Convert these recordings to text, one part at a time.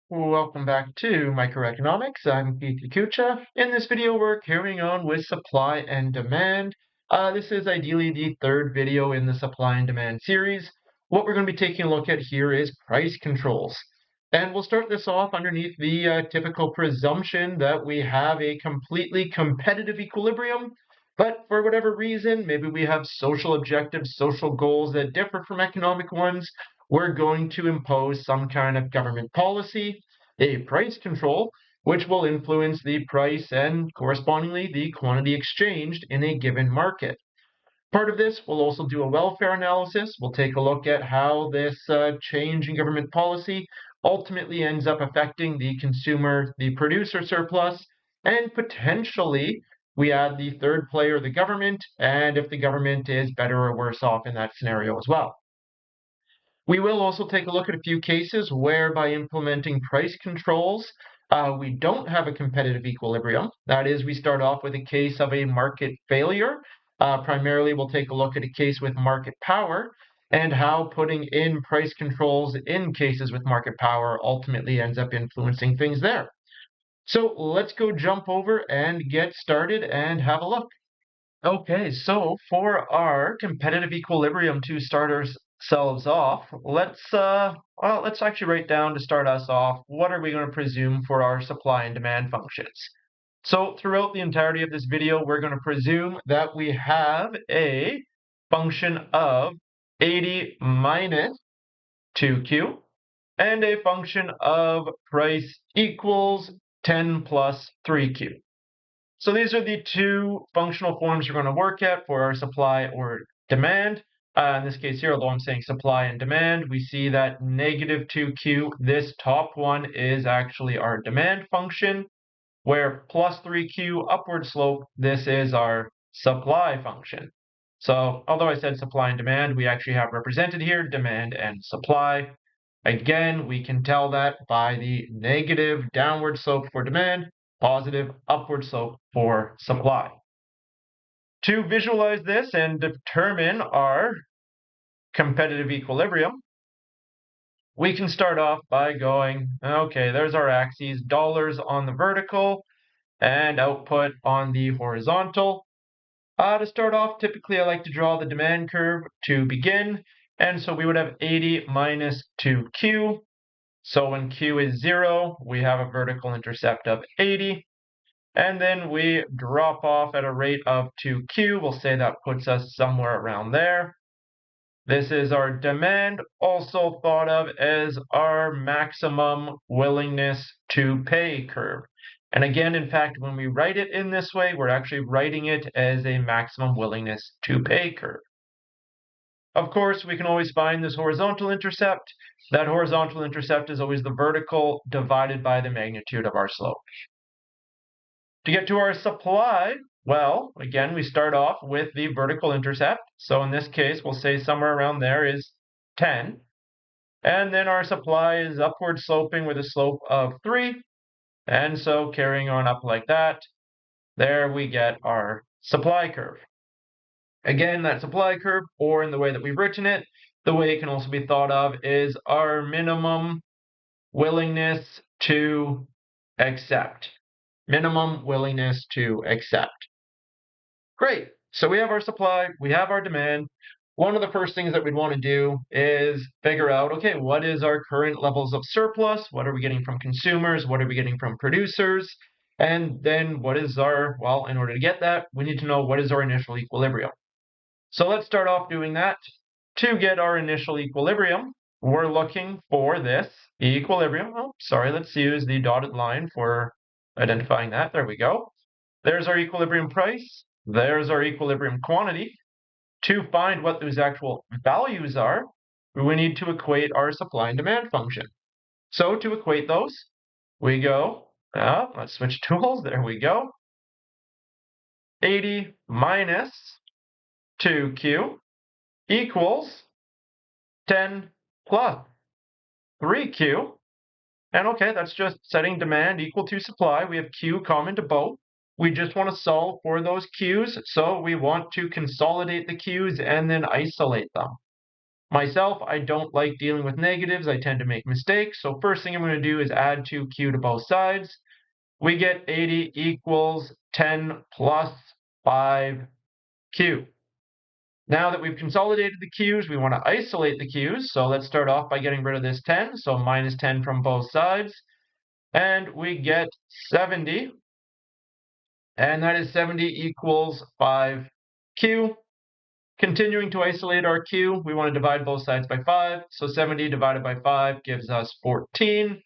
Welcome back to Microeconomics. I'm Keith Yakucha. In this video, we're carrying on with supply and demand. This is ideally the third video in the supply and demand series. What we're going to be taking a look at here is price controls. And we'll start this off underneath the typical presumption that we have a completely competitive equilibrium. But for whatever reason, maybe we have social objectives, social goals that differ from economic ones. We're going to impose some kind of government policy, a price control, which will influence the price and correspondingly the quantity exchanged in a given market. Part of this, we'll also do a welfare analysis. We'll take a look at how this change in government policy ultimately ends up affecting the consumer, the producer surplus, and potentially we add the third player, the government, and if the government is better or worse off in that scenario as well. We will also take a look at a few cases where by implementing price controls, we don't have a competitive equilibrium. That is, we start off with a case of a market failure. Primarily, we'll take a look at a case with market power and how putting in price controls in cases with market power ultimately ends up influencing things there. So let's go jump over and get started and have a look. Okay, so for our competitive equilibrium to start ourselves off, let's actually write down to start us off, what are we going to presume for our supply and demand functions? So throughout the entirety of this video, we're going to presume that we have a function of 80 minus 2q and a function of price equals 10 plus 3q. So these are the two functional forms we're going to work at for our supply or demand. In this case here, although I'm saying supply and demand, we see that negative 2q, this top one is actually our demand function, where plus 3q upward slope, this is our supply function. So although I said supply and demand, we actually have represented here demand and supply. Again, we can tell that by the negative downward slope for demand, positive upward slope for supply. To visualize this and determine our competitive equilibrium, we can start off by going, okay, there's our axes, dollars on the vertical and output on the horizontal. To start off, typically I like to draw the demand curve to begin, and so we would have 80 minus 2q. So when q is 0, we have a vertical intercept of 80. And then we drop off at a rate of 2q. We'll say that puts us somewhere around there. This is our demand, also thought of as our maximum willingness to pay curve. And again, in fact, when we write it in this way, we're actually writing it as a maximum willingness to pay curve. Of course, we can always find this horizontal intercept. That horizontal intercept is always the vertical divided by the magnitude of our slope. To get to our supply, well, again, we start off with the vertical intercept. So in this case, we'll say somewhere around there is 10. And then our supply is upward sloping with a slope of 3. And so carrying on up like that, there we get our supply curve. Again, that supply curve, or in the way that we've written it, the way it can also be thought of is our minimum willingness to accept. Minimum willingness to accept. Great. So we have our supply, we have our demand. One of the first things that we'd want to do is figure out, okay, what is our current levels of surplus? What are we getting from consumers? What are we getting from producers? And then what is our, well, in order to get that, we need to know what is our initial equilibrium. So let's start off doing that. To get our initial equilibrium, we're looking for this equilibrium. Oh, sorry, let's use the dotted line for identifying that. There we go. There's our equilibrium price. There's our equilibrium quantity. To find what those actual values are, we need to equate our supply and demand function. So to equate those, we go, let's switch tools. There we go. 80 minus 2q equals 10 plus 3q. And okay, that's just setting demand equal to supply. We have q common to both. We just want to solve for those q's. So we want to consolidate the q's and then isolate them. Myself, I don't like dealing with negatives. I tend to make mistakes. So first thing I'm going to do is add 2q to both sides. We get 80 equals 10 plus 5q. Now that we've consolidated the q's, we want to isolate the q's. So let's start off by getting rid of this 10. So minus 10 from both sides. And we get 70. And that is 70 equals 5q. Continuing to isolate our q, we want to divide both sides by 5. So 70 divided by 5 gives us 14.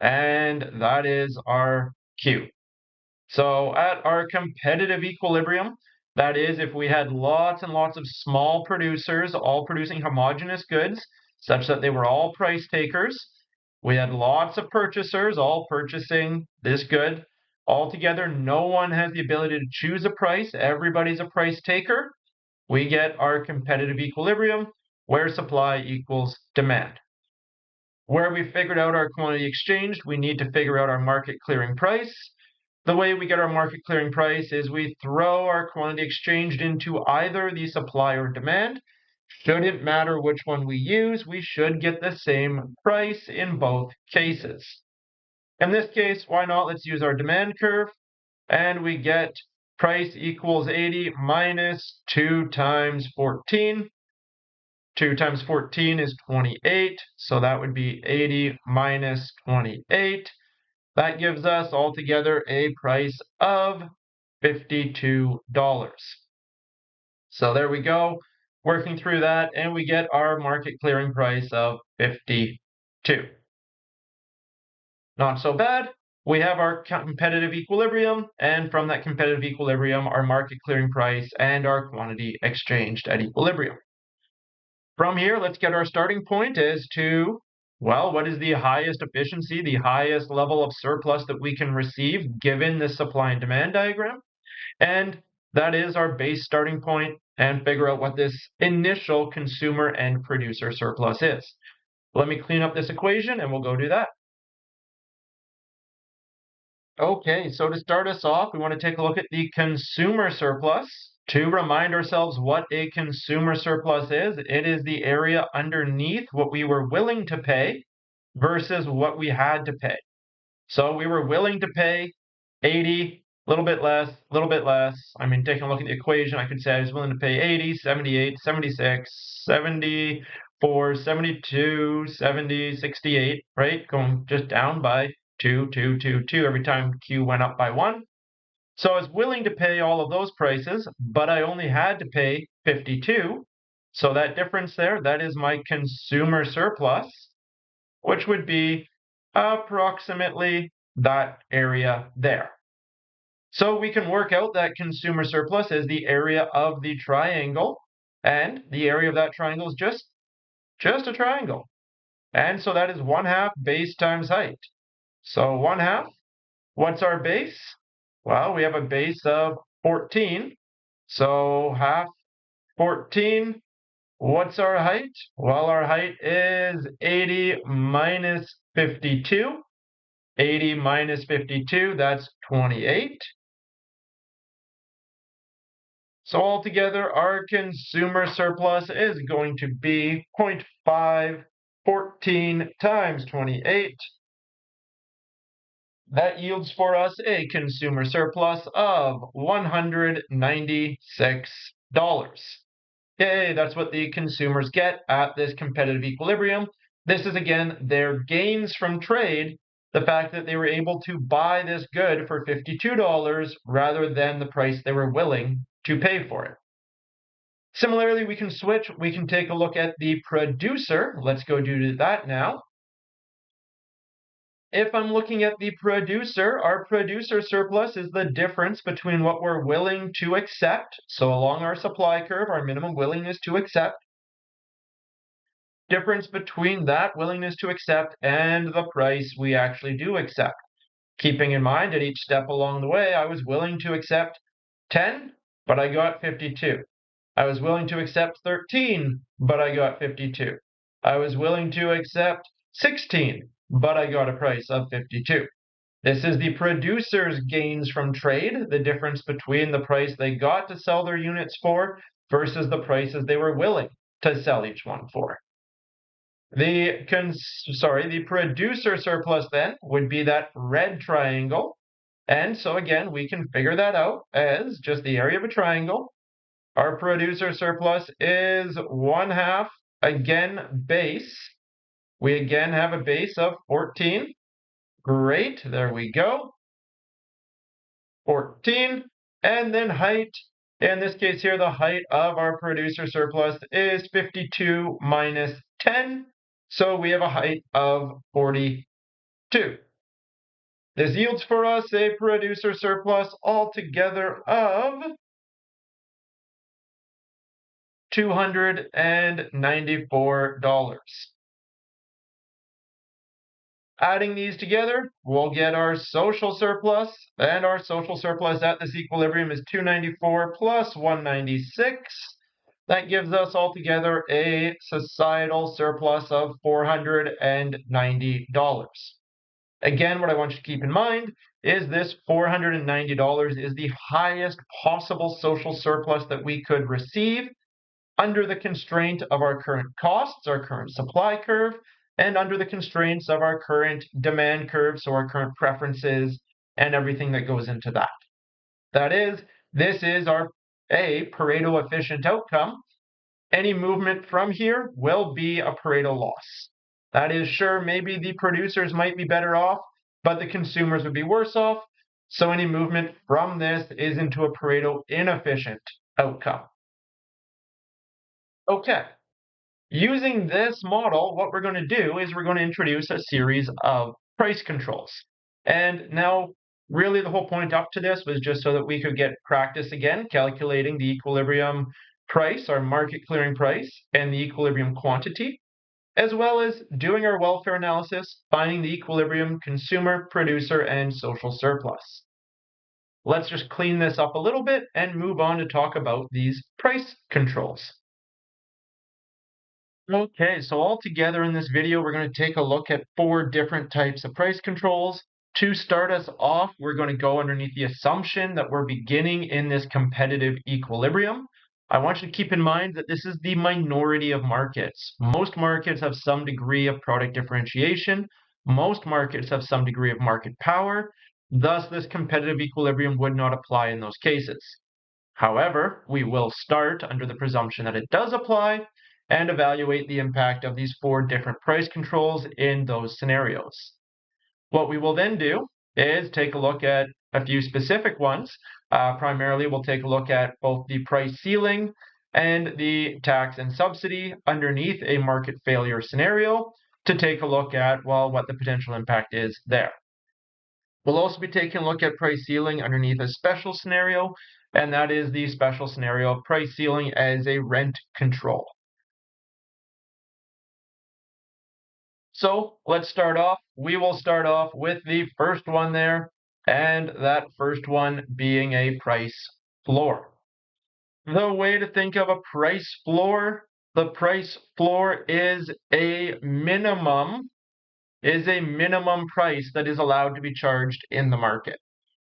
And that is our q. So at our competitive equilibrium, that is, if we had lots and lots of small producers all producing homogeneous goods, such that they were all price takers, we had lots of purchasers all purchasing this good. Altogether, no one has the ability to choose a price. Everybody's a price taker. We get our competitive equilibrium, where supply equals demand. Where we figured out our quantity exchanged, we need to figure out our market clearing price. The way we get our market clearing price is we throw our quantity exchanged into either the supply or demand. Shouldn't matter which one we use, we should get the same price in both cases. In this case, why not? Let's use our demand curve, and we get price equals 80 minus 2 times 14. 2 times 14 is 28, so that would be 80 minus 28. That gives us altogether a price of $52. So there we go, working through that, and we get our market clearing price of 52. Not so bad. We have our competitive equilibrium, and from that competitive equilibrium, our market clearing price and our quantity exchanged at equilibrium. From here, let's get our starting point as to, well, what is the highest efficiency, the highest level of surplus that we can receive given this supply and demand diagram? And that is our base starting point, and figure out what this initial consumer and producer surplus is. Let me clean up this equation and we'll go do that. Okay, so to start us off, we want to take a look at the consumer surplus. To remind ourselves what a consumer surplus is, it is the area underneath what we were willing to pay versus what we had to pay. So we were willing to pay 80, a little bit less, a little bit less. I mean, taking a look at the equation, I could say I was willing to pay 80, 78, 76, 74, 72, 70, 68, right? Going just down by 2, 2, 2, 2 every time Q went up by 1. So I was willing to pay all of those prices, but I only had to pay 52. So that difference there, that is my consumer surplus, which would be approximately that area there. So we can work out that consumer surplus as the area of the triangle, and the area of that triangle is just a triangle. And so that is 1/2 base times height. So 1/2, what's our base? Well, we have a base of 14, so half 14. What's our height? Well, our height is 80 minus 52. 80 minus 52, that's 28. So altogether, our consumer surplus is going to be 0.5 14 times 28. That yields for us a consumer surplus of $196. Yay, that's what the consumers get at this competitive equilibrium. This is, again, their gains from trade, the fact that they were able to buy this good for $52 rather than the price they were willing to pay for it. Similarly, we can switch. We can take a look at the producer. Let's go do that now. If I'm looking at the producer, our producer surplus is the difference between what we're willing to accept. So along our supply curve, our minimum willingness to accept, difference between that willingness to accept and the price we actually do accept. Keeping in mind at each step along the way, I was willing to accept 10, but I got 52. I was willing to accept 13, but I got 52. I was willing to accept 16, but I got a price of 52. This is the producer's gains from trade, the difference between the price they got to sell their units for versus the prices they were willing to sell each one for. The producer surplus then would be that red triangle. And so again, we can figure that out as just the area of a triangle. Our producer surplus is 1/2, again, base. We again have a base of 14. Great, there we go. 14. And then height. In this case here, the height of our producer surplus is 52 minus 10. So we have a height of 42. This yields for us a producer surplus altogether of $294. Adding these together, we'll get our social surplus, and our social surplus at this equilibrium is 294 plus 196. That gives us altogether a societal surplus of $490. Again, what I want you to keep in mind is this $490 is the highest possible social surplus that we could receive under the constraint of our current costs, our current supply curve, and under the constraints of our current demand curve, so our current preferences and everything that goes into that. That is, this is our Pareto efficient outcome. Any movement from here will be a Pareto loss. That is, sure, maybe the producers might be better off, but the consumers would be worse off. So any movement from this is into a Pareto inefficient outcome. Okay, using this model, what we're going to do is we're going to introduce a series of price controls. And now, really the whole point up to this was just so that we could get practice again, calculating the equilibrium price, our market clearing price, and the equilibrium quantity, as well as doing our welfare analysis, finding the equilibrium consumer, producer, and social surplus. Let's just clean this up a little bit and move on to talk about these price controls. Okay, so all together in this video, we're going to take a look at 4 different types of price controls. To start us off, we're going to go underneath the assumption that we're beginning in this competitive equilibrium. I want you to keep in mind that this is the minority of markets. Most markets have some degree of product differentiation. Most markets have some degree of market power. Thus, this competitive equilibrium would not apply in those cases. However, we will start under the presumption that it does apply and evaluate the impact of these 4 different price controls in those scenarios. What we will then do is take a look at a few specific ones. Primarily, we'll take a look at both the price ceiling and the tax and subsidy underneath a market failure scenario to take a look at, well, what the potential impact is there. We'll also be taking a look at price ceiling underneath a special scenario, and that is the special scenario of price ceiling as a rent control. So let's start off. We will start off with the first one there, and that first one being a price floor. The way to think of a price floor, the price floor is a minimum price that is allowed to be charged in the market.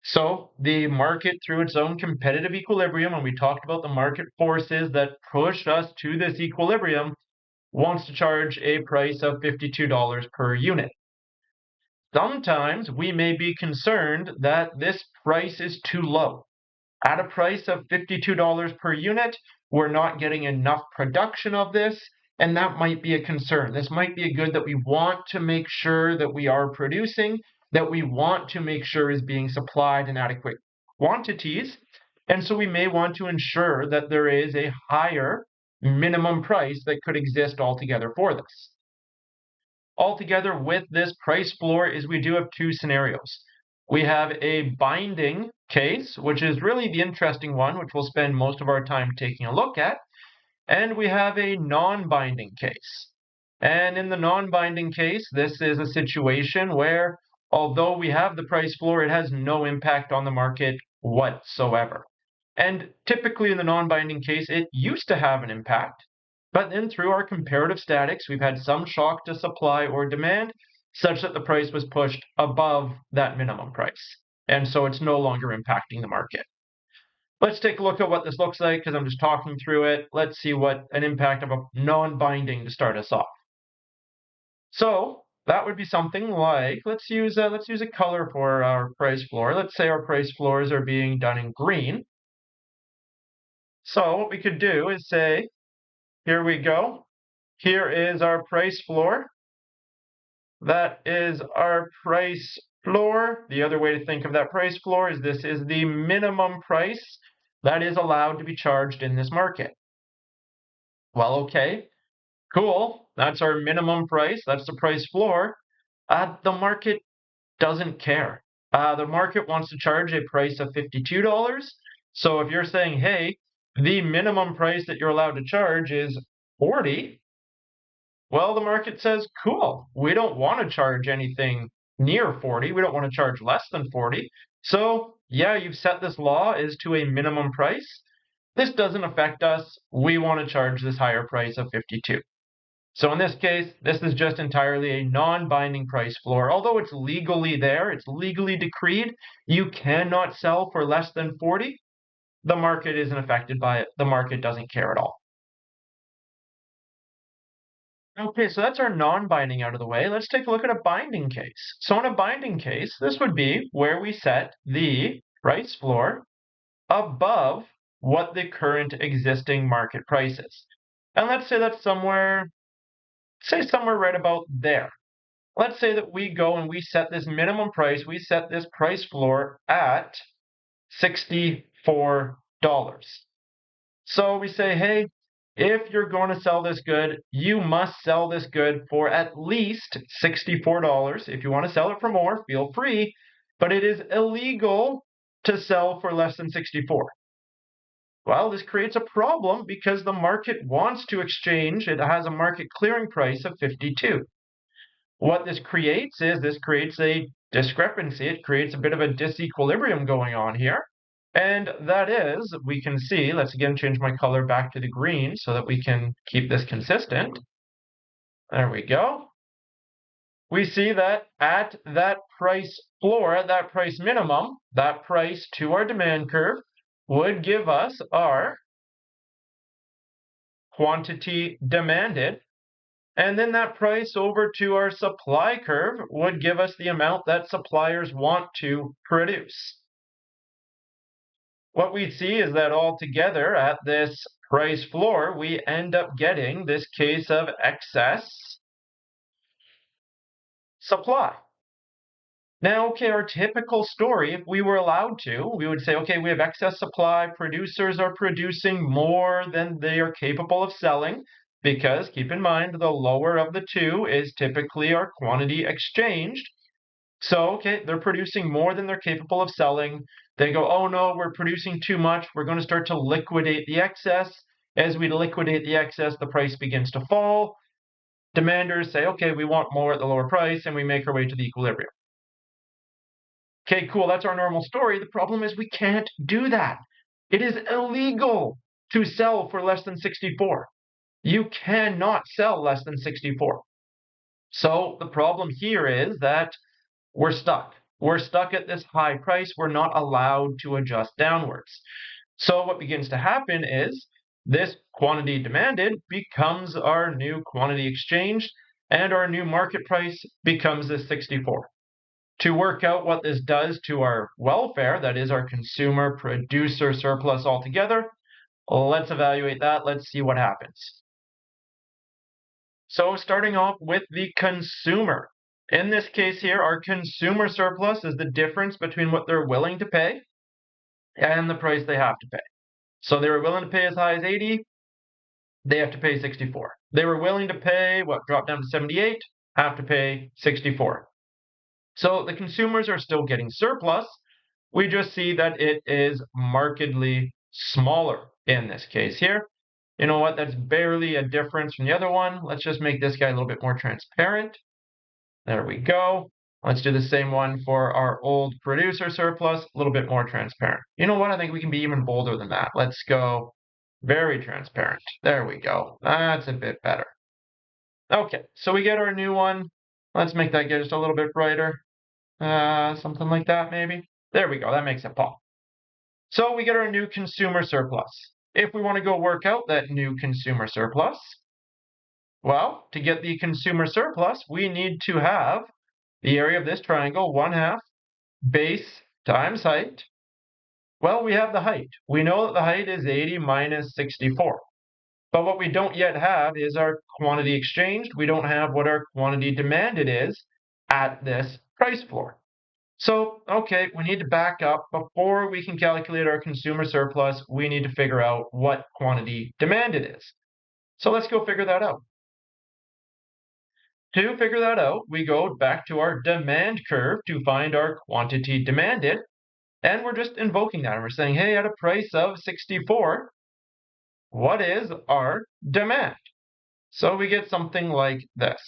So the market, through its own competitive equilibrium, and we talked about the market forces that pushed us to this equilibrium, wants to charge a price of $52 per unit. Sometimes we may be concerned that this price is too low. At a price of $52 per unit, we're not getting enough production of this, and that might be a concern. This might be a good that we want to make sure that we are producing, that we want to make sure is being supplied in adequate quantities, and so we may want to ensure that there is a higher minimum price that could exist altogether for this. Altogether with this price floor is we do have 2 scenarios. We have a binding case, which is really the interesting one, which we'll spend most of our time taking a look at, and we have a non-binding case. And in the non-binding case, this is a situation where, although we have the price floor, it has no impact on the market whatsoever. And typically in the non-binding case, it used to have an impact, but then through our comparative statics, we've had some shock to supply or demand such that the price was pushed above that minimum price. And so it's no longer impacting the market. Let's take a look at what this looks like because I'm just talking through it. Let's see what an impact of a non-binding to start us off. So that would be something like, let's use a color for our price floor. Let's say our price floors are being done in green. So what we could do is say, here we go. Here is our price floor. That is our price floor. The other way to think of that price floor is this is the minimum price that is allowed to be charged in this market. Well, okay, cool. That's our minimum price. That's the price floor. The market doesn't care. The market wants to charge a price of $52. So if you're saying, hey, the minimum price that you're allowed to charge is 40, well, the market says, cool, we don't want to charge anything near 40. We don't want to charge less than 40. So yeah, you've set this law as to a minimum price. This doesn't affect us. We want to charge this higher price of 52. So in this case, this is just entirely a non-binding price floor. Although it's legally there, it's legally decreed, you cannot sell for less than 40. The market isn't affected by it. The market doesn't care at all. Okay, so that's our non-binding out of the way. Let's take a look at a binding case. So in a binding case, this would be where we set the price floor above what the current existing market price is. And let's say that's somewhere right about there. Let's say that we go and we set this minimum price, we set this price floor at $64. So we say, hey, if you're going to sell this good, you must sell this good for at least $64. If you want to sell it for more, feel free, but it is illegal to sell for less than 64. Well, this creates a problem because the market wants to exchange. It has a market clearing price of 52. What this creates is this creates a discrepancy. It creates a bit of a disequilibrium going on here. And that is, we can see, let's again change my color back to the green so that we can keep this consistent. There we go. We see that at that price floor, at that price minimum, that price to our demand curve would give us our quantity demanded. And then that price over to our supply curve would give us the amount that suppliers want to produce. What we see is that altogether at this price floor, we end up getting this case of excess supply. Now, okay, our typical story, if we were allowed to, we would say, okay, we have excess supply. Producers are producing more than they are capable of selling because, keep in mind, the lower of the two is typically our quantity exchanged. So, okay, they're producing more than they're capable of selling. They go, oh no, we're producing too much. We're going to start to liquidate the excess. As we liquidate the excess, the price begins to fall. Demanders say, okay, we want more at the lower price, and we make our way to the equilibrium. Okay, cool, that's our normal story. The problem is we can't do that. It is illegal to sell for less than 64. You cannot sell less than 64. So the problem here is that we're stuck. We're stuck at this high price. We're not allowed to adjust downwards. So what begins to happen is this quantity demanded becomes our new quantity exchanged, and our new market price becomes this 64. To work out what this does to our welfare, that is our consumer producer surplus altogether, let's evaluate that. Let's see what happens. So starting off with the consumer. In this case here, our consumer surplus is the difference between what they're willing to pay and the price they have to pay. So they were willing to pay as high as 80, they have to pay 64. They were willing to pay, drop down to 78, have to pay 64. So the consumers are still getting surplus. We just see that it is markedly smaller in this case here. You know what? That's barely a difference from the other one. Let's just make this guy a little bit more transparent. There we go. Let's do the same one for our old producer surplus, a little bit more transparent. You know what? I think we can be even bolder than that. Let's go very transparent. There we go. That's a bit better. Okay, so we get our new one. Let's make that get just a little bit brighter. Something like that, maybe. There we go. That makes it pop. So we get our new consumer surplus. If we want to go work out that new consumer surplus, well, to get the consumer surplus, we need to have the area of this triangle, 1/2 base times height. Well, we have the height. We know that the height is 80 minus 64. But what we don't yet have is our quantity exchanged. We don't have what our quantity demanded is at this price floor. So, okay, we need to back up. Before we can calculate our consumer surplus, we need to figure out what quantity demanded is. So let's go figure that out. To figure that out, we go back to our demand curve to find our quantity demanded. And we're just invoking that. And we're saying, hey, at a price of 64, what is our demand? So we get something like this.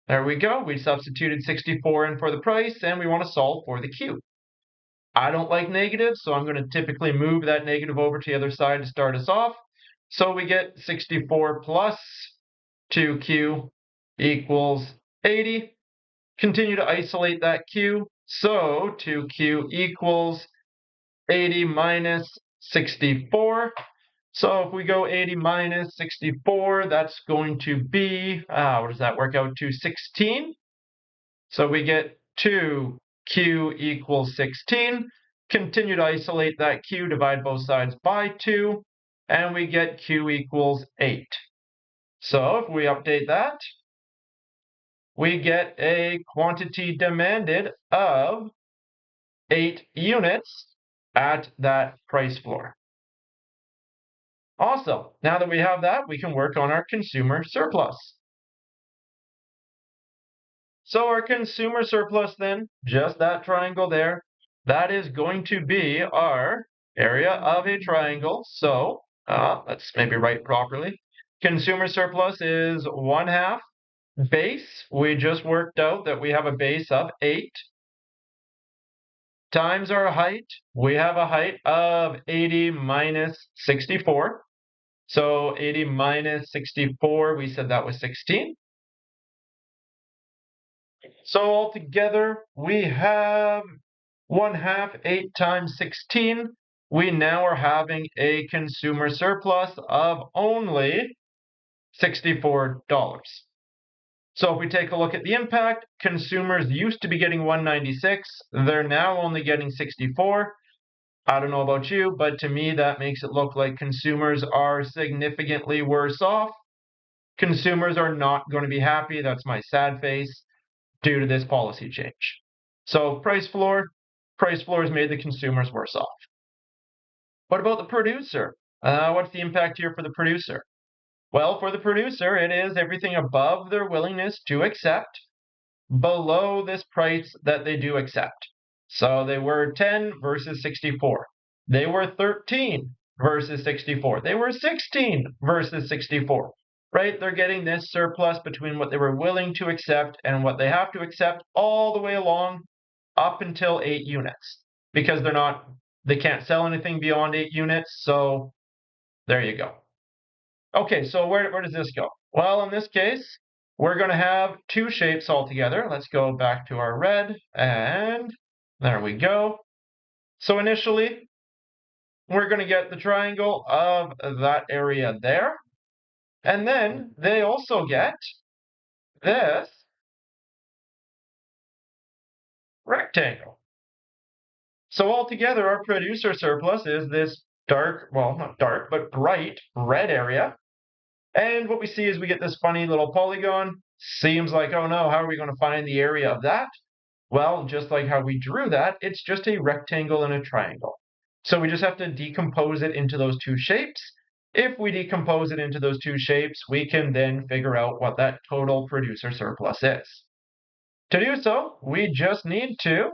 There we go. We substituted 64 in for the price, and we want to solve for the Q. I don't like negatives, so I'm going to typically move that negative over to the other side to start us off. So we get 64 plus 2Q equals 80. Continue to isolate that Q. So 2Q equals 80 minus 64. So if we go 80 minus 64, that's going to be, what does that work out to? 16. So we get 2Q equals 16. Continue to isolate that Q, divide both sides by 2, and we get Q equals 8. So if we update that, we get a quantity demanded of 8 units at that price floor. Awesome. Now that we have that, we can work on our consumer surplus. So our consumer surplus then, just that triangle there, that is going to be our area of a triangle. So let's maybe write properly. Consumer surplus is 1/2 base. We just worked out that we have a base of 8 times our height. We have a height of 80 minus 64. So 80 minus 64, we said that was 16. So altogether, we have 1/2 8 times 16. We now are having a consumer surplus of only $64. So if we take a look at the impact, consumers used to be getting 196. They're now only getting 64. I don't know about you, but to me, that makes it look like consumers are significantly worse off. Consumers are not going to be happy. That's my sad face due to this policy change. So price floor has made the consumers worse off. What about the producer? What's the impact here for the producer? Well, for the producer, it is everything above their willingness to accept, below this price that they do accept. So they were 10 versus 64. They were 13 versus 64. They were 16 versus 64, right? They're getting this surplus between what they were willing to accept and what they have to accept all the way along up until 8 units because they can't sell anything beyond 8 units. So there you go. Okay, so where does this go? Well, in this case, we're going to have 2 shapes altogether. Let's go back to our red, and there we go. So initially, we're going to get the triangle of that area there. And then they also get this rectangle. So altogether, our producer surplus is this dark, well, not dark, but bright red area. And what we see is we get this funny little polygon. Seems like, oh no, how are we going to find the area of that? Well, just like how we drew that, it's just a rectangle and a triangle. So we just have to decompose it into those 2 shapes. If we decompose it into those 2 shapes, we can then figure out what that total producer surplus is. To do so, we just need to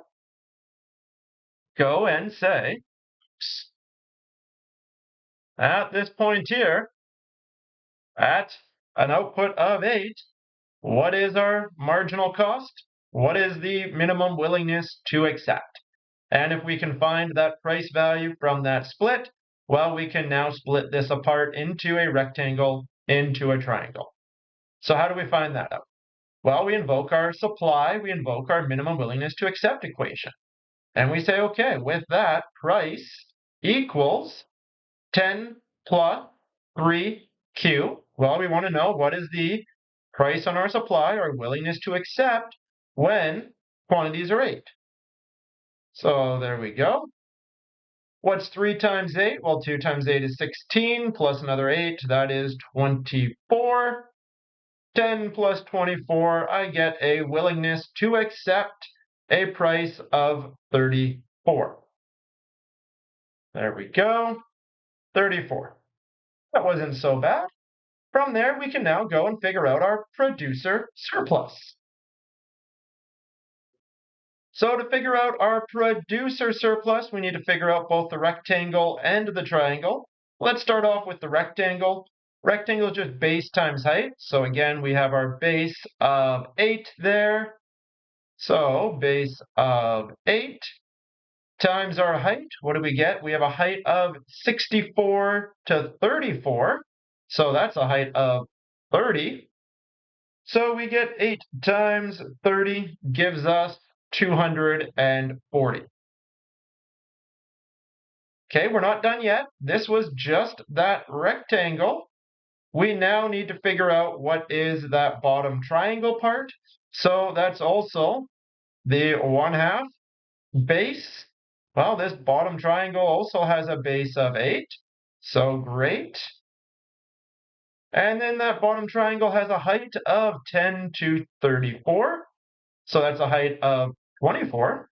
go and say, at this point here, at an output of 8, what is our marginal cost? What is the minimum willingness to accept? And if we can find that price value from that split, well, we can now split this apart into a rectangle, into a triangle. So how do we find that out? Well, we invoke our supply, we invoke our minimum willingness to accept equation. And we say, okay, with that, price equals 10 plus 3Q. Well, we want to know what is the price on our supply, our willingness to accept when quantities are 8. So there we go. What's 3 times 8? Well, 2 times 8 is 16, plus another 8, that is 24. 10 plus 24, I get a willingness to accept a price of 34. There we go, 34. That wasn't so bad. From there, we can now go and figure out our producer surplus. So to figure out our producer surplus, we need to figure out both the rectangle and the triangle. Let's start off with the rectangle. Rectangle is just base times height. So again, we have our base of 8 there. So base of 8 times our height. What do we get? We have a height of 64 to 34. So that's a height of 30. So we get 8 times 30 gives us 240. Okay, we're not done yet. This was just that rectangle. We now need to figure out what is that bottom triangle part. So that's also the 1/2 base. Well, this bottom triangle also has a base of 8. So great. And then that bottom triangle has a height of 10 to 34. So that's a height of 24.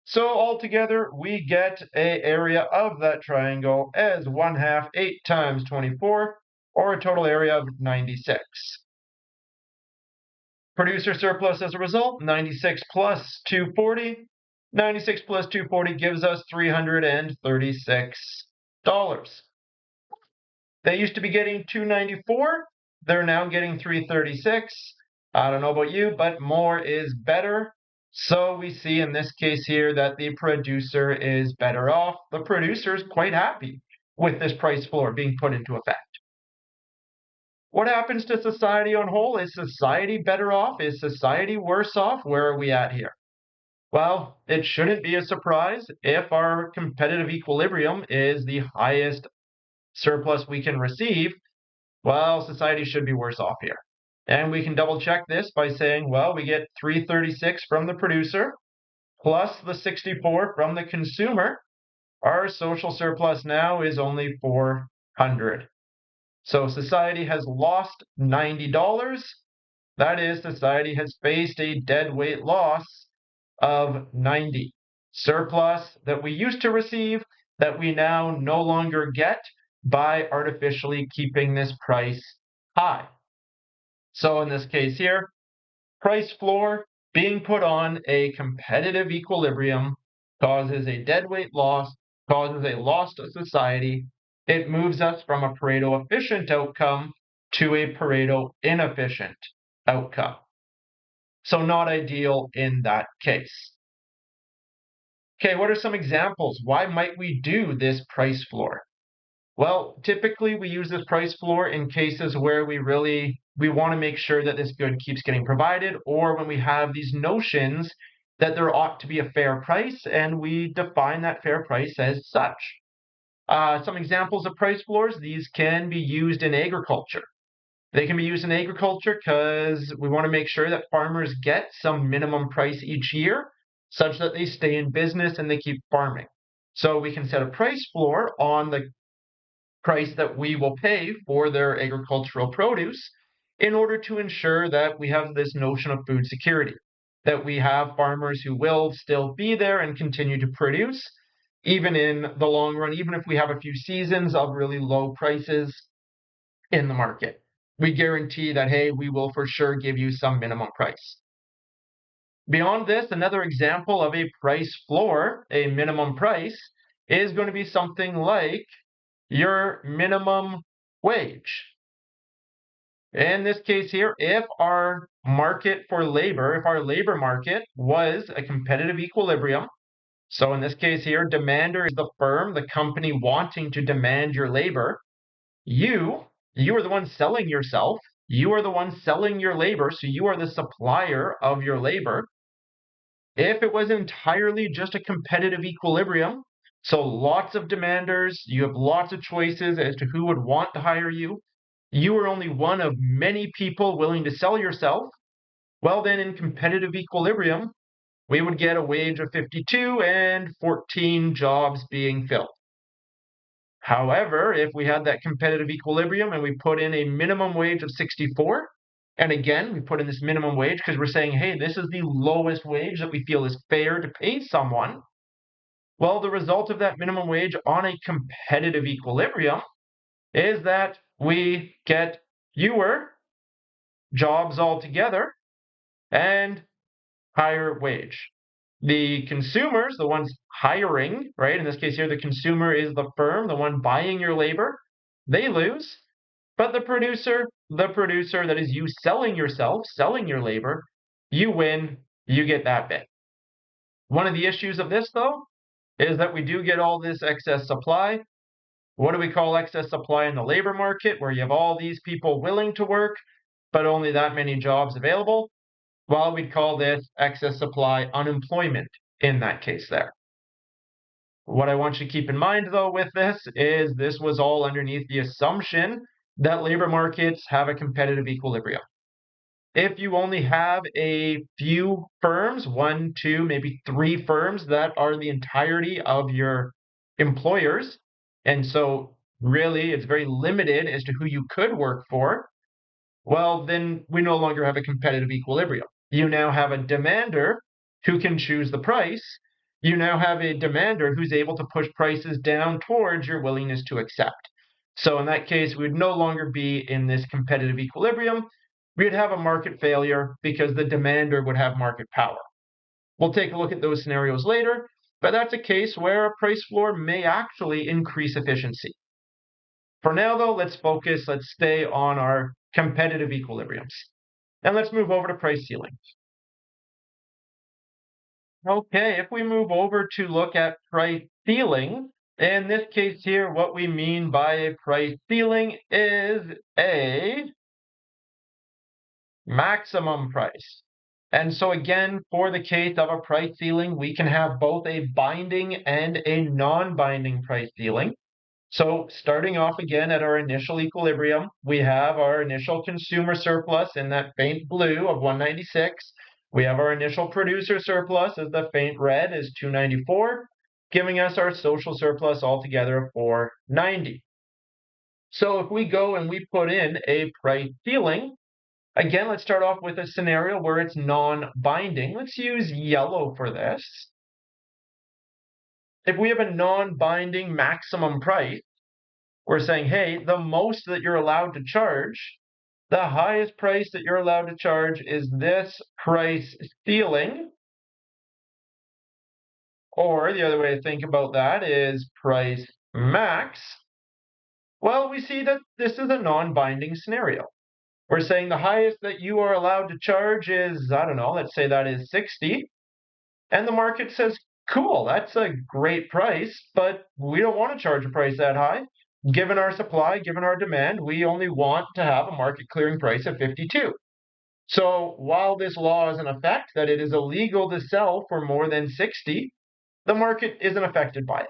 So altogether, we get an area of that triangle as 1/2 8 times 24, or a total area of 96. Producer surplus as a result, 96 plus 240. 96 plus 240 gives us $336. They used to be getting $294. They're now getting $336. I don't know about you, but more is better. So we see in this case here that the producer is better off. The producer is quite happy with this price floor being put into effect. What happens to society on whole? Is society better off? Is society worse off? Where are we at here? Well, it shouldn't be a surprise if our competitive equilibrium is the highest surplus we can receive. Well, society should be worse off here. And we can double check this by saying, well, we get 336 from the producer plus the 64 from the consumer. Our social surplus now is only 400. So society has lost $90. That is, society has faced a deadweight loss of 90. Surplus that we used to receive that we now no longer get by artificially keeping this price high. So in this case here, price floor being put on a competitive equilibrium causes a deadweight loss, causes a loss to society. It moves us from a Pareto efficient outcome to a Pareto inefficient outcome. So not ideal in that case. Okay, what are some examples? Why might we do this price floor? Well, typically we use this price floor in cases where we want to make sure that this good keeps getting provided, or when we have these notions that there ought to be a fair price, and we define that fair price as such. Some examples of price floors, these can be used in agriculture. They can be used in agriculture because we want to make sure that farmers get some minimum price each year, such that they stay in business and they keep farming. So we can set a price floor on the price that we will pay for their agricultural produce in order to ensure that we have this notion of food security, that we have farmers who will still be there and continue to produce, even in the long run, even if we have a few seasons of really low prices in the market. We guarantee that, hey, we will for sure give you some minimum price. Beyond this, another example of a price floor, a minimum price, is going to be something like your minimum wage. In this case here, if our market for labor, if our labor market was a competitive equilibrium, so in this case here, demander is the firm, the company wanting to demand your labor, you are the one selling yourself, you are the one selling your labor, so you are the supplier of your labor. If it was entirely just a competitive equilibrium, so lots of demanders, you have lots of choices as to who would want to hire you, you are only one of many people willing to sell yourself, well, then in competitive equilibrium, we would get a wage of 52 and 14 jobs being filled. However, if we had that competitive equilibrium and we put in a minimum wage of 64, and again, we put in this minimum wage because we're saying, hey, this is the lowest wage that we feel is fair to pay someone. Well, the result of that minimum wage on a competitive equilibrium is that we get fewer jobs altogether and higher wage. The consumers, the ones hiring, right? In this case here, the consumer is the firm, the one buying your labor, they lose. But the producer that is you selling yourself, selling your labor, you win, you get that bit. One of the issues of this, though, is that we do get all this excess supply. What do we call excess supply in the labor market, where you have all these people willing to work, but only that many jobs available? Well, we'd call this excess supply unemployment in that case there. What I want you to keep in mind, though, with this was all underneath the assumption that labor markets have a competitive equilibrium. If you only have a few firms, one, two, maybe three firms that are the entirety of your employers, and so really it's very limited as to who you could work for, well, then we no longer have a competitive equilibrium. You now have a demander who can choose the price. You now have a demander who's able to push prices down towards your willingness to accept. So in that case, we would no longer be in this competitive equilibrium. We'd have a market failure because the demander would have market power. We'll take a look at those scenarios later, but that's a case where a price floor may actually increase efficiency. For now, though, let's stay on our competitive equilibriums. And let's move over to price ceiling. Okay, if we move over to look at price ceiling, in this case here, what we mean by a price ceiling is a maximum price. And so again, for the case of a price ceiling, we can have both a binding and a non-binding price ceiling. So starting off again at our initial equilibrium, we have our initial consumer surplus in that faint blue of 196. We have our initial producer surplus as the faint red is 294, giving us our social surplus altogether of 490. So if we go and we put in a price ceiling, again, let's start off with a scenario where it's non-binding. Let's use yellow for this. If we have a non-binding maximum price, we're saying, hey, the most that you're allowed to charge, the highest price that you're allowed to charge is this price ceiling. Or the other way to think about that is price max. Well, we see that this is a non-binding scenario. We're saying the highest that you are allowed to charge is, I don't know, let's say that is 60. And the market says, cool, that's a great price, but we don't want to charge a price that high. Given our supply, given our demand, we only want to have a market clearing price of 52. So while this law is in effect that it is illegal to sell for more than 60, the market isn't affected by it.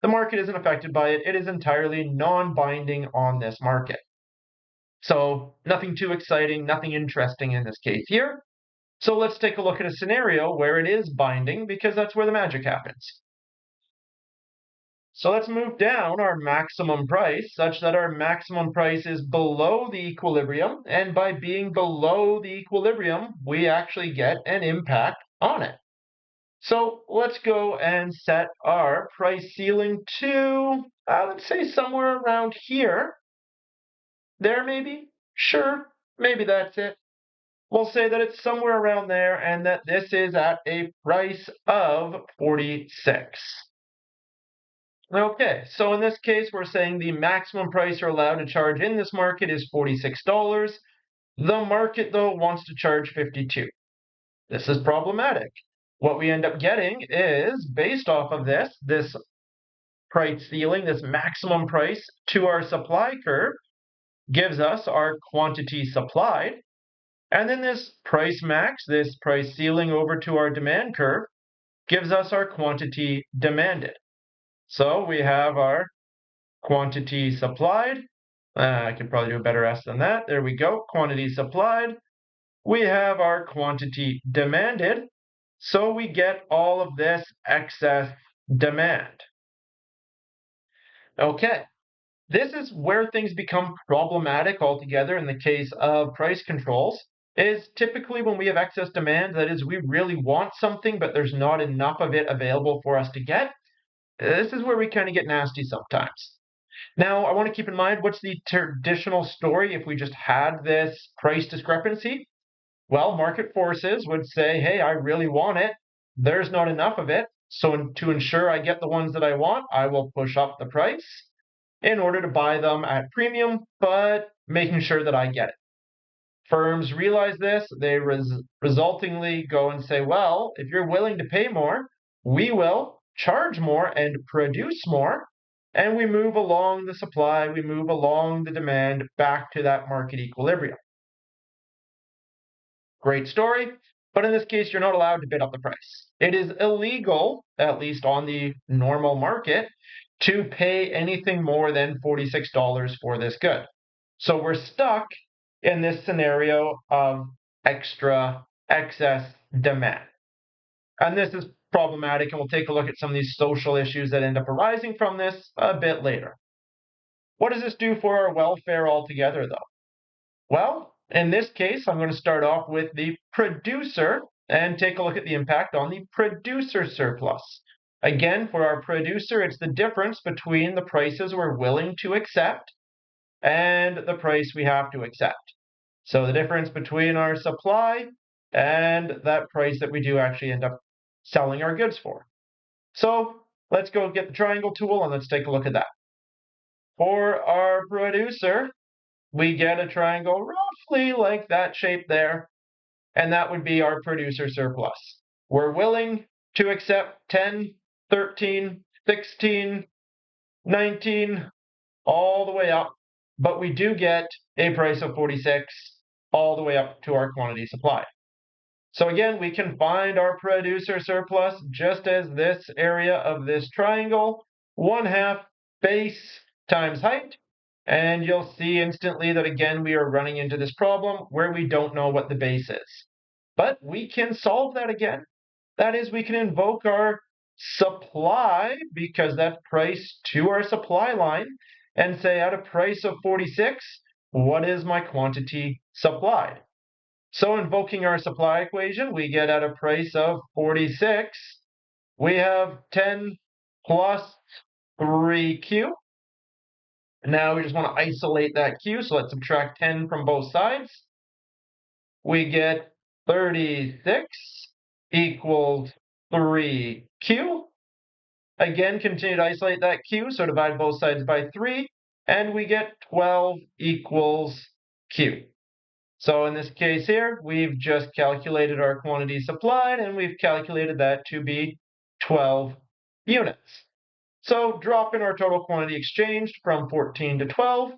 The market isn't affected by it. It is entirely non-binding on this market. So nothing too exciting, nothing interesting in this case here. So let's take a look at a scenario where it is binding because that's where the magic happens. So let's move down our maximum price such that our maximum price is below the equilibrium. And by being below the equilibrium, we actually get an impact on it. So let's go and set our price ceiling to, let's say somewhere around here. There maybe? Sure, maybe that's it. We'll say that it's somewhere around there and that this is at a price of 46. Okay, so in this case, we're saying the maximum price you're allowed to charge in this market is $46. The market, though, wants to charge 52. This is problematic. What we end up getting is, based off of this price ceiling, this maximum price to our supply curve, gives us our quantity supplied. And then this price max, this price ceiling over to our demand curve, gives us our quantity demanded. So we have our quantity supplied. I could probably do a better S than that. There we go. Quantity supplied. We have our quantity demanded. So we get all of this excess demand. Okay. This is where things become problematic altogether in the case of price controls, is typically when we have excess demand, that is, we really want something, but there's not enough of it available for us to get. This is where we kind of get nasty sometimes. Now, I want to keep in mind what's the traditional story if we just had this price discrepancy? Well, market forces would say, hey, I really want it. There's not enough of it. So to ensure I get the ones that I want, I will push up the price in order to buy them at premium, but making sure that I get it. Firms realize this, they resultingly go and say, well, if you're willing to pay more, we will charge more and produce more. And we move along the supply, we move along the demand back to that market equilibrium. Great story. But in this case, you're not allowed to bid up the price. It is illegal, at least on the normal market, to pay anything more than $46 for this good. So we're stuck in this scenario of excess demand. And this is problematic, and we'll take a look at some of these social issues that end up arising from this a bit later. What does this do for our welfare altogether, though? Well, in this case, I'm going to start off with the producer and take a look at the impact on the producer surplus. Again, for our producer, it's the difference between the prices we're willing to accept and the price we have to accept. So the difference between our supply and that price that we do actually end up selling our goods for. So let's go get the triangle tool and let's take a look at that. For our producer, we get a triangle roughly like that shape there, and that would be our producer surplus. We're willing to accept 10, 13, 16, 19, all the way up, but we do get a price of 46 all the way up to our quantity supply. So again, we can find our producer surplus just as this area of this triangle, 1/2 base times height. And you'll see instantly that again, we are running into this problem where we don't know what the base is. But we can solve that again. That is, we can invoke our supply, because that's price to our supply line, and say at a price of 46, what is my quantity supplied? So invoking our supply equation, we get at a price of 46, we have 10 plus 3Q. Now we just want to isolate that Q, so let's subtract 10 from both sides. We get 36 equals 3Q. Again, continue to isolate that Q, so divide both sides by 3, and we get 12 equals Q. So in this case here, we've just calculated our quantity supplied, and we've calculated that to be 12 units. So drop in our total quantity exchanged from 14 to 12,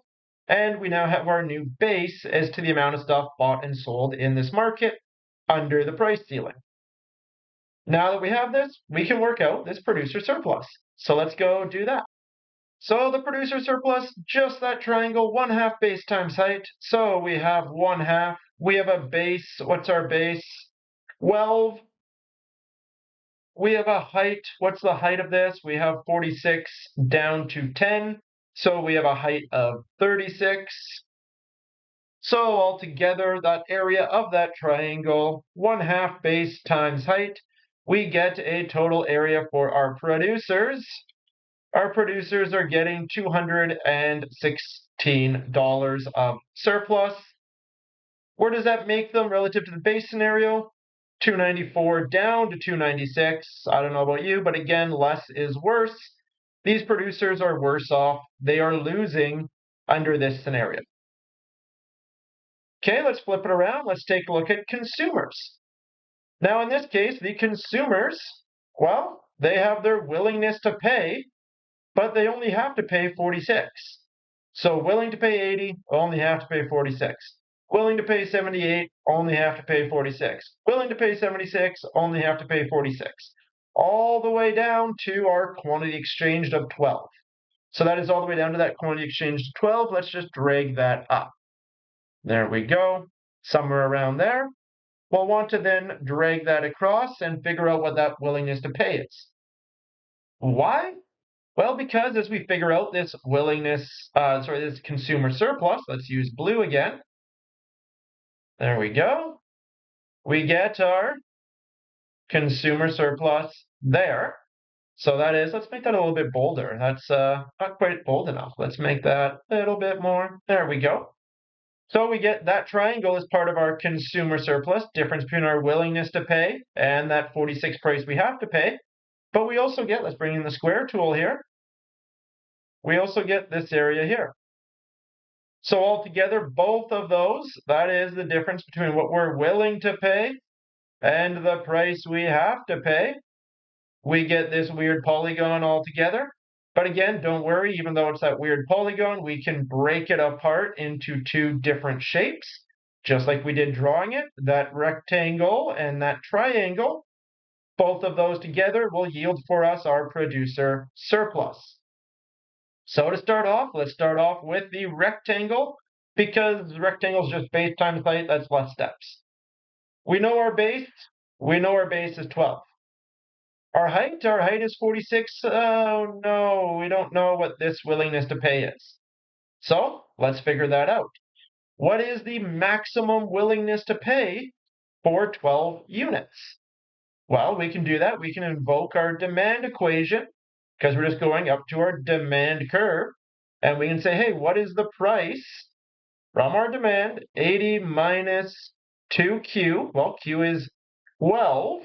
and we now have our new base as to the amount of stuff bought and sold in this market under the price ceiling. Now that we have this, we can work out this producer surplus. So let's go do that. So the producer surplus, just that triangle, 1/2 base times height. So we have 1/2. We have a base. What's our base? 12. We have a height. What's the height of this? We have 46 down to 10. So we have a height of 36. So altogether, that area of that triangle, 1/2 base times height, we get a total area for our producers. Our producers are getting $216 of surplus. Where does that make them relative to the base scenario? 294 down to 296. I don't know about you, but again, less is worse. These producers are worse off. They are losing under this scenario. Okay, let's flip it around. Let's take a look at consumers. Now, in this case, the consumers, well, they have their willingness to pay, but they only have to pay 46. So willing to pay 80, only have to pay 46. Willing to pay 78, only have to pay 46. Willing to pay 76, only have to pay 46. All the way down to our quantity exchanged of 12. So that is all the way down to that quantity exchanged of 12. Let's just drag that up. There we go, somewhere around there. We'll want to then drag that across and figure out what that willingness to pay is. Why? Well, because as we figure out this this consumer surplus, let's use blue again. There we go. We get our consumer surplus there. So that is, let's make that a little bit bolder. That's not quite bold enough. Let's make that a little bit more. There we go. So we get that triangle as part of our consumer surplus, difference between our willingness to pay and that 46 price we have to pay. But we also get, let's bring in the square tool here. We also get this area here. So altogether, both of those, that is the difference between what we're willing to pay and the price we have to pay. We get this weird polygon altogether. But again, don't worry, even though it's that weird polygon, we can break it apart into two different shapes, just like we did drawing it, that rectangle and that triangle. Both of those together will yield for us our producer surplus. So to start off, let's start off with the rectangle, because the rectangle is just base times height, that's less steps. We know our base is 12. Our height is 46. Oh no, we don't know what this willingness to pay is. So let's figure that out. What is the maximum willingness to pay for 12 units? Well, we can do that. We can invoke our demand equation, because we're just going up to our demand curve. And we can say, hey, what is the price from our demand? 80 minus 2Q. Well, Q is 12.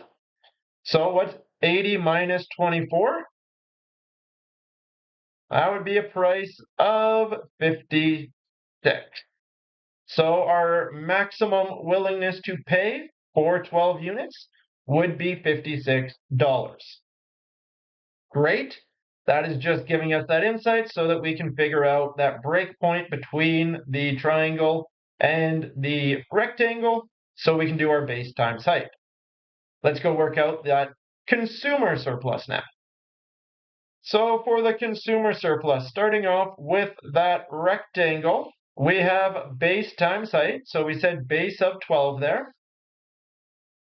So what's 80 minus 24? That would be a price of 56. So our maximum willingness to pay for 12 units would be $56. Great. That is just giving us that insight so that we can figure out that breakpoint between the triangle and the rectangle so we can do our base times height. Let's go work out that consumer surplus now. So for the consumer surplus, starting off with that rectangle, we have base times height. So we said base of 12 there,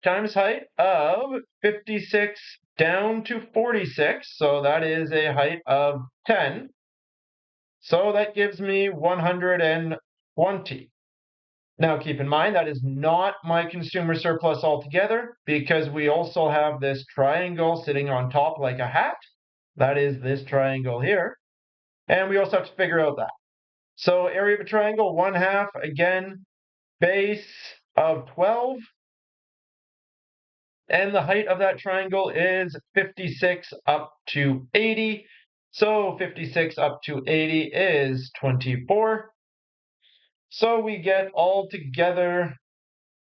times height of 56 down to 46. So that is a height of 10. So that gives me 120. Now keep in mind that is not my consumer surplus altogether, because we also have this triangle sitting on top like a hat. That is this triangle here. And we also have to figure out that. So area of a triangle, 1/2, again, base of 12. And the height of that triangle is 56 up to 80. So 56 up to 80 is 24. So we get all together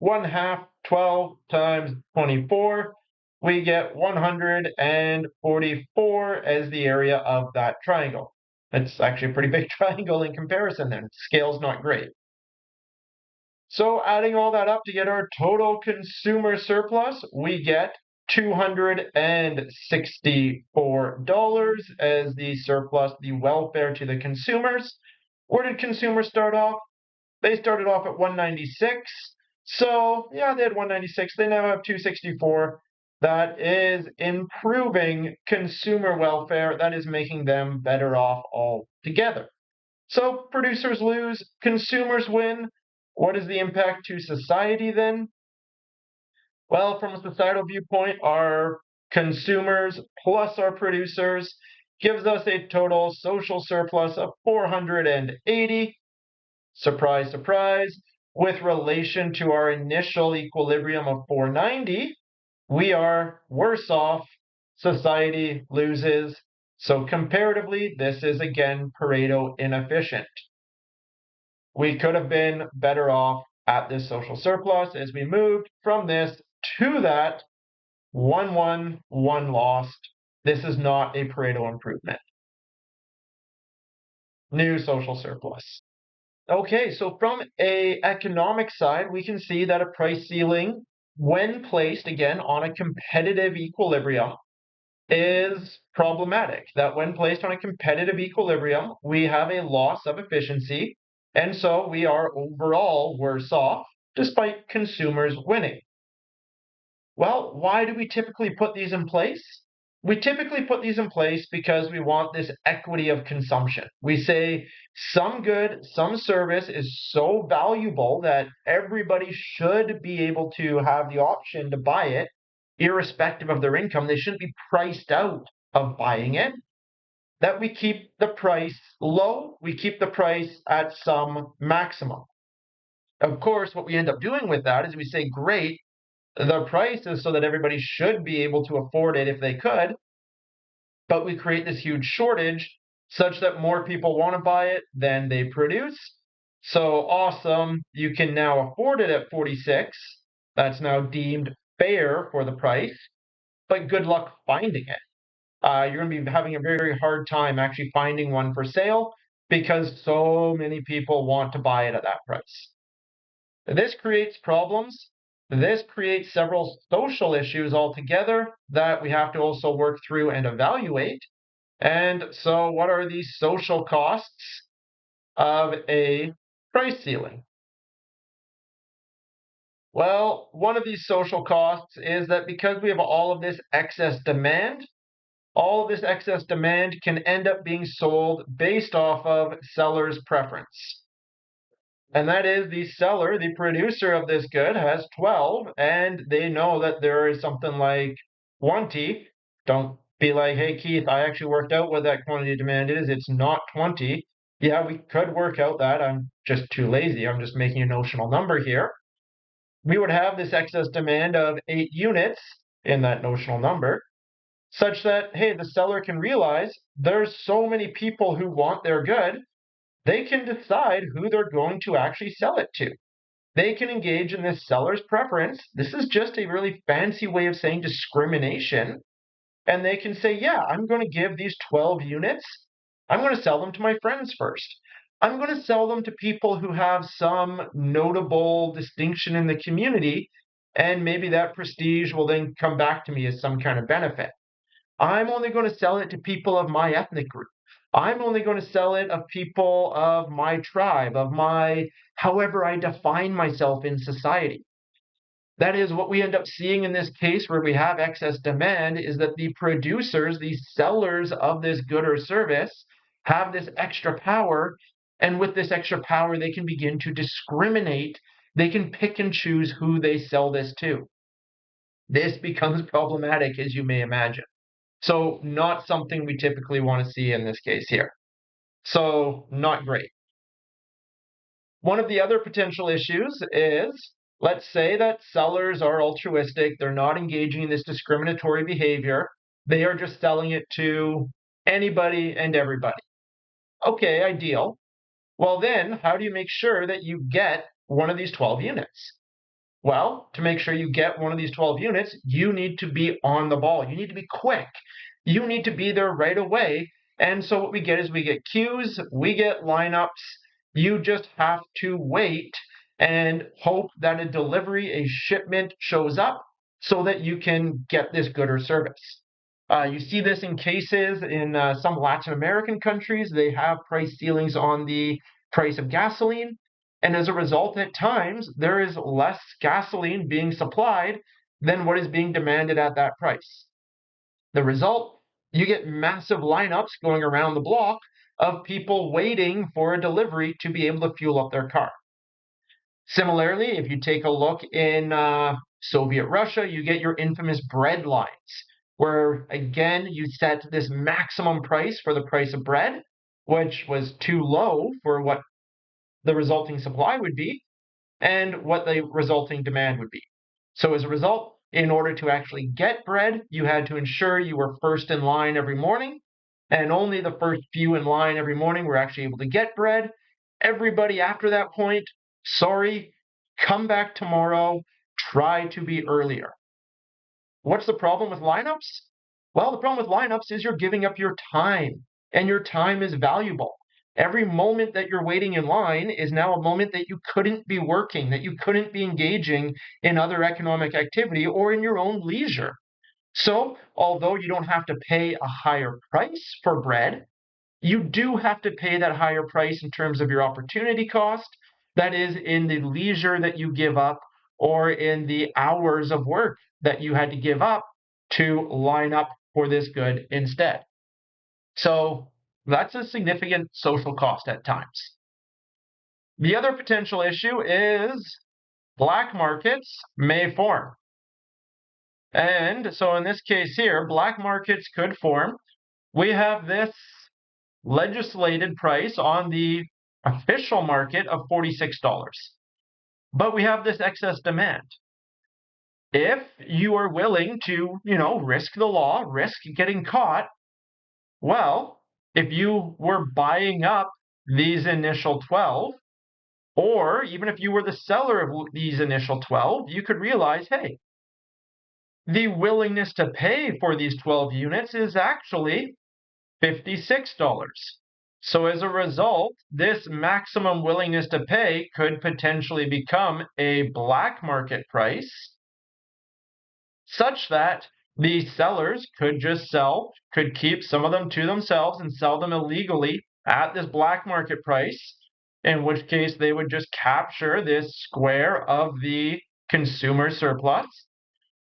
1/2 12 times 24. We get 144 as the area of that triangle. It's actually a pretty big triangle in comparison then. Scale's not great. So adding all that up to get our total consumer surplus, we get $264 as the surplus, the welfare to the consumers. Where did consumers start off? They started off at 196. So yeah, they had 196. They now have 264. That is improving consumer welfare. That is making them better off altogether. So producers lose, consumers win. What is the impact to society then? Well, from a societal viewpoint, our consumers plus our producers gives us a total social surplus of 480. Surprise, surprise. With relation to our initial equilibrium of 490, we are worse off. Society loses. So comparatively, this is again Pareto inefficient. We could have been better off at this social surplus as we moved from this to that 1 won, 1 lost. This is not a Pareto improvement. New social surplus. Okay, so from a economic side, we can see that a price ceiling, when placed again on a competitive equilibrium, is problematic. That when placed on a competitive equilibrium, we have a loss of efficiency, and so we are overall worse off, despite consumers winning. Well, why do we typically put these in place? We typically put these in place because we want this equity of consumption. We say some good, some service is so valuable that everybody should be able to have the option to buy it, irrespective of their income. They shouldn't be priced out of buying it. That we keep the price low, we keep the price at some maximum. Of course, what we end up doing with that is we say, great, the price is so that everybody should be able to afford it if they could, but we create this huge shortage such that more people want to buy it than they produce. So awesome, you can now afford it at 46. That's now deemed fair for the price, but good luck finding it. You're going to be having a very, very hard time actually finding one for sale because so many people want to buy it at that price. This creates problems. This creates several social issues altogether that we have to also work through and evaluate. And so, what are these social costs of a price ceiling? Well, one of these social costs is that because we have all of this excess demand, all of this excess demand can end up being sold based off of seller's preference. And that is the seller, the producer of this good, has 12, and they know that there is something like 20. Don't be like, hey, Keith, I actually worked out what that quantity of demand is. It's not 20. Yeah, we could work out that. I'm just too lazy. I'm just making a notional number here. We would have this excess demand of 8 units in that notional number, such that, hey, the seller can realize there's so many people who want their good, they can decide who they're going to actually sell it to. They can engage in this seller's preference. This is just a really fancy way of saying discrimination. And they can say, yeah, I'm going to give these 12 units, I'm going to sell them to my friends first. I'm going to sell them to people who have some notable distinction in the community, and maybe that prestige will then come back to me as some kind of benefit. I'm only going to sell it to people of my ethnic group. I'm only going to sell it of people of my tribe, of my, however I define myself in society. That is what we end up seeing in this case where we have excess demand is that the producers, the sellers of this good or service, have this extra power. And with this extra power, they can begin to discriminate. They can pick and choose who they sell this to. This becomes problematic, as you may imagine. So not something we typically want to see in this case here. So not great. One of the other potential issues is, let's say that sellers are altruistic, they're not engaging in this discriminatory behavior, they are just selling it to anybody and everybody. Okay, ideal. Well then, how do you make sure that you get one of these 12 units? Well, to make sure you get one of these 12 units, you need to be on the ball. You need to be quick. You need to be there right away. And so what we get is we get queues, we get lineups. You just have to wait and hope that a delivery, a shipment shows up so that you can get this good or service. You see this in cases in some Latin American countries. They have price ceilings on the price of gasoline. And as a result, at times, there is less gasoline being supplied than what is being demanded at that price. The result, you get massive lineups going around the block of people waiting for a delivery to be able to fuel up their car. Similarly, if you take a look in Soviet Russia, you get your infamous bread lines, where again, you set this maximum price for the price of bread, which was too low for what the resulting supply would be and what the resulting demand would be. So as a result, in order to actually get bread, you had to ensure you were first in line every morning, and only the first few in line every morning were actually able to get bread. Everybody after that point, sorry, come back tomorrow, try to be earlier. What's the problem with lineups? Well, the problem with lineups is you're giving up your time, and your time is valuable. Every moment that you're waiting in line is now a moment that you couldn't be working, that you couldn't be engaging in other economic activity or in your own leisure. So, although you don't have to pay a higher price for bread, you do have to pay that higher price in terms of your opportunity cost. That is, in the leisure that you give up or in the hours of work that you had to give up to line up for this good instead. So that's a significant social cost at times. The other potential issue is black markets may form. And so in this case here, black markets could form. We have this legislated price on the official market of $46. But we have this excess demand. If you are willing to, risk the law, risk getting caught, well, if you were buying up these initial 12, or even if you were the seller of these initial 12, you could realize, hey, the willingness to pay for these 12 units is actually $56. So as a result, this maximum willingness to pay could potentially become a black market price, such that the sellers could just could keep some of them to themselves and sell them illegally at this black market price, in which case they would just capture this square of the consumer surplus.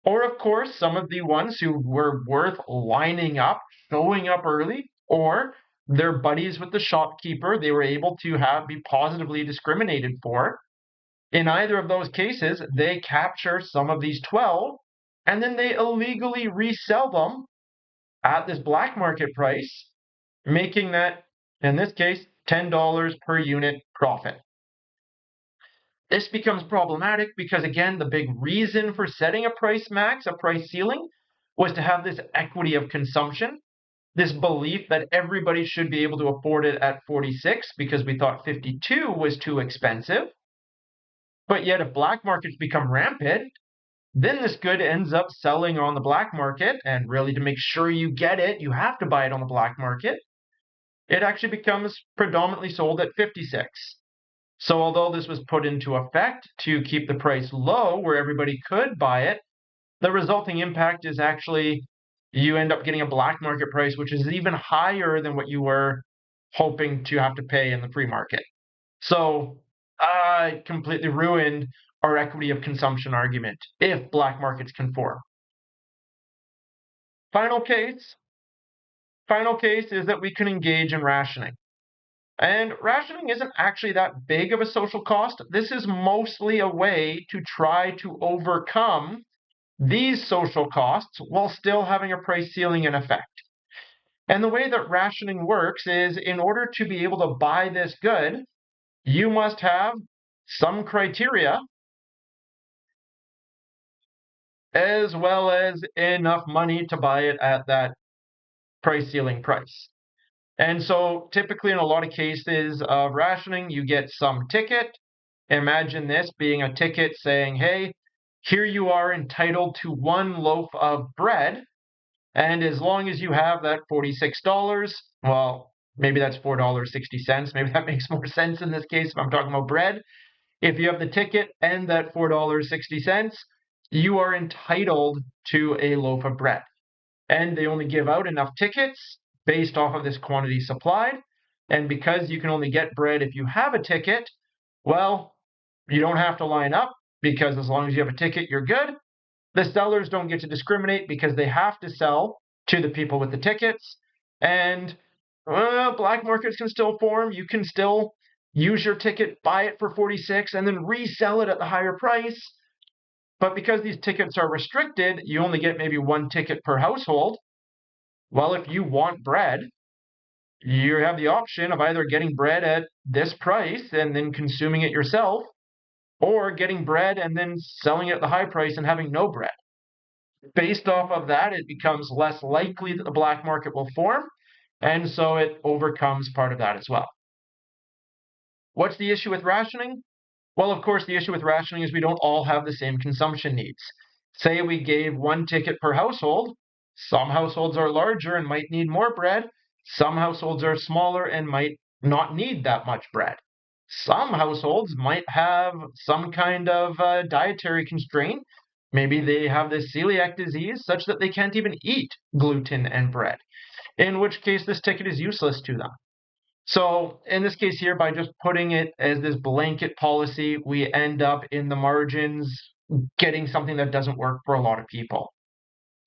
Or, of course, some of the ones who were worth lining up, showing up early, or their buddies with the shopkeeper, they were able to be positively discriminated for. In either of those cases, they capture some of these 12, and then they illegally resell them at this black market price, making that, in this case, $10 per unit profit. This becomes problematic because, again, the big reason for setting a price max, a price ceiling, was to have this equity of consumption, this belief that everybody should be able to afford it at 46 because we thought 52 was too expensive. But yet, if black markets become rampant, then this good ends up selling on the black market, and really to make sure you get it, you have to buy it on the black market. It actually becomes predominantly sold at 56. So although this was put into effect to keep the price low where everybody could buy it, the resulting impact is actually you end up getting a black market price, which is even higher than what you were hoping to have to pay in the free market. So it completely ruined our equity of consumption argument if black markets can form. Final case is that we can engage in rationing. And rationing isn't actually that big of a social cost. This is mostly a way to try to overcome these social costs while still having a price ceiling in effect. And the way that rationing works is in order to be able to buy this good, you must have some criteria as well as enough money to buy it at that price ceiling price. And so typically in a lot of cases of rationing, you get some ticket. Imagine this being a ticket saying, hey, here you are entitled to one loaf of bread. And as long as you have that $46, well, maybe that's $4.60. Maybe that makes more sense in this case if I'm talking about bread. If you have the ticket and that $4.60, you are entitled to a loaf of bread. And they only give out enough tickets based off of this quantity supplied. And because you can only get bread if you have a ticket, well, you don't have to line up because as long as you have a ticket, you're good. The sellers don't get to discriminate because they have to sell to the people with the tickets. And black markets can still form. You can still use your ticket, buy it for 46, and then resell it at the higher price. But because these tickets are restricted, you only get maybe one ticket per household. Well, if you want bread, you have the option of either getting bread at this price and then consuming it yourself, or getting bread and then selling it at the high price and having no bread. Based off of that, it becomes less likely that the black market will form, and so it overcomes part of that as well. What's the issue with rationing? Well, of course, the issue with rationing is we don't all have the same consumption needs. Say we gave one ticket per household. Some households are larger and might need more bread. Some households are smaller and might not need that much bread. Some households might have some kind of dietary constraint. Maybe they have this celiac disease such that they can't even eat gluten and bread, in which case this ticket is useless to them. So in this case here, by just putting it as this blanket policy, we end up in the margins getting something that doesn't work for a lot of people.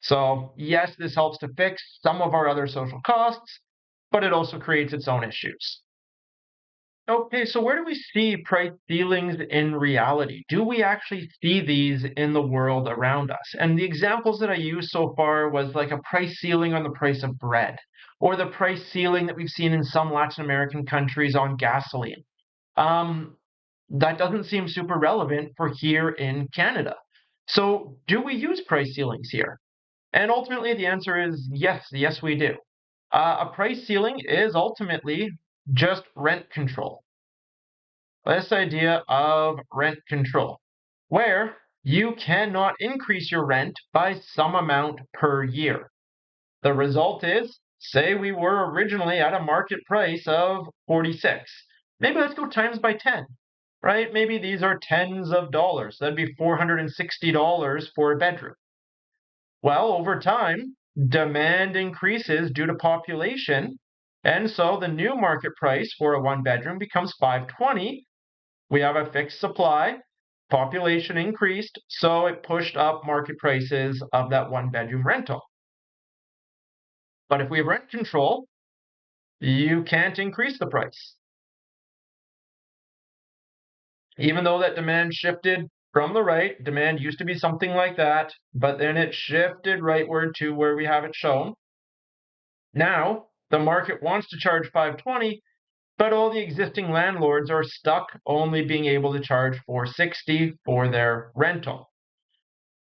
So yes, this helps to fix some of our other social costs, but it also creates its own issues. Okay, so where do we see price ceilings in reality? Do we actually see these in the world around us? And the examples that I used so far was like a price ceiling on the price of bread, or the price ceiling that we've seen in some Latin American countries on gasoline. Um, that doesn't seem super relevant for here in Canada. So do we use price ceilings here? And ultimately, the answer is yes, yes, we do. A price ceiling is ultimately just rent control. This idea of rent control, where you cannot increase your rent by some amount per year. The result is, say we were originally at a market price of 46. Maybe let's go times by 10, right? Maybe these are tens of dollars. That'd be $460 for a bedroom. Well, over time, demand increases due to population, and so the new market price for a one bedroom becomes 520. We have a fixed supply, population increased, so it pushed up market prices of that one bedroom rental. But if we have rent control, you can't increase the price. Even though that demand shifted from the right, demand used to be something like that, but then it shifted rightward to where we have it shown. Now, the market wants to charge 520, but all the existing landlords are stuck only being able to charge 460 for their rental.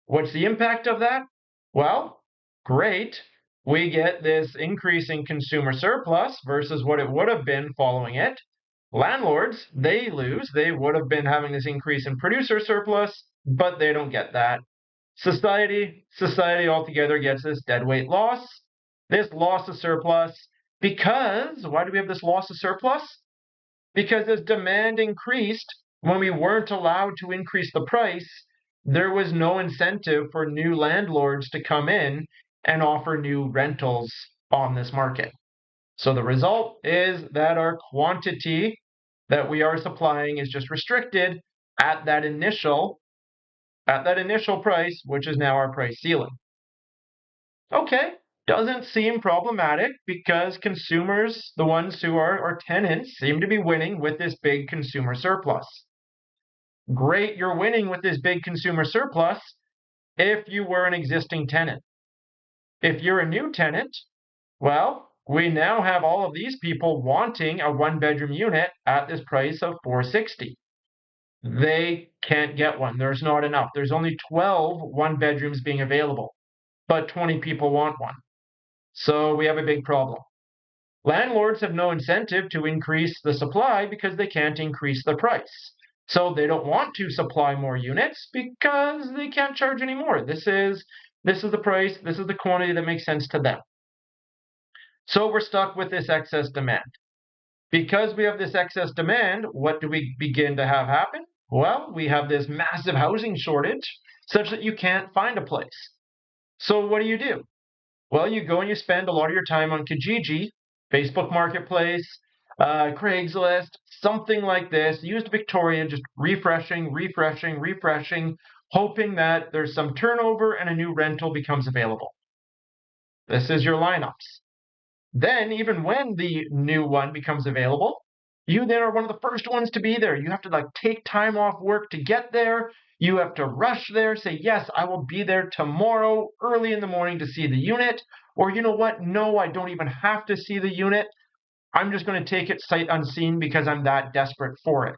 What's the impact of that? Well, great. We get this increase in consumer surplus versus what it would have been following it. Landlords, they lose. They would have been having this increase in producer surplus, but they don't get that. Society altogether gets this deadweight loss, this loss of surplus, because why do we have this loss of surplus? Because as demand increased, when we weren't allowed to increase the price, there was no incentive for new landlords to come in and offer new rentals on this market. So the result is that our quantity that we are supplying is just restricted at that initial price, which is now our price ceiling. Okay, doesn't seem problematic because consumers, the ones who are our tenants, seem to be winning with this big consumer surplus. Great, you're winning with this big consumer surplus if you were an existing tenant. If you're a new tenant, well, we now have all of these people wanting a one bedroom unit at this price of 460. They can't get one. There's not enough. There's only 12 one bedrooms being available, but 20 people want one. So we have a big problem. Landlords have no incentive to increase the supply because they can't increase the price. So they don't want to supply more units because they can't charge any more. This is the price, this is the quantity that makes sense to them. So we're stuck with this excess demand. Because we have this excess demand, what do we begin to have happen? Well, we have this massive housing shortage such that you can't find a place. So what do? Well, you go and you spend a lot of your time on Kijiji, Facebook Marketplace, Craigslist, something like this. Used Victoria, just refreshing, hoping that there's some turnover and a new rental becomes available. This is your lineups. Then, even when the new one becomes available, you then are one of the first ones to be there. You have to like take time off work to get there. You have to rush there, say, yes, I will be there tomorrow early in the morning to see the unit. Or you know what? No, I don't even have to see the unit. I'm just going to take it sight unseen because I'm that desperate for it.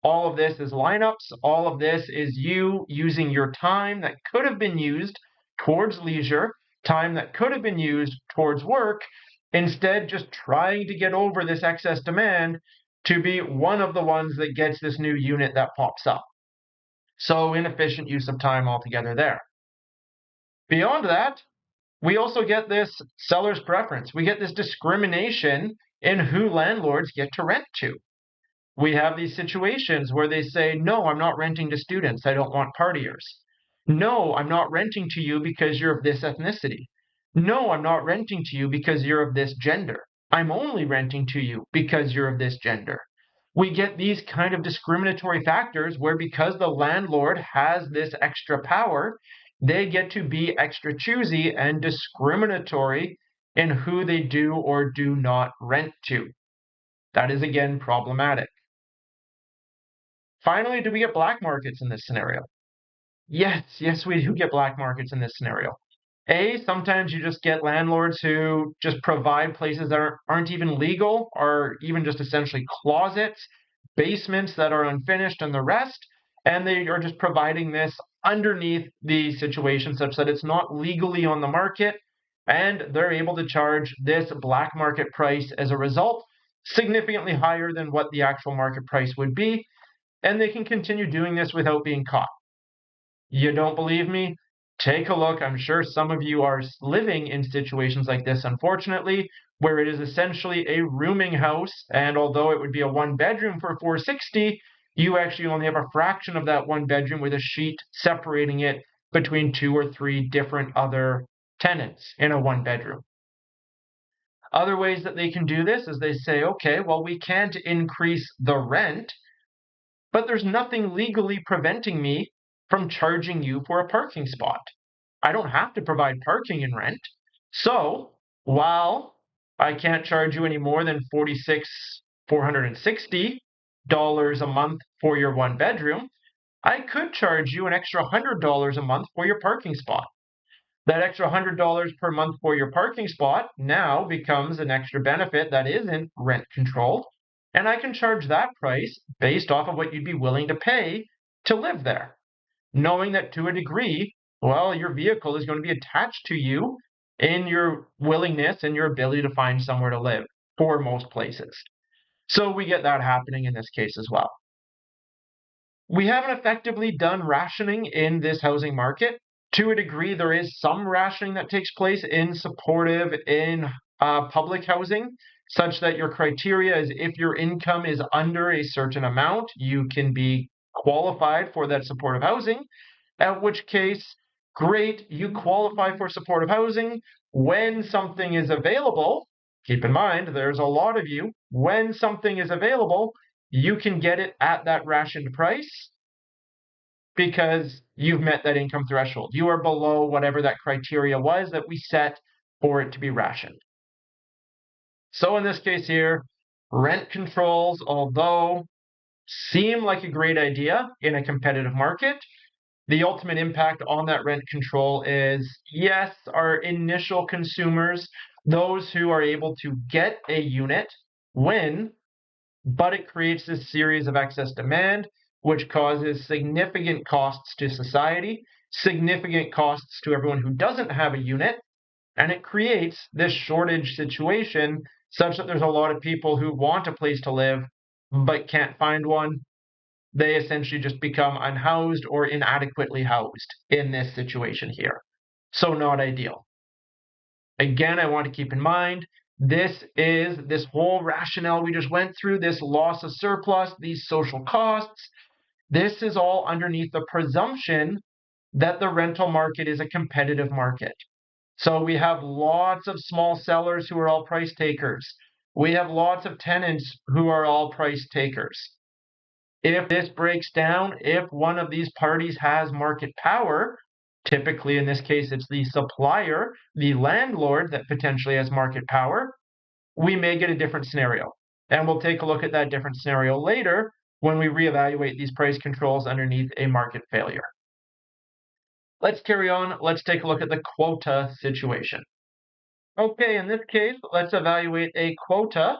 All of this is lineups. All of this is you using your time that could have been used towards leisure, time that could have been used towards work, instead just trying to get over this excess demand to be one of the ones that gets this new unit that pops up. So inefficient use of time altogether there. Beyond that, we also get this seller's preference. We get this discrimination in who landlords get to rent to. We have these situations where they say, no, I'm not renting to students. I don't want partiers. No, I'm not renting to you because you're of this ethnicity. No, I'm not renting to you because you're of this gender. I'm only renting to you because you're of this gender. We get these kind of discriminatory factors where because the landlord has this extra power, they get to be extra choosy and discriminatory in who they do or do not rent to. That is again problematic. Finally, do we get black markets in this scenario? Yes, we do get black markets in this scenario. Sometimes you just get landlords who just provide places that aren't even legal or even just essentially closets, basements that are unfinished, and the rest. And they are just providing this underneath the situation such that it's not legally on the market. And they're able to charge this black market price as a result, significantly higher than what the actual market price would be. And they can continue doing this without being caught. You don't believe me? Take a look. I'm sure some of you are living in situations like this, unfortunately, where it is essentially a rooming house. And although it would be a one bedroom for 460, you actually only have a fraction of that one bedroom with a sheet separating it between 2 or 3 different other tenants in a one bedroom. Other ways that they can do this is they say, okay, well, we can't increase the rent, but there's nothing legally preventing me from charging you for a parking spot. I don't have to provide parking and rent. So while I can't charge you any more than $460 a month for your one bedroom, I could charge you an extra $100 a month for your parking spot. That extra $100 per month for your parking spot now becomes an extra benefit that isn't rent controlled. And I can charge that price based off of what you'd be willing to pay to live there, knowing that to a degree, well, your vehicle is going to be attached to you in your willingness and your ability to find somewhere to live for most places. So we get that happening in this case as well. We haven't effectively done rationing in this housing market. To a degree, there is some rationing that takes place in supportive, in public housing, such that your criteria is if your income is under a certain amount, you can be qualified for that supportive housing, at which case, great, you qualify for supportive housing. When something is available, keep in mind, there's a lot of you, when something is available, you can get it at that rationed price because you've met that income threshold. You are below whatever that criteria was that we set for it to be rationed. So in this case here, rent controls, although seem like a great idea in a competitive market, the ultimate impact on that rent control is, yes, our initial consumers, those who are able to get a unit, win, but it creates this series of excess demand, which causes significant costs to society, significant costs to everyone who doesn't have a unit, and it creates this shortage situation such that there's a lot of people who want a place to live but can't find one. They essentially just become unhoused or inadequately housed in this situation here. So not ideal. Again, I want to keep in mind, this whole rationale we just went through, this loss of surplus, these social costs, this is all underneath the presumption that the rental market is a competitive market. So we have lots of small sellers who are all price takers. We have lots of tenants who are all price takers. If this breaks down, if one of these parties has market power, typically in this case it's the supplier, the landlord that potentially has market power, we may get a different scenario. And we'll take a look at that different scenario later when we reevaluate these price controls underneath a market failure. Let's carry on. Let's take a look at the quota situation. Okay, in this case, let's evaluate a quota.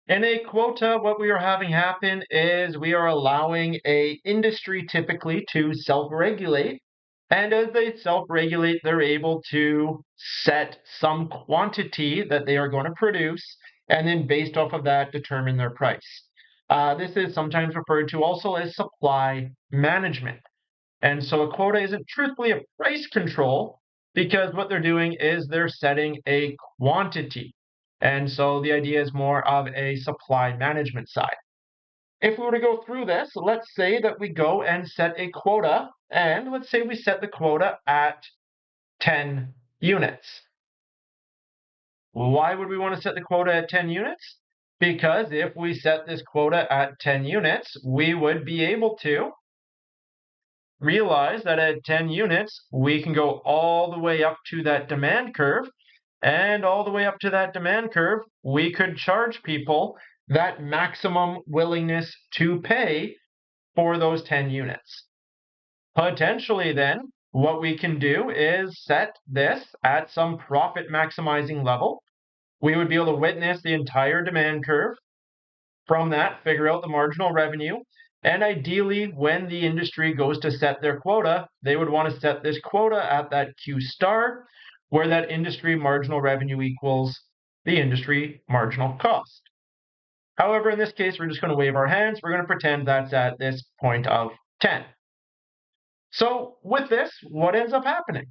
In a quota, what we are having happen is we are allowing a industry typically to self-regulate. And as they self-regulate, they're able to set some quantity that they are going to produce, and then based off of that, determine their price. This is sometimes referred to also as supply management. And so a quota isn't truthfully a price control because what they're doing is they're setting a quantity. And so the idea is more of a supply management side. If we were to go through this, let's say that we go and set a quota, and let's say we set the quota at 10 units. Why would we want to set the quota at 10 units? Because if we set this quota at 10 units, we would be able to realize that at 10 units, we can go all the way up to that demand curve. And all the way up to that demand curve, we could charge people that maximum willingness to pay for those 10 units. Potentially, then, what we can do is set this at some profit maximizing level. We would be able to witness the entire demand curve. From that, figure out the marginal revenue. And ideally, when the industry goes to set their quota, they would want to set this quota at that Q star, where that industry marginal revenue equals the industry marginal cost. However, in this case, we're just going to wave our hands. We're going to pretend that's at this point of 10. So with this, what ends up happening?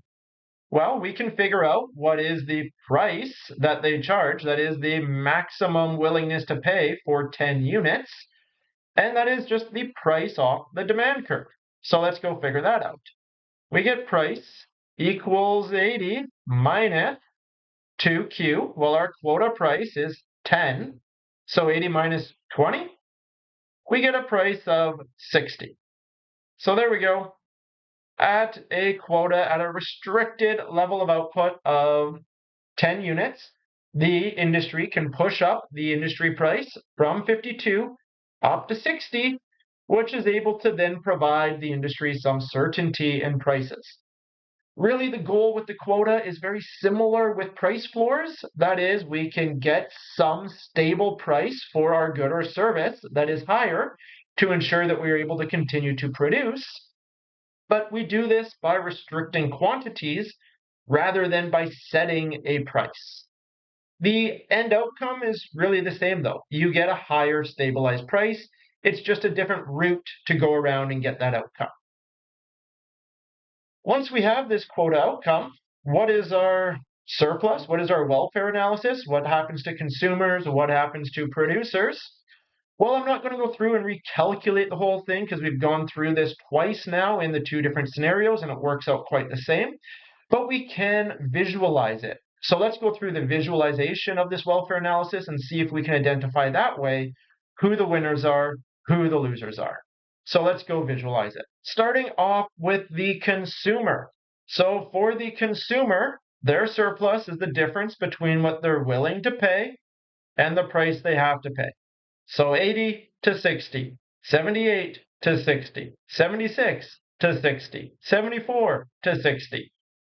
Well, we can figure out what is the price that they charge, that is the maximum willingness to pay for 10 units, and that is just the price off the demand curve. So let's go figure that out. We get price equals 80 minus 2Q. Well, our quota price is 10, so 80 minus 20, we get a price of 60. So there we go. At a quota, at a restricted level of output of 10 units, the industry can push up the industry price from 52 up to 60, which is able to then provide the industry some certainty in prices. Really, the goal with the quota is very similar with price floors. That is, we can get some stable price for our good or service that is higher to ensure that we are able to continue to produce. But we do this by restricting quantities rather than by setting a price. The end outcome is really the same though. You get a higher stabilized price. It's just a different route to go around and get that outcome. Once we have this quota outcome, what is our surplus? What is our welfare analysis? What happens to consumers? What happens to producers? Well, I'm not going to go through and recalculate the whole thing because we've gone through this twice now in the two different scenarios and it works out quite the same, but we can visualize it. So let's go through the visualization of this welfare analysis and see if we can identify that way who the winners are, who the losers are. So let's go visualize it. Starting off with the consumer. So for the consumer, their surplus is the difference between what they're willing to pay and the price they have to pay. So 80 to 60, 78 to 60, 76 to 60, 74 to 60.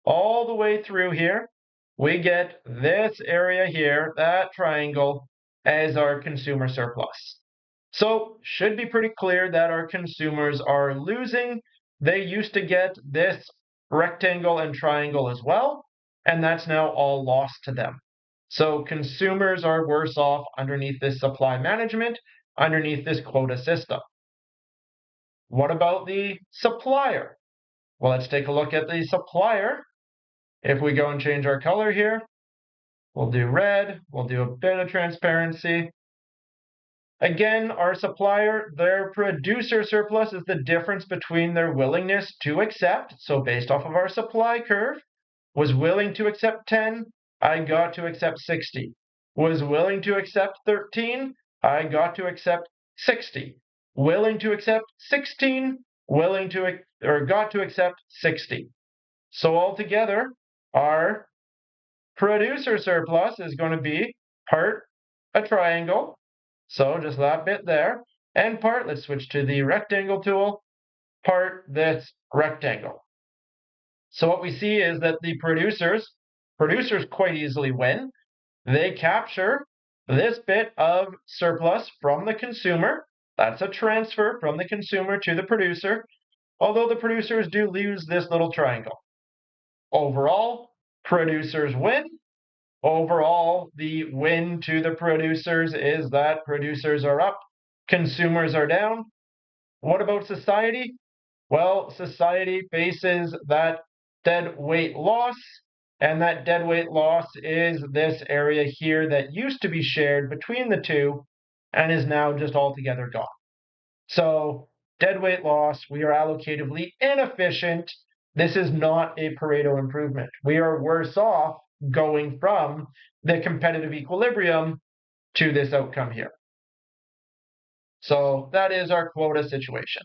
All the way through here, we get this area here, that triangle, as our consumer surplus. So should be pretty clear that our consumers are losing. They used to get this rectangle and triangle as well, and that's now all lost to them. So consumers are worse off underneath this supply management, underneath this quota system. What about the supplier? Well, let's take a look at the supplier. If we go and change our color here, we'll do red, we'll do a bit of transparency. Again, our supplier, their producer surplus is the difference between their willingness to accept. So based off of our supply curve, was willing to accept 10, I got to accept 60. Was willing to accept 13, I got to accept 60. Willing to accept 16, got to accept 60. So altogether, our producer surplus is going to be part a triangle, so just that bit there, and part, let's switch to the rectangle tool, part this rectangle. So what we see is that the producers quite easily win. They capture this bit of surplus from the consumer. That's a transfer from the consumer to the producer, although the producers do lose this little triangle. Overall, producers win. Overall, the win to the producers is that producers are up, consumers are down. What about society? Well, society faces that dead weight loss, And that deadweight loss is this area here that used to be shared between the two and is now just altogether gone. So deadweight loss, we are allocatively inefficient. This is not a Pareto improvement. We are worse off going from the competitive equilibrium to this outcome here. So that is our quota situation.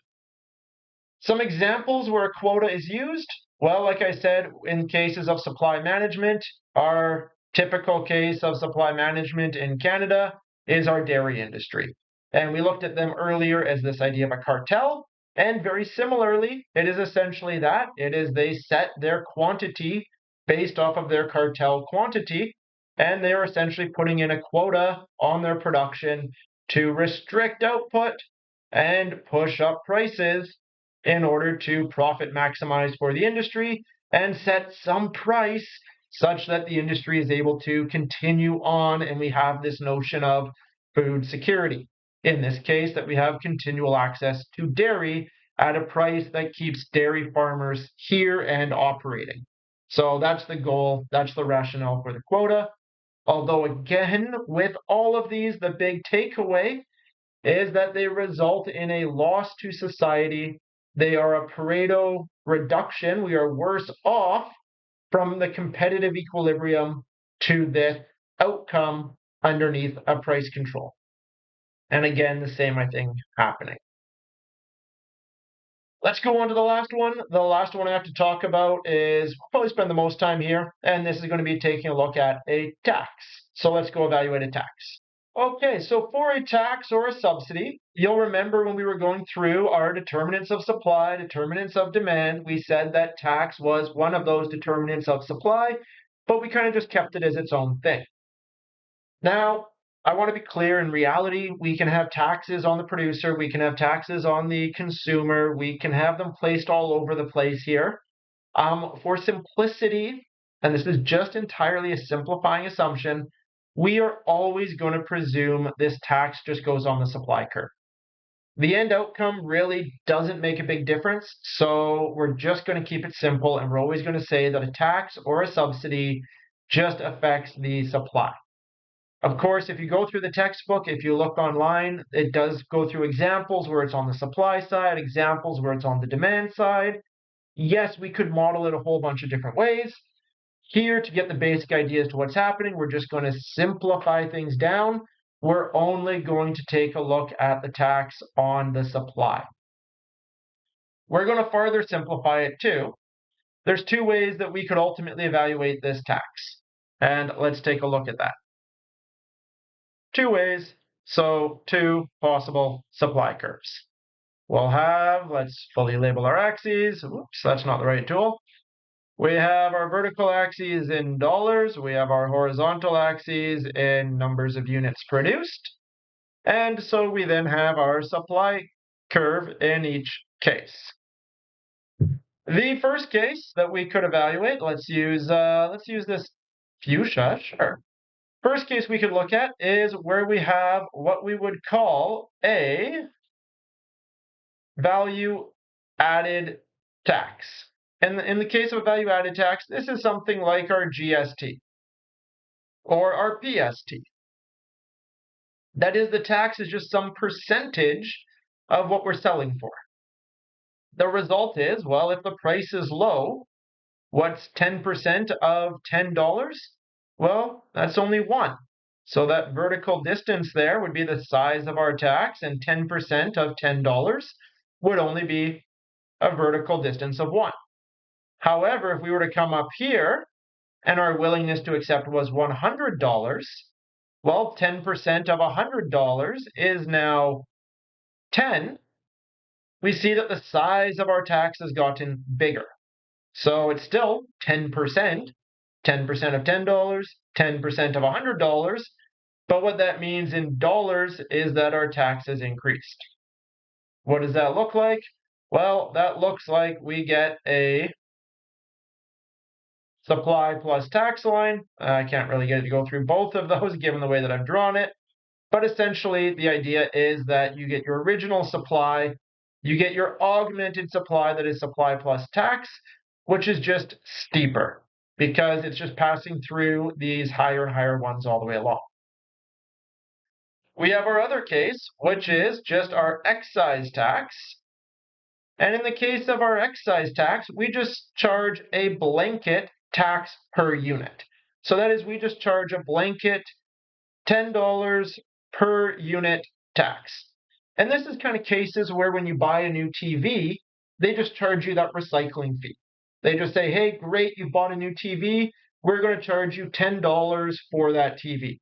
Some examples where a quota is used. Well, like I said, in cases of supply management, our typical case of supply management in Canada is our dairy industry. And we looked at them earlier as this idea of a cartel. And very similarly, it is essentially that. It is they set their quantity based off of their cartel quantity, and they are essentially putting in a quota on their production to restrict output and push up prices in order to profit maximize for the industry and set some price such that the industry is able to continue on and we have this notion of food security. In this case, that we have continual access to dairy at a price that keeps dairy farmers here and operating. So that's the goal, that's the rationale for the quota. Although again, with all of these, the big takeaway is that they result in a loss to society. They are a Pareto reduction. We are worse off from the competitive equilibrium to the outcome underneath a price control. And again, the same, I think, happening. Let's go on to the last one. The last one I have to talk about is we'll probably spend the most time here, and this is going to be taking a look at a tax. So let's go evaluate a tax. Okay, so for a tax or a subsidy, you'll remember when we were going through our determinants of supply, determinants of demand, we said that tax was one of those determinants of supply, but we kind of just kept it as its own thing. Now, I want to be clear, in reality, we can have taxes on the producer, we can have taxes on the consumer, we can have them placed all over the place here. For simplicity, and this is just entirely a simplifying assumption, we are always going to presume this tax just goes on the supply curve. The end outcome really doesn't make a big difference, so we're just going to keep it simple, and we're always going to say that a tax or a subsidy just affects the supply. Of course, if you go through the textbook, if you look online, it does go through examples where it's on the supply side, examples where it's on the demand side. Yes, we could model it a whole bunch of different ways. Here, to get the basic idea as to what's happening, we're just going to simplify things down. We're only going to take a look at the tax on the supply. We're going to further simplify it too. There's two ways that we could ultimately evaluate this tax. And let's take a look at that. Two ways, so two possible supply curves. We'll have, let's fully label our axes. Oops, that's not the right tool. We have our vertical axes in dollars. We have our horizontal axes in numbers of units produced. And so we then have our supply curve in each case. The first case that we could evaluate, let's use this fuchsia, sure. First case we could look at is where we have what we would call a value added tax. And in the case of a value added tax, this is something like our GST or our PST. That is, the tax is just some percentage of what we're selling for. The result is, well, if the price is low, what's 10% of $10? Well, that's only 1. So that vertical distance there would be the size of our tax, and 10% of $10 would only be a vertical distance of 1. However, if we were to come up here and our willingness to accept was $100, well, 10% of $100 is now 10. We see that the size of our tax has gotten bigger. So it's still 10%, 10% of $10, 10% of $100, but what that means in dollars is that our tax has increased. What does that look like? Well, that looks like we get a supply plus tax line. I can't really get it to go through both of those given the way that I've drawn it. But essentially, the idea is that you get your original supply, you get your augmented supply that is supply plus tax, which is just steeper. because it's just passing through these higher and higher ones all the way along. We have our other case, which is just our excise tax. And in the case of our excise tax, we just charge a blanket tax per unit. So that is, we just charge a blanket $10 per unit tax. And this is kind of cases where when you buy a new TV, they just charge you that recycling fee. They just say, hey, great, you bought a new TV. We're going to charge you $10 for that TV.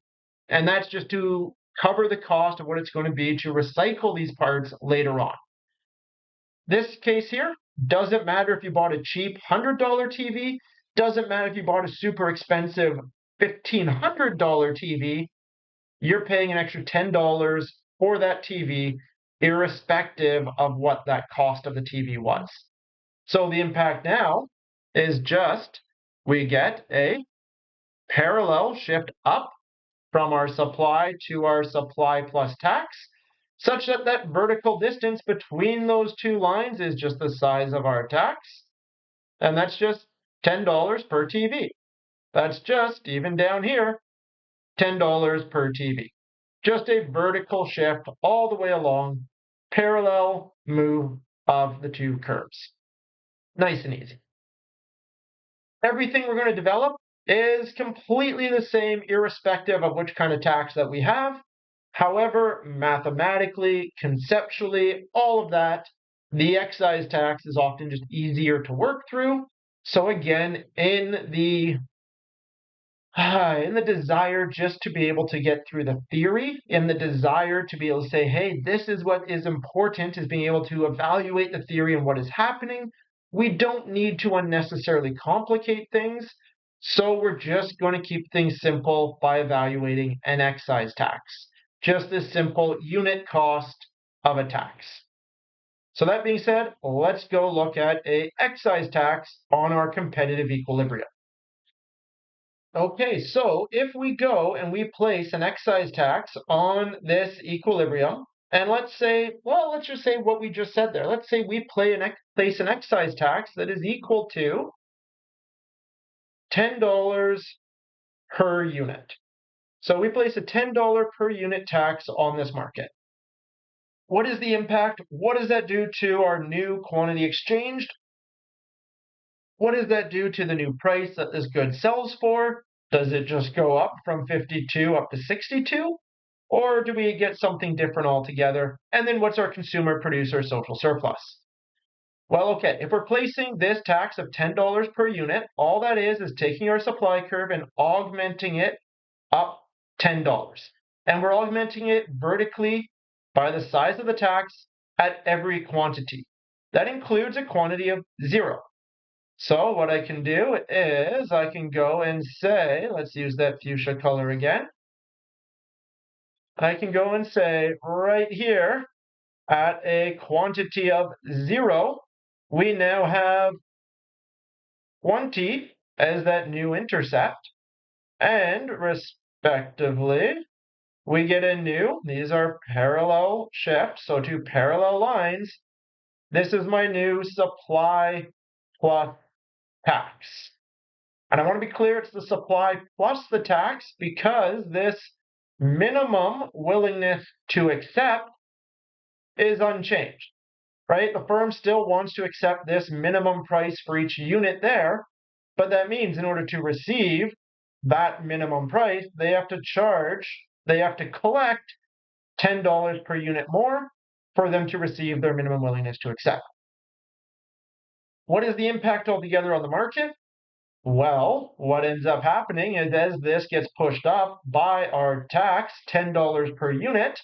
And that's just to cover the cost of what it's going to be to recycle these parts later on. This case here, doesn't matter if you bought a cheap $100 TV, doesn't matter if you bought a super expensive $1,500 TV, you're paying an extra $10 for that TV, irrespective of what that cost of the TV was. So the impact now is just we get a parallel shift up from our supply to our supply plus tax, such that that vertical distance between those two lines is just the size of our tax, and that's just $10 per TV. That's just, even down here, $10 per TV. Just a vertical shift all the way along, parallel move of the two curves. Nice and easy. Everything we're going to develop is completely the same, irrespective of which kind of tax that we have. However, mathematically, conceptually, all of that, the excise tax is often just easier to work through. So again, in the desire just to be able to get through the theory, in the desire to be able to say, hey, this is what is important, is being able to evaluate the theory and what is happening, we don't need to unnecessarily complicate things. So we're just going to keep things simple by evaluating an excise tax. Just this simple unit cost of a tax. So that being said, let's go look at an excise tax on our competitive equilibrium. Okay, so if we go and we place an excise tax on this equilibrium, and let's say, well, let's just say what we just said there. Let's say we place an excise tax that is equal to $10 per unit. So we place a $10 per unit tax on this market. What is the impact? What does that do to our new quantity exchanged? What does that do to the new price that this good sells for? Does it just go up from 52 up to 62? Or do we get something different altogether? And then what's our consumer producer social surplus? Well, okay, if we're placing this tax of $10 per unit, all that is taking our supply curve and augmenting it up $10. And we're augmenting it vertically by the size of the tax at every quantity. That includes a quantity of 0. So what I can do is I can go and say, let's use that fuchsia color again. I can go and say right here at a quantity of 0, we now have 20 as that new intercept. And respectively, we get a new, these are parallel shifts, so two parallel lines. This is my new supply plus tax. And I want to be clear, it's the supply plus the tax because this minimum willingness to accept is unchanged, right? The firm still wants to accept this minimum price for each unit there, but that means in order to receive that minimum price, they have to collect $10 per unit more for them to receive their minimum willingness to accept. What is the impact altogether on the market? Well, what ends up happening is as this gets pushed up by our tax, $10 per unit,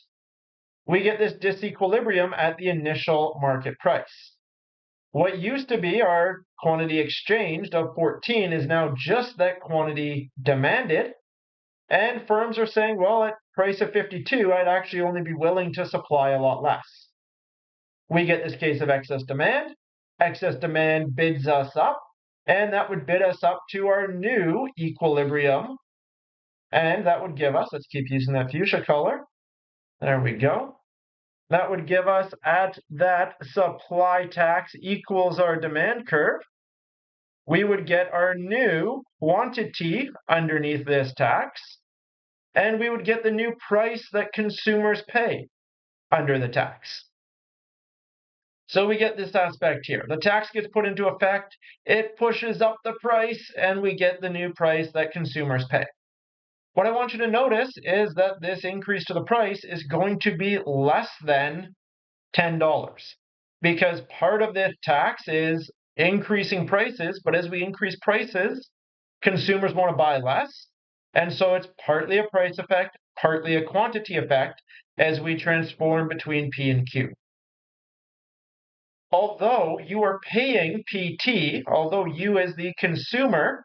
we get this disequilibrium at the initial market price. What used to be our quantity exchanged of 14 is now just that quantity demanded. And firms are saying, well, at price of 52, I'd actually only be willing to supply a lot less. We get this case of excess demand. Excess demand bids us up, and that would bid us up to our new equilibrium. And that would give us, let's keep using that fuchsia color. There we go. That would give us at that supply tax equals our demand curve. we would get our new quantity underneath this tax, and we would get the new price that consumers pay under the tax. So we get this aspect here. The tax gets put into effect, it pushes up the price, and we get the new price that consumers pay. What I want you to notice is that this increase to the price is going to be less than $10 because part of this tax is increasing prices, but as we increase prices, consumers want to buy less. And so it's partly a price effect, partly a quantity effect as we transform between P and Q. Although you are paying PT, although you as the consumer,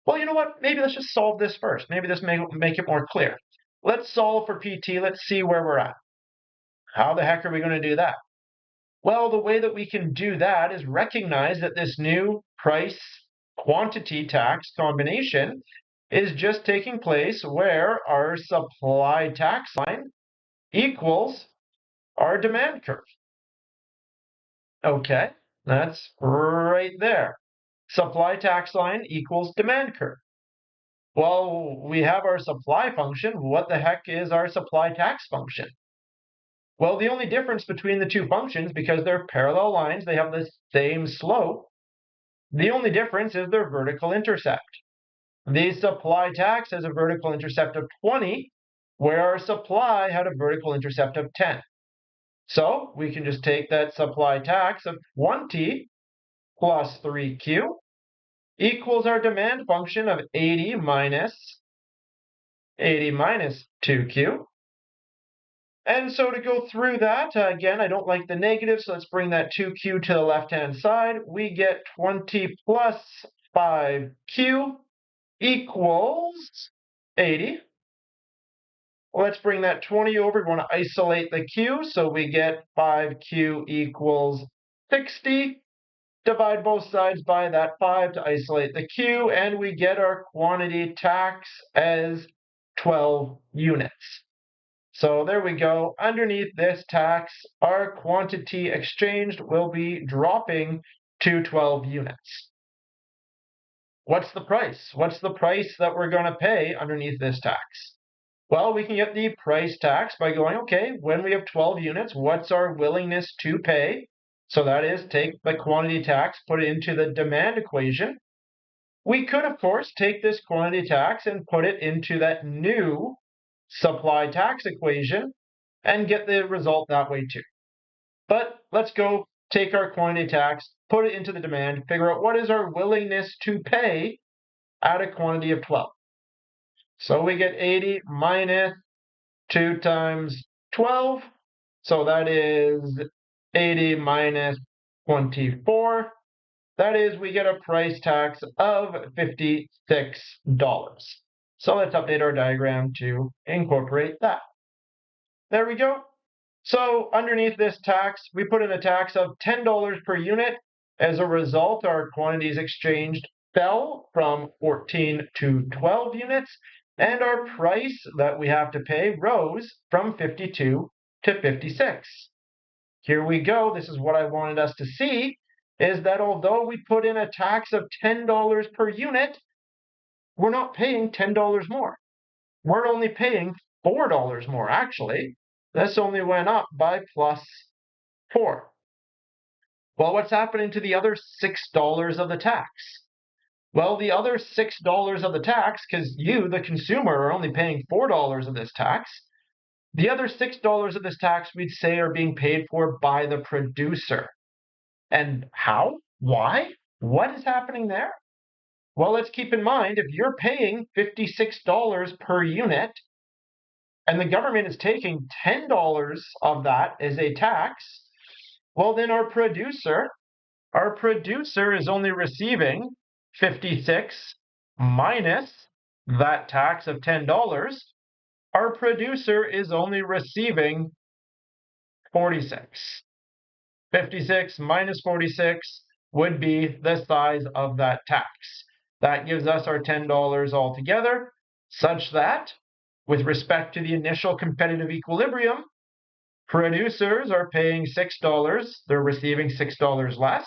well, you know what? Maybe let's just solve this first. Maybe this may make it more clear. Let's solve for PT. Let's see where we're at. How the heck are we going to do that? Well, the way that we can do that is recognize that this new price quantity tax combination is just taking place where our supply tax line equals our demand curve. Okay, that's right there. Supply tax line equals demand curve. Well, we have our supply function. What the heck is our supply tax function? Well, the only difference between the two functions, because they're parallel lines, they have the same slope. The only difference is their vertical intercept. The supply tax has a vertical intercept of 20, where our supply had a vertical intercept of 10. So we can just take that supply tax of 20 plus 3Q equals our demand function of 80 minus 2Q. And so to go through that, again, I don't like the negative, so let's bring that 2Q to the left-hand side. We get 20 plus 5Q equals 80. Let's bring that 20 over. We want to isolate the Q, so we get 5Q equals 60. Divide both sides by that 5 to isolate the Q, and we get our quantity tax as 12 units. So there we go. Underneath this tax, our quantity exchanged will be dropping to 12 units. What's the price? What's the price that we're going to pay underneath this tax? Well, we can get the price tax by going, okay, when we have 12 units, what's our willingness to pay? So that is, take the quantity tax, put it into the demand equation. We could, of course, take this quantity tax and put it into that new supply tax equation and get the result that way too. But let's go take our quantity tax, put it into the demand, figure out what is our willingness to pay at a quantity of 12. So we get 80 minus 2 times 12. So that is 80 minus 24. That is, we get a price tax of $56. So let's update our diagram to incorporate that. There we go. So underneath this tax, we put in a tax of $10 per unit. As a result, our quantities exchanged fell from 14 to 12 units, and our price that we have to pay rose from 52 to 56. Here we go. This is what I wanted us to see, is that although we put in a tax of $10 per unit, we're not paying $10 more. We're only paying $4 more, actually. This only went up by plus 4. Well, what's happening to the other $6 of the tax? Well, the other $6 of the tax, because you, the consumer, are only paying $4 of this tax, the other $6 of this tax, we'd say, are being paid for by the producer. And how? Why? What is happening there? Well, let's keep in mind, if you're paying $56 per unit, and the government is taking $10 of that as a tax, well, then our producer is only receiving 56 minus that tax of $10. Our producer is only receiving 46. 56 minus 46 would be the size of that tax. That gives us our $10 altogether, such that, with respect to the initial competitive equilibrium, producers are paying $6. They're receiving $6 less.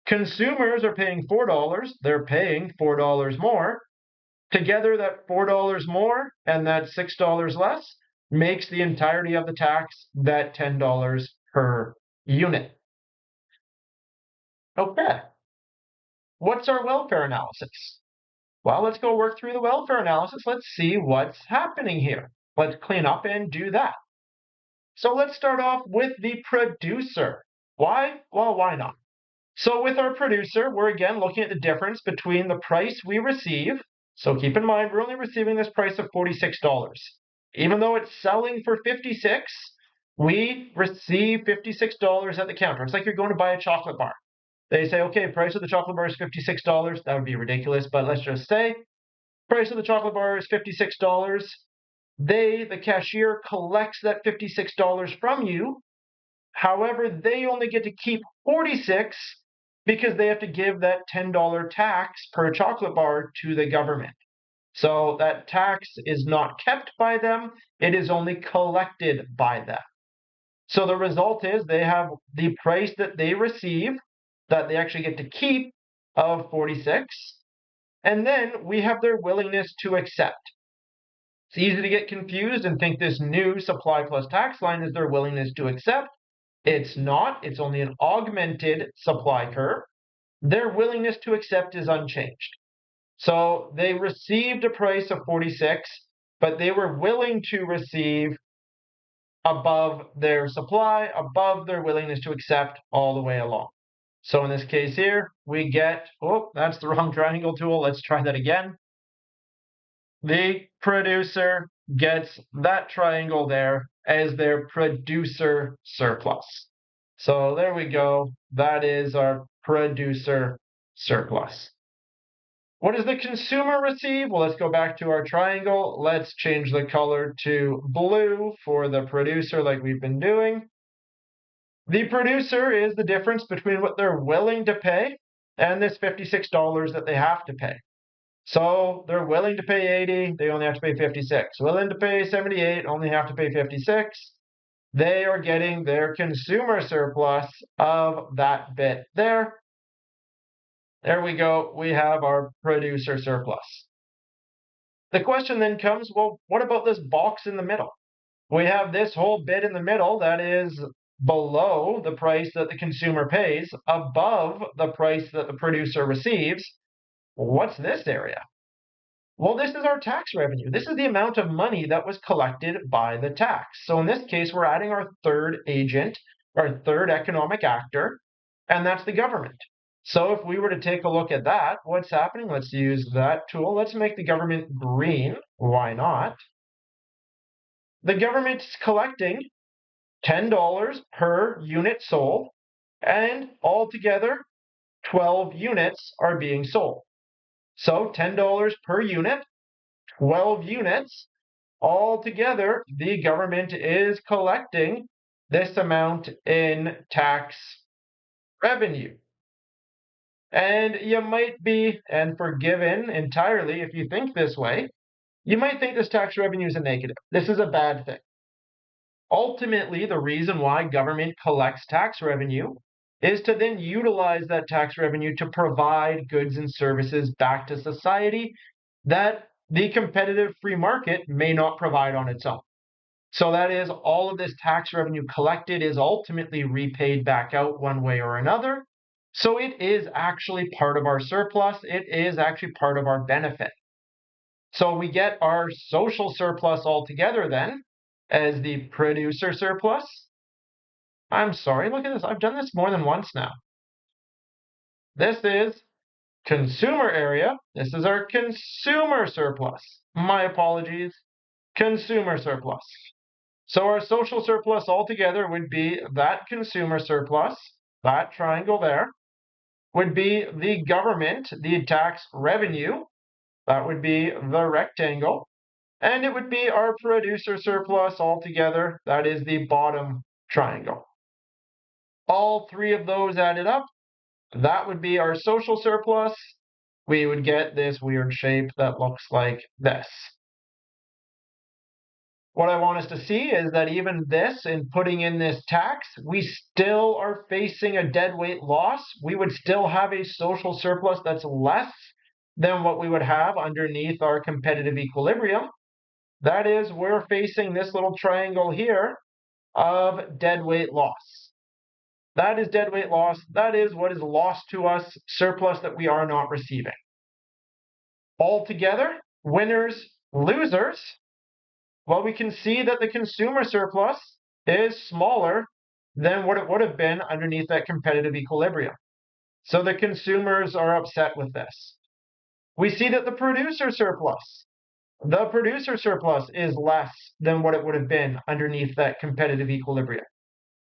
Consumers are paying $4, they're paying $4 more. Together, that $4 more and that $6 less makes the entirety of the tax that $10 per unit. Okay, what's our welfare analysis? Well, let's go work through the welfare analysis. Let's see what's happening here. Let's clean up and do that. So let's start off with the producer. Why? Well, why not? So with our producer, we're again looking at the difference between the price we receive. So keep in mind, we're only receiving this price of $46. Even though it's selling for $56, we receive $56 at the counter. It's like you're going to buy a chocolate bar. They say, okay, price of the chocolate bar is $56. That would be ridiculous, but let's just say price of the chocolate bar is $56. The cashier, collects that $56 from you. However, they only get to keep 46 because they have to give that $10 tax per chocolate bar to the government. So that tax is not kept by them, it is only collected by them. So the result is they have the price that they receive that they actually get to keep of 46, and then we have their willingness to accept. It's easy to get confused and think this new supply plus tax line is their willingness to accept. It's not, it's only an augmented supply curve. Their willingness to accept is unchanged. So they received a price of 46, but they were willing to receive above their supply, above their willingness to accept all the way along. So in this case here, we get, oh, that's the wrong triangle tool. Let's try that again. The producer gets that triangle there as their producer surplus. So there we go. That is our producer surplus. What does the consumer receive? Well, let's go back to our triangle. Let's change the color to blue for the producer like we've been doing. The producer is the difference between what they're willing to pay and this $56 that they have to pay. So they're willing to pay 80, they only have to pay 56. Willing to pay 78, only have to pay 56. They are getting their consumer surplus of that bit there. There we go. We have our producer surplus. The question then comes, well, what about this box in the middle? We have this whole bit in the middle that is below the price that the consumer pays, above the price that the producer receives. What's this area? Well, this is our tax revenue. This is the amount of money that was collected by the tax. So in this case, we're adding our third agent, our third economic actor, and that's the government. So if we were to take a look at that, what's happening? Let's use that tool. Let's make the government green. Why not? The government's collecting $10 per unit sold, and altogether, 12 units are being sold. So $10 per unit, 12 units. Altogether, the government is collecting this amount in tax revenue. And you might be, and forgiven entirely if you think this way, you might think this tax revenue is a negative. This is a bad thing. Ultimately, the reason why government collects tax revenue is to then utilize that tax revenue to provide goods and services back to society that the competitive free market may not provide on its own. So that is, all of this tax revenue collected is ultimately repaid back out one way or another. So it is actually part of our surplus. It is actually part of our benefit. So we get our social surplus altogether then as the producer surplus. I'm sorry, look at this. I've done this more than once now. This is consumer area. This is our consumer surplus. My apologies. Consumer surplus. So our social surplus altogether would be that consumer surplus, that triangle there, would be the government, the tax revenue, that would be the rectangle, and it would be our producer surplus altogether, that is the bottom triangle. All three of those added up, that would be our social surplus. We would get this weird shape that looks like this. What I want us to see is that even this, in putting in this tax, we still are facing a deadweight loss. We would still have a social surplus that's less than what we would have underneath our competitive equilibrium. That is, we're facing this little triangle here of deadweight loss. That is deadweight loss. That is what is lost to us, surplus that we are not receiving. Altogether, winners, losers. Well, we can see that the consumer surplus is smaller than what it would have been underneath that competitive equilibrium. So the consumers are upset with this. We see that the producer surplus is less than what it would have been underneath that competitive equilibrium.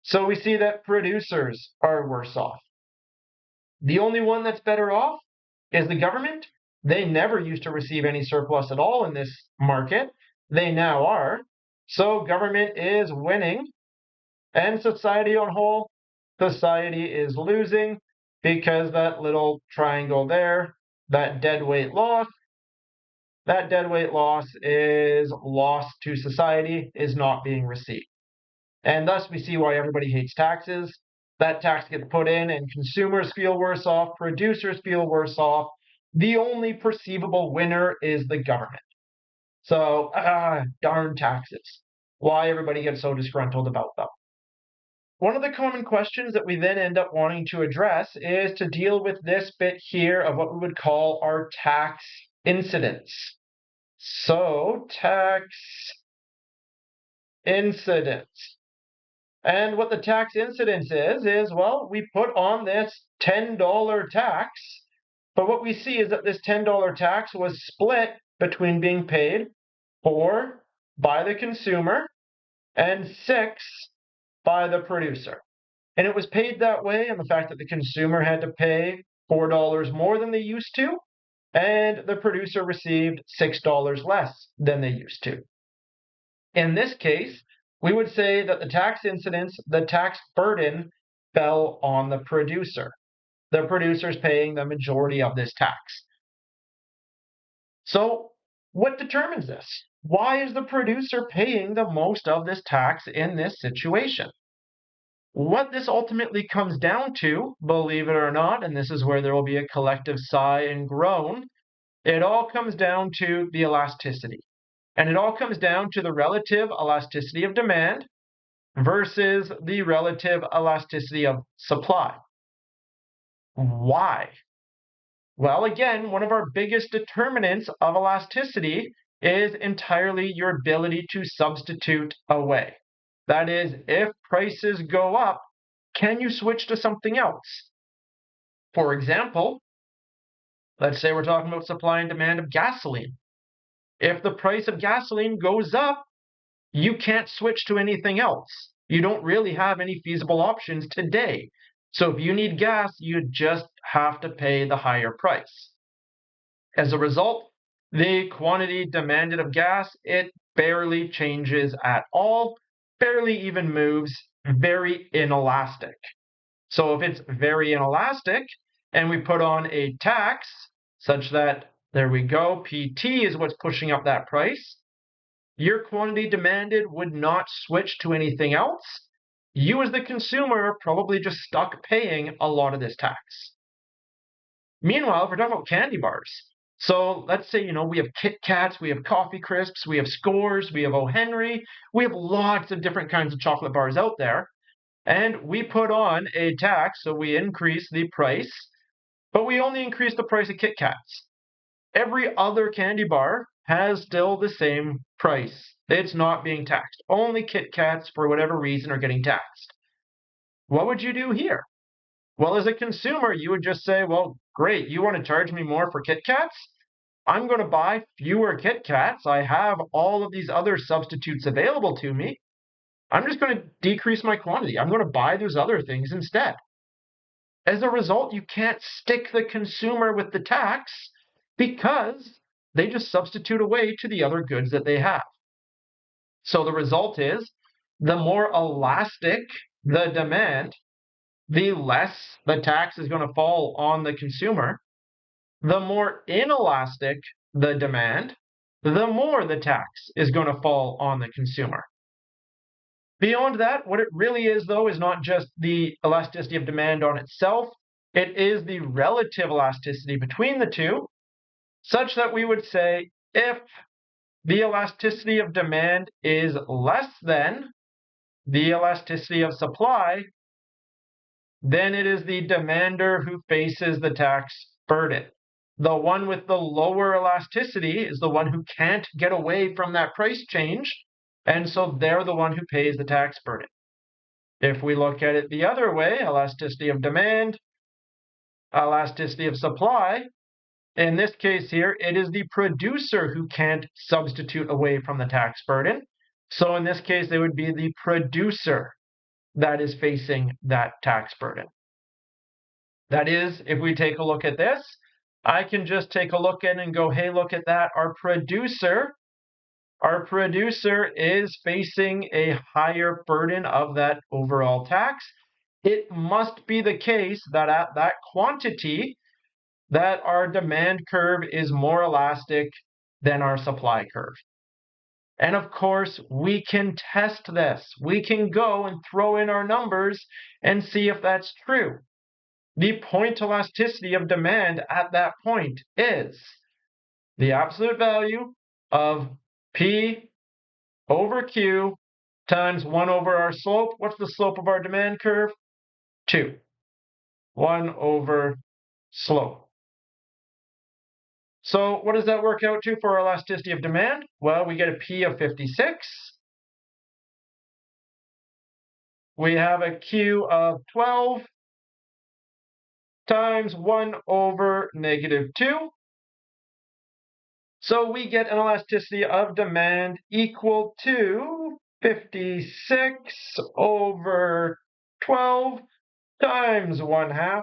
So we see that producers are worse off. The only one that's better off is the government. They never used to receive any surplus at all in this market. They now are. So government is winning, and society on whole, society is losing because that little triangle there, that deadweight loss is lost to society, is not being received. And thus we see why everybody hates taxes. That tax gets put in and consumers feel worse off, producers feel worse off. The only perceivable winner is the government. So, darn taxes. Why everybody gets so disgruntled about them. One of the common questions that we then end up wanting to address is to deal with this bit here of what we would call our tax incidence. So, tax incidence. And what the tax incidence is, well, we put on this $10 tax, but what we see is that this $10 tax was split between being paid 4 by the consumer and 6 by the producer. And it was paid that way on the fact that the consumer had to pay $4 more than they used to, and the producer received $6 less than they used to. In this case, we would say that the tax incidence, the tax burden, fell on the producer. The producer is paying the majority of this tax. So, what determines this? Why is the producer paying the most of this tax in this situation? What this ultimately comes down to, believe it or not, and this is where there will be a collective sigh and groan, it all comes down to the elasticity. And it all comes down to the relative elasticity of demand versus the relative elasticity of supply. Why? Well, again, one of our biggest determinants of elasticity is entirely your ability to substitute away. That is, if prices go up, can you switch to something else? For example, let's say we're talking about supply and demand of gasoline. If the price of gasoline goes up, you can't switch to anything else. You don't really have any feasible options today. So if you need gas, you just have to pay the higher price. As a result, the quantity demanded of gas, it barely changes at all, barely even moves, very inelastic. So if it's very inelastic and we put on a tax such that, there we go, PT is what's pushing up that price, your quantity demanded would not switch to anything else. You as the consumer are probably just stuck paying a lot of this tax. Meanwhile, if we're talking about candy bars, so let's say, we have Kit Kats, we have Coffee Crisps, we have Scores, we have O. Henry, we have lots of different kinds of chocolate bars out there, and we put on a tax, so we increase the price, but we only increase the price of Kit Kats. Every other candy bar has still the same price. It's not being taxed. Only Kit Kats, for whatever reason, are getting taxed. What would you do here? Well, as a consumer, you would just say, well, great, you want to charge me more for Kit Kats? I'm going to buy fewer Kit Kats. I have all of these other substitutes available to me. I'm just going to decrease my quantity. I'm going to buy those other things instead. As a result, you can't stick the consumer with the tax because they just substitute away to the other goods that they have. So the result is, the more elastic the demand, the less the tax is going to fall on the consumer. The more inelastic the demand, the more the tax is going to fall on the consumer. Beyond that, what it really is, though, is not just the elasticity of demand on itself, it is the relative elasticity between the two, such that we would say if the elasticity of demand is less than the elasticity of supply, then it is the demander who faces the tax burden. The one with the lower elasticity is the one who can't get away from that price change, and so they're the one who pays the tax burden. If we look at it the other way, elasticity of demand, elasticity of supply, in this case here, it is the producer who can't substitute away from the tax burden. So in this case, it would be the producer that is facing that tax burden. That is, if we take a look at this, I can just take a look at it and go, hey, look at that. Our producer is facing a higher burden of that overall tax. It must be the case that at that quantity, that our demand curve is more elastic than our supply curve. And of course, we can test this. We can go and throw in our numbers and see if that's true. The point elasticity of demand at that point is the absolute value of P over Q times 1 over our slope. What's the slope of our demand curve? 2. 1 over slope. So what does that work out to for our elasticity of demand? Well, we get a P of 56. We have a Q of 12 times 1 over negative 2. So we get an elasticity of demand equal to 56 over 12 times 1/2.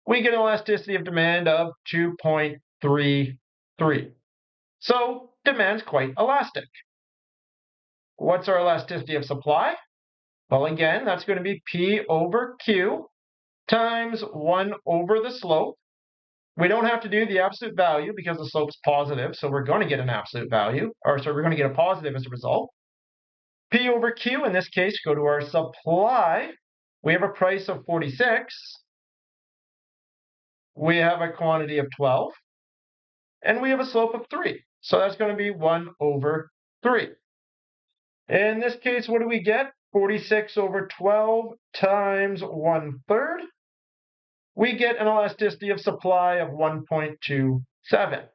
We get an elasticity of demand of 2.33. So demand's quite elastic. What's our elasticity of supply? Well, again, that's going to be P over Q times 1 over the slope. We don't have to do the absolute value because the slope's positive, so we're going to get an absolute value, or so we're going to get a positive as a result. P over Q, in this case, go to our supply. We have a price of 46. We have a quantity of 12. And we have a slope of 3. So that's going to be 1 over 3. In this case, what do we get? 46 over 12 times 1/3. We get an elasticity of supply of 1.27.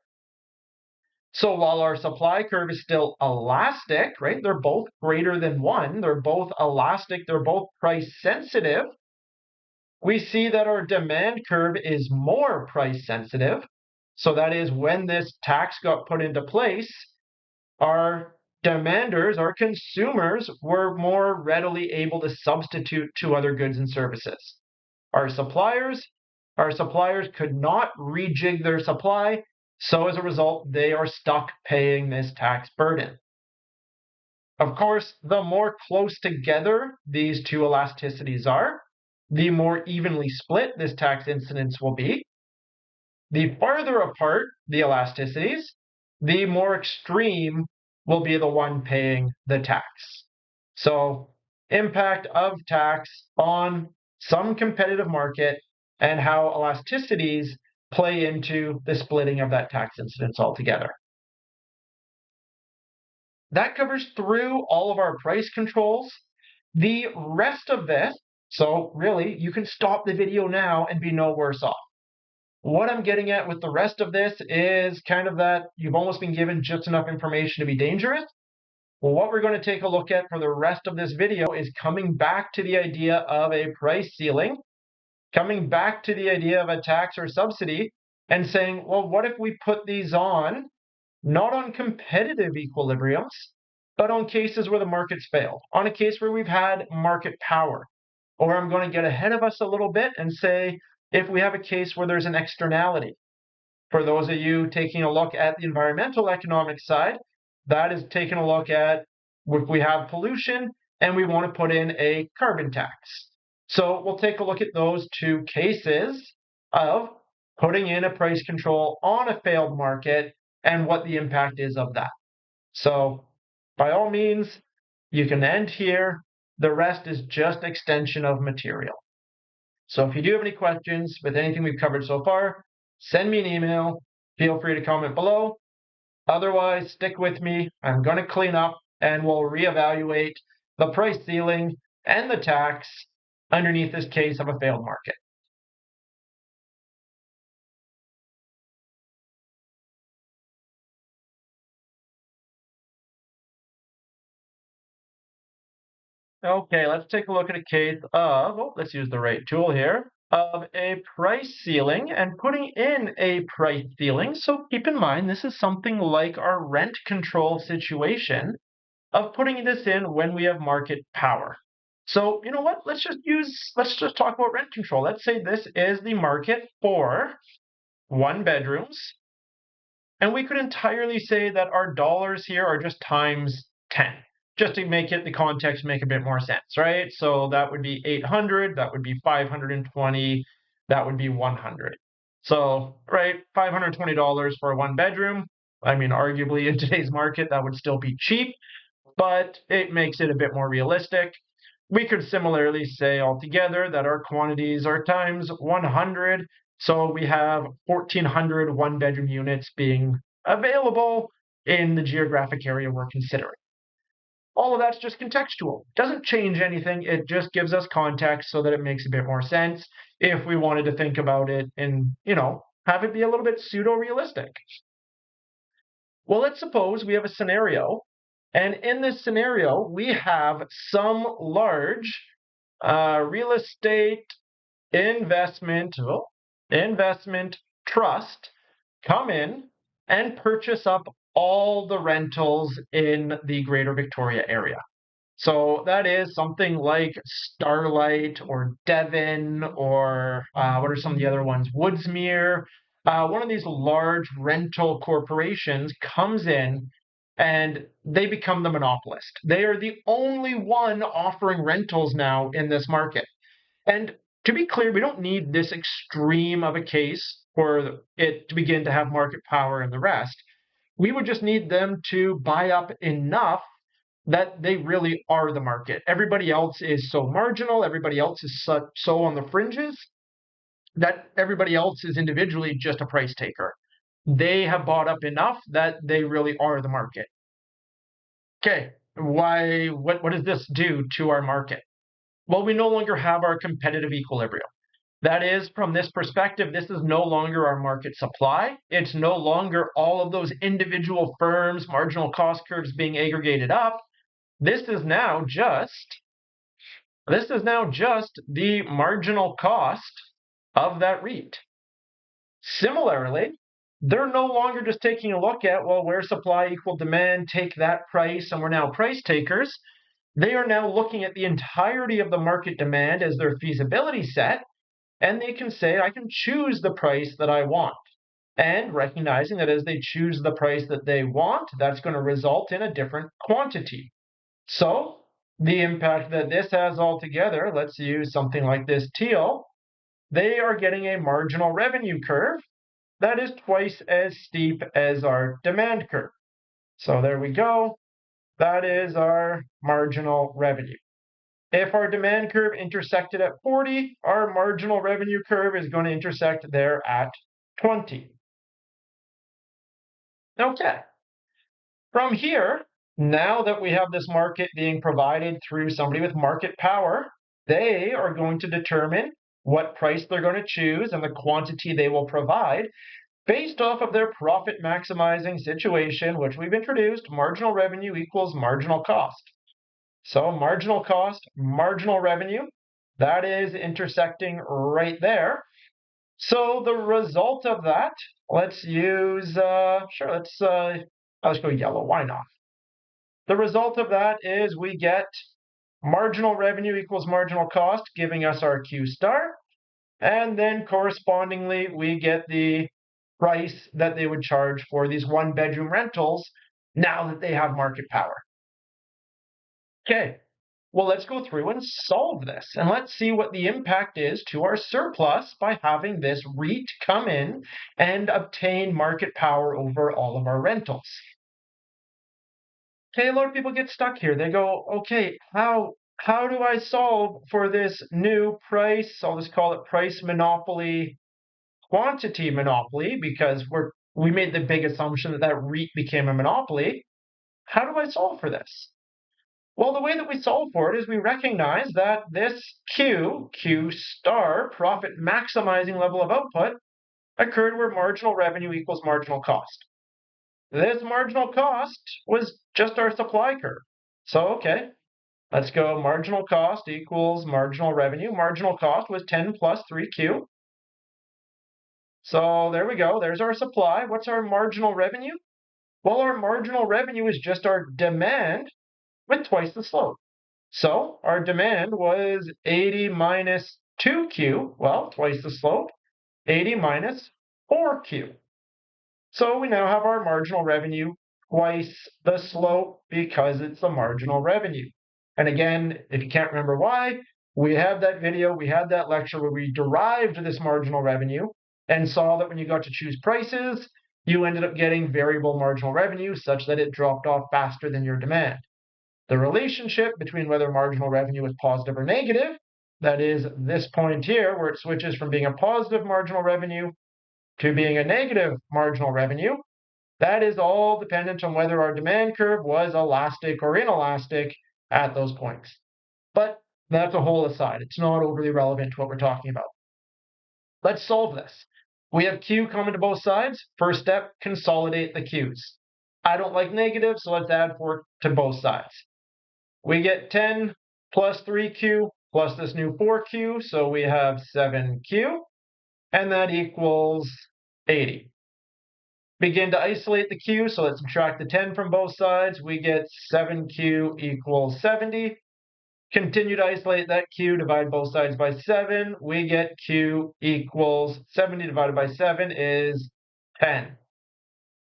So while our supply curve is still elastic, right? They're both greater than 1. They're both elastic. They're both price sensitive. We see that our demand curve is more price sensitive. So that is when this tax got put into place, our demanders, our consumers, were more readily able to substitute to other goods and services. Our suppliers could not rejig their supply, so as a result, they are stuck paying this tax burden. Of course, the more close together these two elasticities are, the more evenly split this tax incidence will be. The farther apart the elasticities, the more extreme will be the one paying the tax. So, impact of tax on some competitive market and how elasticities play into the splitting of that tax incidence altogether. That covers through all of our price controls. The rest of this, so really, you can stop the video now and be no worse off. What I'm getting at with the rest of this is kind of that you've almost been given just enough information to be dangerous. Well, what we're going to take a look at for the rest of this video is coming back to the idea of a price ceiling, coming back to the idea of a tax or subsidy, and saying, well, what if we put these on, not on competitive equilibriums, but on cases where the market's failed, on a case where we've had market power. Or I'm going to get ahead of us a little bit and say, if we have a case where there's an externality. For those of you taking a look at the environmental economic side, that is taking a look at if we have pollution and we want to put in a carbon tax. So we'll take a look at those two cases of putting in a price control on a failed market and what the impact is of that. So by all means, you can end here. The rest is just extension of material. So if you do have any questions with anything we've covered so far, send me an email. Feel free to comment below. Otherwise, stick with me. I'm going to clean up and we'll reevaluate the price ceiling and the tax underneath this case of a failed market. Okay, let's take a look at a case of, let's use the right tool here, of a price ceiling and putting in a price ceiling. So keep in mind, this is something like our rent control situation of putting this in when we have market power. So you know what? Let's just talk about rent control. Let's say this is the market for one bedrooms, and we could entirely say that our dollars here are just times 10, just to make it the context make a bit more sense, right? So that would be 800, that would be 520, that would be 100. So, right, $520 for a one bedroom. I mean, arguably in today's market, that would still be cheap, but it makes it a bit more realistic. We could similarly say altogether that our quantities are times 100. So we have 1,400 one-bedroom units being available in the geographic area we're considering. All of that's just contextual. Doesn't change anything. It just gives us context so that it makes a bit more sense if we wanted to think about it and, have it be a little bit pseudo-realistic. Well, let's suppose we have a scenario, and in this scenario, we have some large real estate investment investment trust come in and purchase up all the rentals in the Greater Victoria area. So that is something like Starlight or Devon or what are some of the other ones? Woodsmere. One of these large rental corporations comes in and they become the monopolist. They are the only one offering rentals now in this market. And to be clear, we don't need this extreme of a case for it to begin to have market power and the rest. We would just need them to buy up enough that they really are the market. Everybody else is so marginal, everybody else is so on the fringes that everybody else is individually just a price taker. They have bought up enough that they really are the market. Okay, what does this do to our market? Well, we no longer have our competitive equilibrium. That is, from this perspective, this is no longer our market supply. It's no longer all of those individual firms, marginal cost curves being aggregated up. This is now just the marginal cost of that REIT. Similarly, they're no longer just taking a look at, well, where supply equal demand, take that price, and we're now price takers. They are now looking at the entirety of the market demand as their feasibility set, and they can say, I can choose the price that I want. And recognizing that as they choose the price that they want, that's going to result in a different quantity. So the impact that this has altogether, let's use something like this teal, they are getting a marginal revenue curve that is twice as steep as our demand curve. So there we go. That is our marginal revenue. If our demand curve intersected at 40, our marginal revenue curve is going to intersect there at 20. Okay. From here, now that we have this market being provided through somebody with market power, they are going to determine what price they're going to choose and the quantity they will provide based off of their profit maximizing situation, which we've introduced. Marginal revenue equals marginal cost. So marginal cost, marginal revenue, that is intersecting right there. So the result of that, let's use, let's go yellow, why not? The result of that is we get marginal revenue equals marginal cost, giving us our Q star. And then correspondingly, we get the price that they would charge for these one bedroom rentals now that they have market power. Okay, Well, let's go through and solve this, and let's see what the impact is to our surplus by having this REIT come in and obtain market power over all of our rentals. Okay, a lot of people get stuck here. They go, okay, how do I solve for this new price? I'll just call it price monopoly, quantity monopoly, because we made the big assumption that that REIT became a monopoly. How do I solve for this? Well, the way that we solve for it is we recognize that this Q star, profit maximizing level of output, occurred where marginal revenue equals marginal cost. This marginal cost was just our supply curve. So, okay, let's go marginal cost equals marginal revenue. Marginal cost was 10 plus 3Q. So there we go. There's our supply. What's our marginal revenue? Well, our marginal revenue is just our demand with twice the slope. So our demand was 80 minus 2Q, well, twice the slope, 80 minus 4Q. So we now have our marginal revenue twice the slope because it's the marginal revenue. And again, if you can't remember why, we had that video, we had that lecture where we derived this marginal revenue and saw that when you got to choose prices, you ended up getting variable marginal revenue such that it dropped off faster than your demand. The relationship between whether marginal revenue is positive or negative, that is this point here where it switches from being a positive marginal revenue to being a negative marginal revenue, that is all dependent on whether our demand curve was elastic or inelastic at those points. But that's a whole aside. It's not overly relevant to what we're talking about. Let's solve this. We have Q common to both sides. First step, consolidate the Q's. I don't like negative, so let's add 4 to both sides. We get 10 plus 3Q plus this new 4Q, so we have 7Q, and that equals 80. Begin to isolate the Q, so let's subtract the 10 from both sides. We get 7Q equals 70. Continue to isolate that Q, divide both sides by 7. We get Q equals 70 divided by 7 is 10.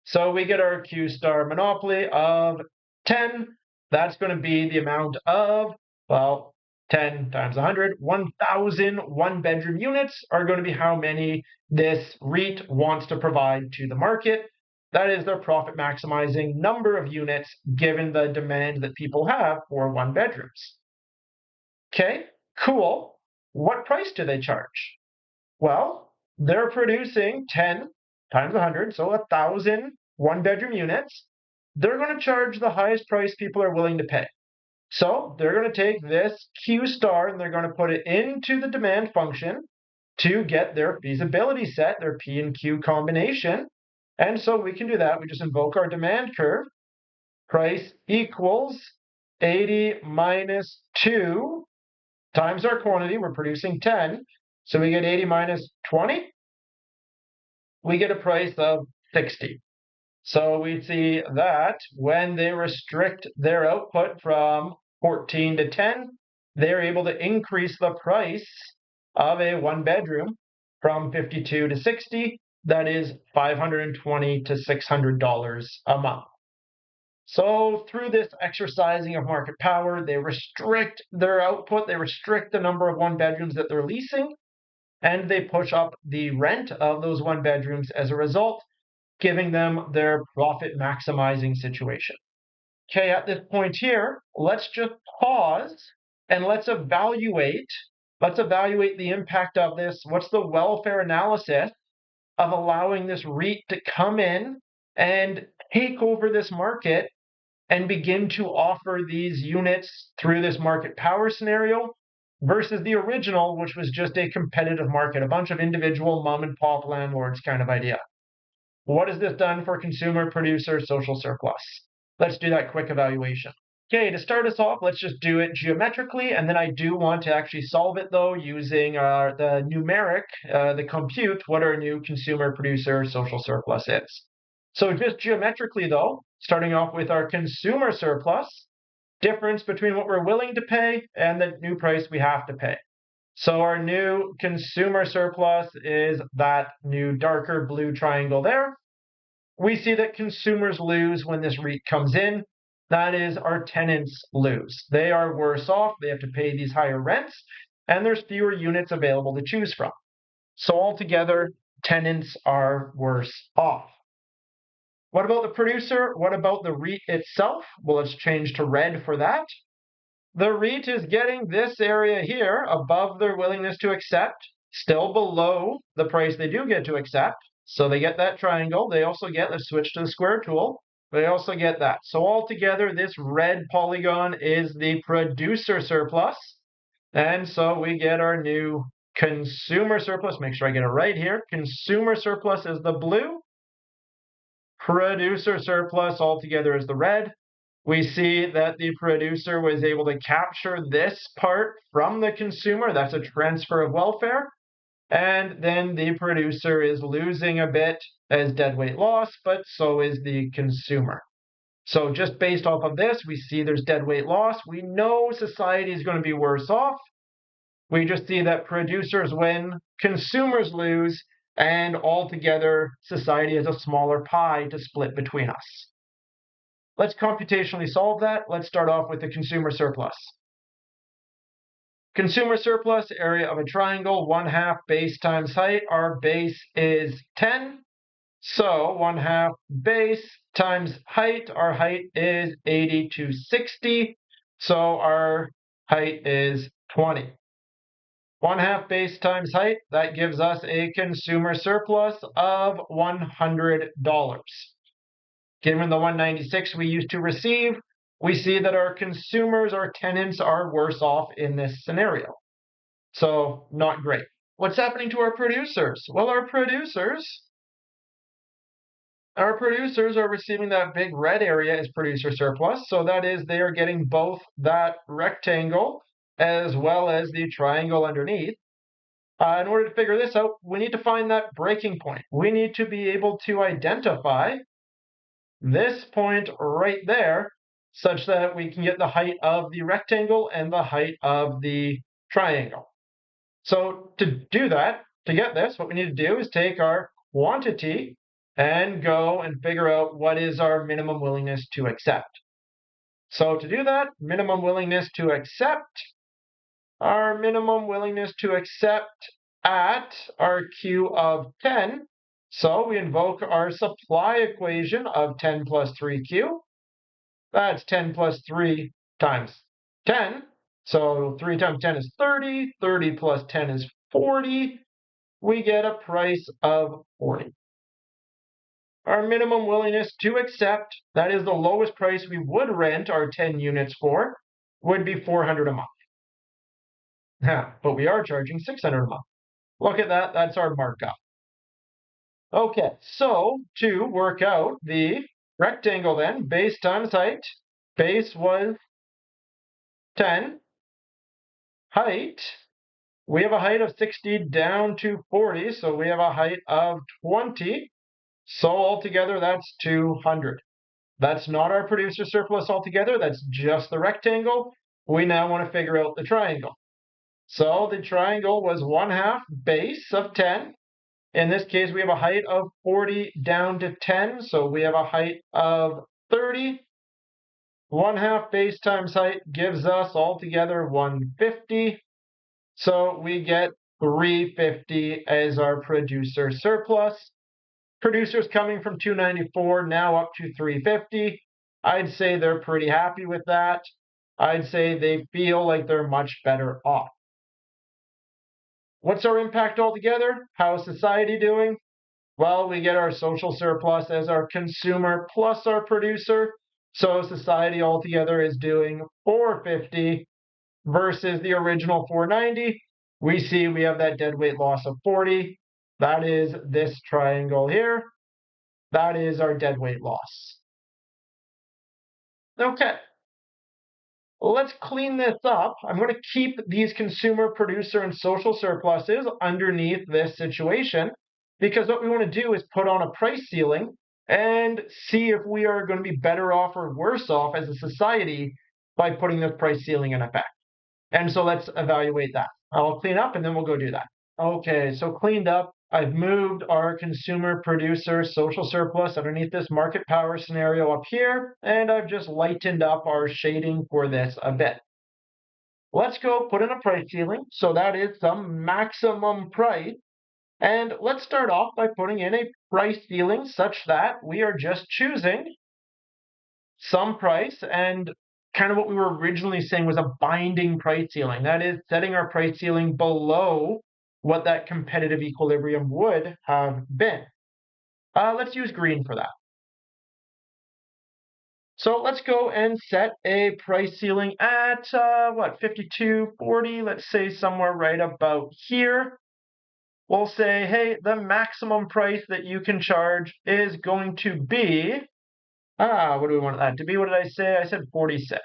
So we get our Q star monopoly of 10. That's going to be the amount of, well, 10 times 100, 1,000 one-bedroom units are going to be how many this REIT wants to provide to the market. That is their profit maximizing number of units given the demand that people have for one bedrooms. Okay, cool. What price do they charge? Well, they're producing 10 times 100, so 1,000 one-bedroom units. They're going to charge the highest price people are willing to pay. So they're going to take this Q star and they're going to put it into the demand function to get their feasibility set, their P and Q combination. And so we can do that. We just invoke our demand curve. Price equals 80 minus 2 times our quantity. We're producing 10. So we get 80 minus 20. We get a price of 60. So we see that when they restrict their output from 14 to 10, they're able to increase the price of a one bedroom from 52 to 60. That is $520 to $600 a month. So through this exercising of market power, they restrict their output, they restrict the number of one bedrooms that they're leasing, and they push up the rent of those one bedrooms as a result, giving them their profit maximizing situation. Okay, at this point here, let's just pause and let's evaluate the impact of this. What's the welfare analysis of allowing this REIT to come in and take over this market and begin to offer these units through this market power scenario versus the original, which was just a competitive market, a bunch of individual mom and pop landlords kind of idea. What has this done for consumer, producer, social surplus? Let's do that quick evaluation. Okay, to start us off, let's just do it geometrically, and then I do want to actually solve it, though, using the numeric, the compute, what our new consumer, producer, social surplus is. So just geometrically, though, starting off with our consumer surplus, difference between what we're willing to pay and the new price we have to pay. So our new consumer surplus is that new darker blue triangle there. We see that consumers lose when this REIT comes in. That is, our tenants lose. They are worse off. They have to pay these higher rents, and there's fewer units available to choose from. So altogether, tenants are worse off. What about the producer? What about the REIT itself? Well, let's change to red for that. The REIT is getting this area here above their willingness to accept, still below the price they do get to accept. So they get that triangle. They also get, let's switch to the square tool. They also get that. So altogether, this red polygon is the producer surplus. And so we get our new consumer surplus. Make sure I get it right here. Consumer surplus is the blue. Producer surplus altogether is the red. We see that the producer was able to capture this part from the consumer. That's a transfer of welfare. And then the producer is losing a bit as deadweight loss, but so is the consumer. So just based off of this, we see there's deadweight loss. We know society is going to be worse off. We just see that producers win, consumers lose, and altogether society has a smaller pie to split between us. Let's computationally solve that. Let's start off with the consumer surplus. Consumer surplus, area of a triangle, 1/2 base times height. Our base is 10. So 1/2 base times height. Our height is 80 to 60. So our height is 20. 1/2 base times height, that gives us a consumer surplus of $100. Given the 196 we used to receive, we see that our consumers, our tenants, are worse off in this scenario. So not great. What's happening to our producers? Well, our producers are receiving that big red area as producer surplus. So that is, they are getting both that rectangle as well as the triangle underneath. In order to figure this out, we need to find that breaking point. We need to be able to identify this point right there such that we can get the height of the rectangle and the height of the triangle. So to do that, to get this, what we need to do is take our quantity and go and figure out what is our minimum willingness to accept. So to do that, minimum willingness to accept, our minimum willingness to accept at our Q of 10. So we invoke our supply equation of 10 plus 3Q. That's 10 plus 3 times 10. So 3 times 10 is 30. 30 plus 10 is 40. We get a price of 40. Our minimum willingness to accept, that is the lowest price we would rent our 10 units for, would be $400 a month. But we are charging $600 a month. Look at that, that's our markup. Okay, so to work out the rectangle then, base times height. Base was 10. Height, we have a height of 60 down to 40, so we have a height of 20. So altogether, that's 200. That's not our producer surplus altogether, that's just the rectangle. We now want to figure out the triangle. So the triangle was 1/2 base of 10. In this case, we have a height of 40 down to 10, so we have a height of 30. 1/2 base times height gives us altogether 150. So we get 350 as our producer surplus. Producers coming from 294 now up to 350. I'd say they're pretty happy with that. I'd say they feel like they're much better off. What's our impact altogether? How is society doing? Well, we get our social surplus as our consumer plus our producer. So society altogether is doing 450 versus the original 490. We see we have that deadweight loss of 40. That is this triangle here. That is our deadweight loss. Okay. Let's clean this up. I'm going to keep these consumer, producer, and social surpluses underneath this situation because what we want to do is put on a price ceiling and see if we are going to be better off or worse off as a society by putting this price ceiling in effect. And so let's evaluate that. I'll clean up and then we'll go do that. Okay, so cleaned up. I've moved our consumer producer social surplus underneath this market power scenario up here, and I've just lightened up our shading for this a bit. Let's go put in a price ceiling. So that is some maximum price. And let's start off by putting in a price ceiling such that we are just choosing some price, and kind of what we were originally saying was a binding price ceiling. That is setting our price ceiling below what that competitive equilibrium would have been. Let's use green for that. So let's go and set a price ceiling at what, 52.40, let's say somewhere right about here. We'll say, hey, the maximum price that you can charge is going to be, what do we want that to be? What did I say? I said 46.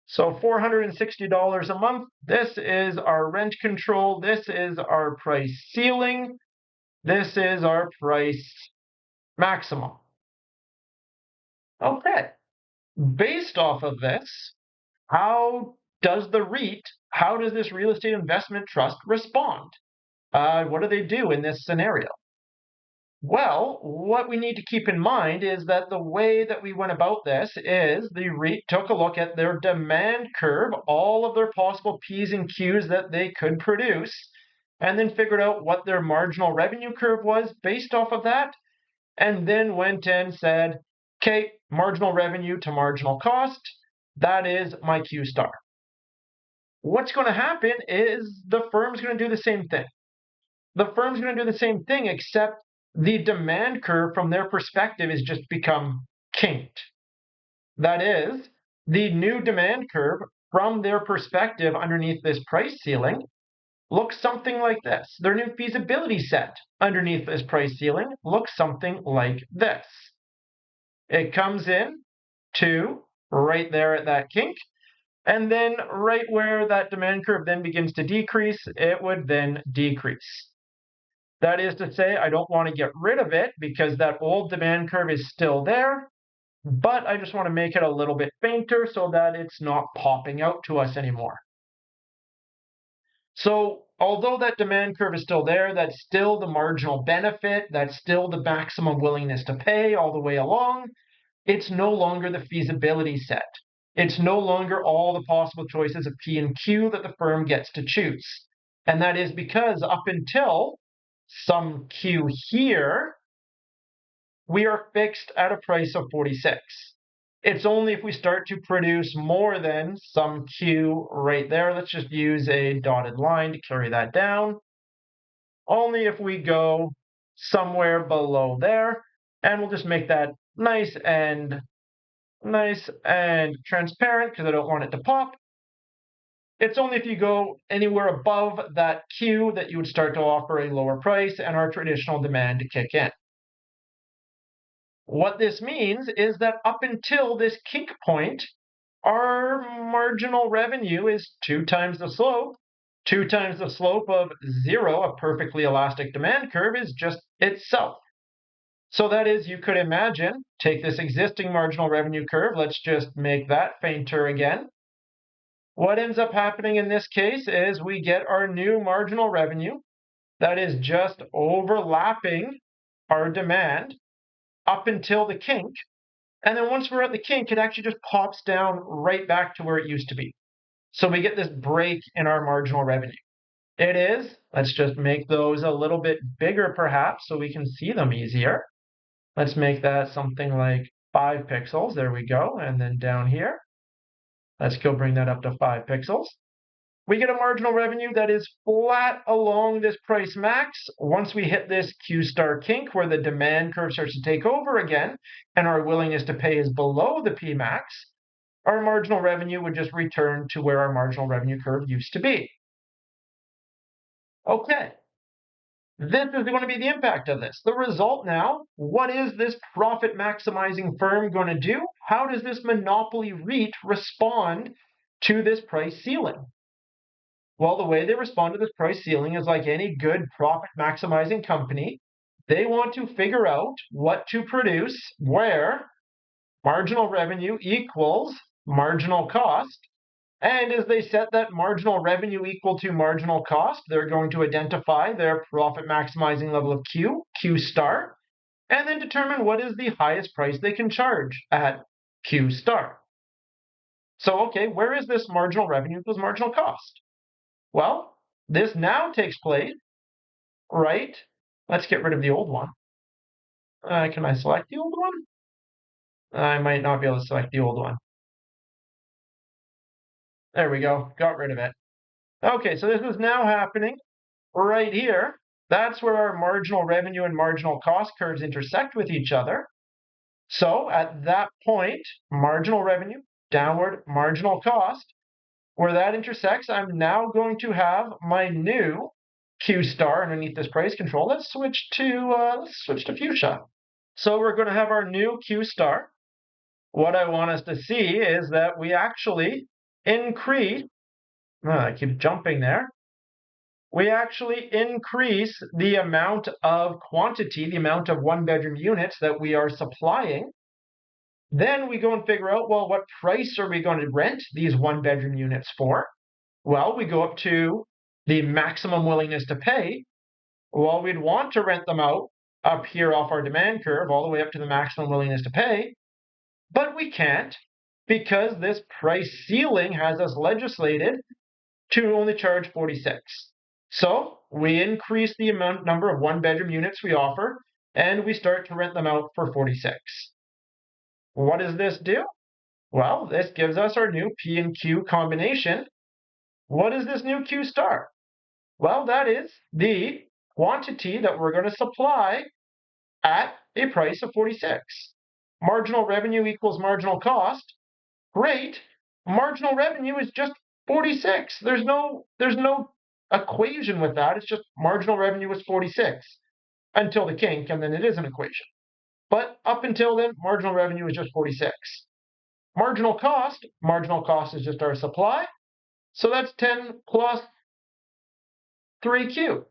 So $460 a month. This is our rent control. This is our price ceiling. This is our price maximum. Okay. Based off of this, how does this real estate investment trust respond? What do they do in this scenario? Well, what we need to keep in mind is that the way that we went about this is the REIT took a look at their demand curve, all of their possible P's and Q's that they could produce, and then figured out what their marginal revenue curve was based off of that, and then went and said, okay, marginal revenue to marginal cost, that is my Q star. What's going to happen is the firm's going to do the same thing. The firm's going to do the same thing, except the demand curve from their perspective is just become kinked. That is, the new demand curve from their perspective underneath this price ceiling looks something like this. Their new feasibility set underneath this price ceiling looks something like this. It comes in to right there at that kink, and then right where that demand curve then begins to decrease, it would then decrease. That is to say, I don't want to get rid of it because that old demand curve is still there, but I just want to make it a little bit fainter so that it's not popping out to us anymore. So although that demand curve is still there, that's still the marginal benefit, that's still the maximum willingness to pay all the way along. It's no longer the feasibility set. It's no longer all the possible choices of P and Q that the firm gets to choose. And that is because up until some Q here, we are fixed at a price of 46. It's only if we start to produce more than some Q right there, let's just use a dotted line to carry that down. Only if we go somewhere below there, and we'll just make that nice and transparent because I don't want it to pop. It's only if you go anywhere above that Q that you would start to offer a lower price and our traditional demand to kick in. What this means is that up until this kink point, our marginal revenue is 2 times the slope. 2 times the slope of 0, a perfectly elastic demand curve, is just itself. So that is, you could imagine, take this existing marginal revenue curve, let's just make that fainter again. What ends up happening in this case is we get our new marginal revenue that is just overlapping our demand up until the kink. And then once we're at the kink, it actually just pops down right back to where it used to be. So we get this break in our marginal revenue. It is, let's just make those a little bit bigger perhaps so we can see them easier. Let's make that something like 5 pixels. There we go. And then down here, let's go bring that up to 5 pixels. We get a marginal revenue that is flat along this price max. Once we hit this Q star kink where the demand curve starts to take over again and our willingness to pay is below the P max, our marginal revenue would just return to where our marginal revenue curve used to be. Okay. This is going to be the impact of this. The result now, what is this profit maximizing firm going to do? How does this monopoly REIT respond to this price ceiling? Well, the way they respond to this price ceiling is like any good profit maximizing company. They want to figure out what to produce where marginal revenue equals marginal cost, And as they set that marginal revenue equal to marginal cost, they're going to identify their profit maximizing level of Q star, and then determine what is the highest price they can charge at Q star. So, okay, where is this marginal revenue equals marginal cost? Well, this now takes place, right? Let's get rid of the old one. Can I select the old one? I might not be able to select the old one. There we go, got rid of it. Okay, so this is now happening right here. That's where our marginal revenue and marginal cost curves intersect with each other. So at that point, marginal revenue, downward marginal cost, where that intersects, I'm now going to have my new Q star underneath this price control. Let's switch to fuchsia. So we're going to have our new Q star. What I want us to see is that we actually increase, I keep jumping there. We actually increase the amount of quantity, the amount of one-bedroom units that we are supplying. Then we go and figure out, well, what price are we going to rent these one-bedroom units for? Well, we go up to the maximum willingness to pay. Well, we'd want to rent them out up here off our demand curve all the way up to the maximum willingness to pay, but we can't because this price ceiling has us legislated to only charge 46. So we increase the number of one-bedroom units we offer, and we start to rent them out for 46. What does this do? Well, this gives us our new P and Q combination. What is this new Q star? Well, that is the quantity that we're going to supply at a price of 46. Marginal revenue equals marginal cost. Great. Marginal revenue is just 46. There's no equation with that. It's just marginal revenue is 46 until the kink, and then it is an equation. But up until then, marginal revenue is just 46. Marginal cost is just our supply. So that's 10 plus 3Q.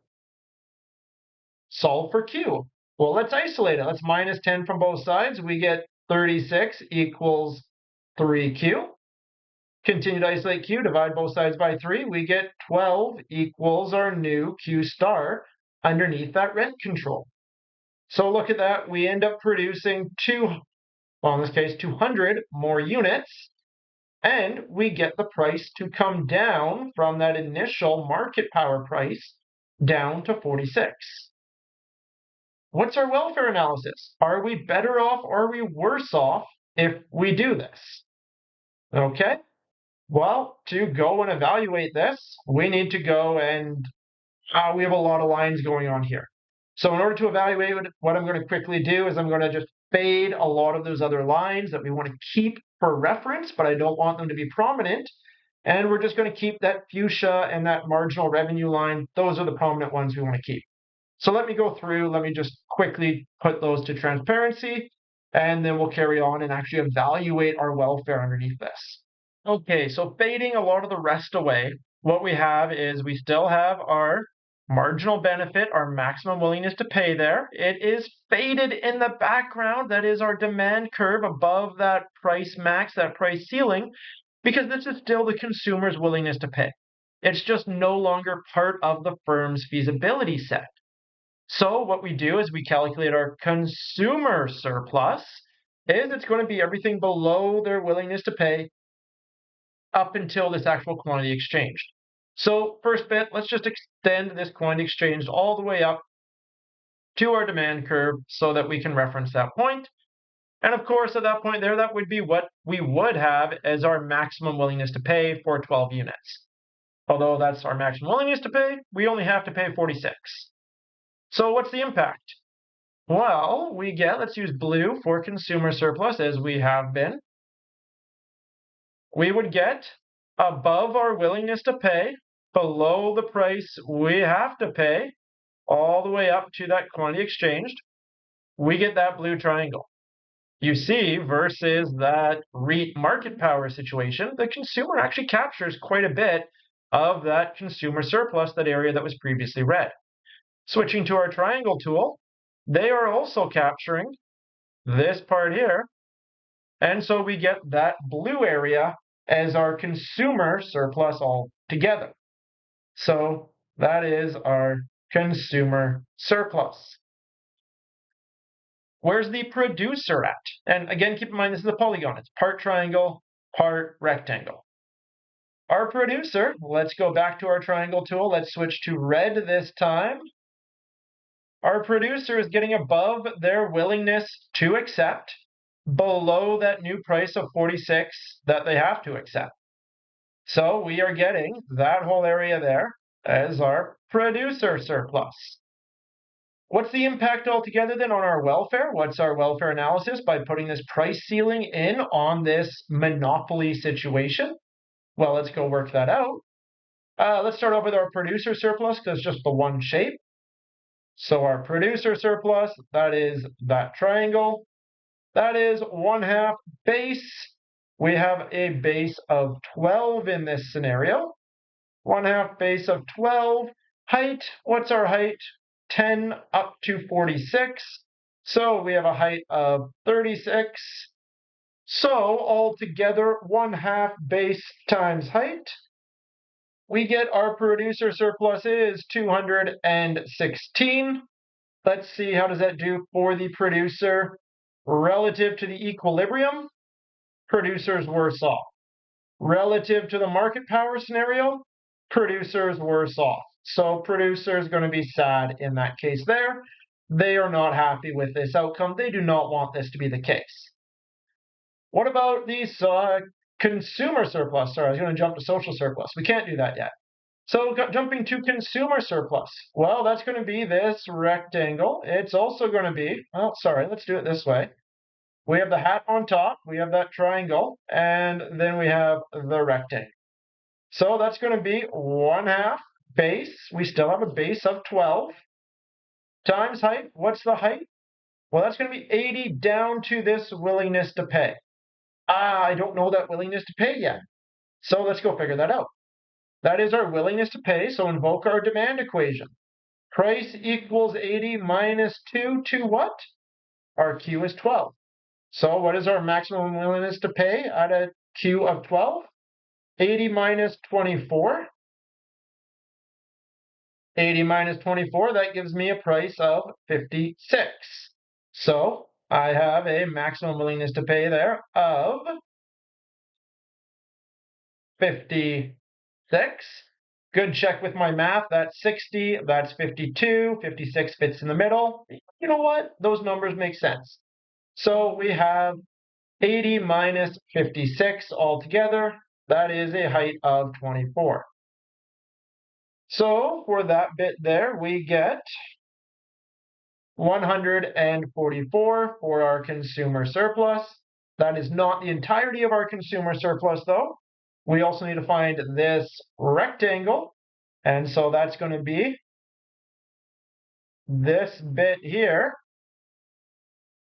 Solve for Q. Well, let's isolate it. Let's minus 10 from both sides. We get 36 equals 3Q. Continue to isolate Q, divide both sides by 3. We get 12 equals our new Q star underneath that rent control. So look at that. We end up producing in this case, 200 more units. And we get the price to come down from that initial market power price down to 46. What's our welfare analysis? Are we better off or are we worse off if we do this? Okay, well, to go and evaluate this, we need to go and we have a lot of lines going on here. So in order to evaluate what I'm going to quickly do is I'm going to just fade a lot of those other lines that we want to keep for reference, but I don't want them to be prominent. And we're just going to keep that fuchsia and that marginal revenue line. Those are the prominent ones we want to keep. So let me go through, let me just quickly put those to transparency, and then we'll carry on and actually evaluate our welfare underneath this. Okay, so fading a lot of the rest away, what we have is we still have our marginal benefit, our maximum willingness to pay there. It is faded in the background. That is our demand curve above that price max, that price ceiling, because this is still the consumer's willingness to pay. It's just no longer part of the firm's feasibility set. So what we do is we calculate our consumer surplus. It's going to be everything below their willingness to pay up until this actual quantity exchanged. So first bit, let's just extend this quantity exchange all the way up to our demand curve so that we can reference that point. And of course, at that point there, that would be what we would have as our maximum willingness to pay for 12 units. Although that's our maximum willingness to pay, we only have to pay 46. So what's the impact? Well, we get, let's use blue for consumer surplus as we have been. We would get above our willingness to pay, below the price we have to pay, all the way up to that quantity exchanged. We get that blue triangle. You see, versus that REIT market power situation, the consumer actually captures quite a bit of that consumer surplus, that area that was previously red. Switching to our triangle tool, they are also capturing this part here. And so we get that blue area as our consumer surplus altogether. So that is our consumer surplus. Where's the producer at? And again, keep in mind, this is a polygon. It's part triangle, part rectangle. Our producer, let's go back to our triangle tool. Let's switch to red this time. Our producer is getting above their willingness to accept, below that new price of 46 that they have to accept. So we are getting that whole area there as our producer surplus. What's the impact altogether then on our welfare? What's our welfare analysis by putting this price ceiling in on this monopoly situation? Well, let's go work that out. Let's start off with our producer surplus because it's just the one shape. So our producer surplus, that is that triangle. That is 1/2 base. We have a base of 12 in this scenario. 1/2 base of 12. Height, what's our height? 10 up to 46. So we have a height of 36. So altogether, 1/2 base times height. We get our producer surplus is 216. Let's see, how does that do for the producer relative to the equilibrium? Producer's worse off. Relative to the market power scenario, producer's worse off. So producer is going to be sad in that case there. They are not happy with this outcome. They do not want this to be the case. What about these consumer surplus? Sorry, I was going to jump to social surplus. We can't do that yet. So jumping to consumer surplus. Well, that's going to be this rectangle. It's also going to be, oh, sorry, let's do it this way. We have the hat on top, we have that triangle, and then we have the rectangle. So that's going to be 1/2 base. We still have a base of 12 times height. What's the height? Well, that's going to be 80 down to this willingness to pay. I don't know that willingness to pay yet. So let's go figure that out. That is our willingness to pay. So invoke our demand equation. Price equals 80 minus 2 to what? Our Q is 12. So what is our maximum willingness to pay at a Q of 12? 80 minus 24. 80 minus 24, that gives me a price of 56. So I have a maximum willingness to pay there of 56. Good check with my math. That's 60, that's 52, 56 fits in the middle. You know what? Those numbers make sense. So we have 80 minus 56 altogether. That is a height of 24. So for that bit there, we get 144 for our consumer surplus. That is not the entirety of our consumer surplus, though. We also need to find this rectangle. And so that's going to be this bit here.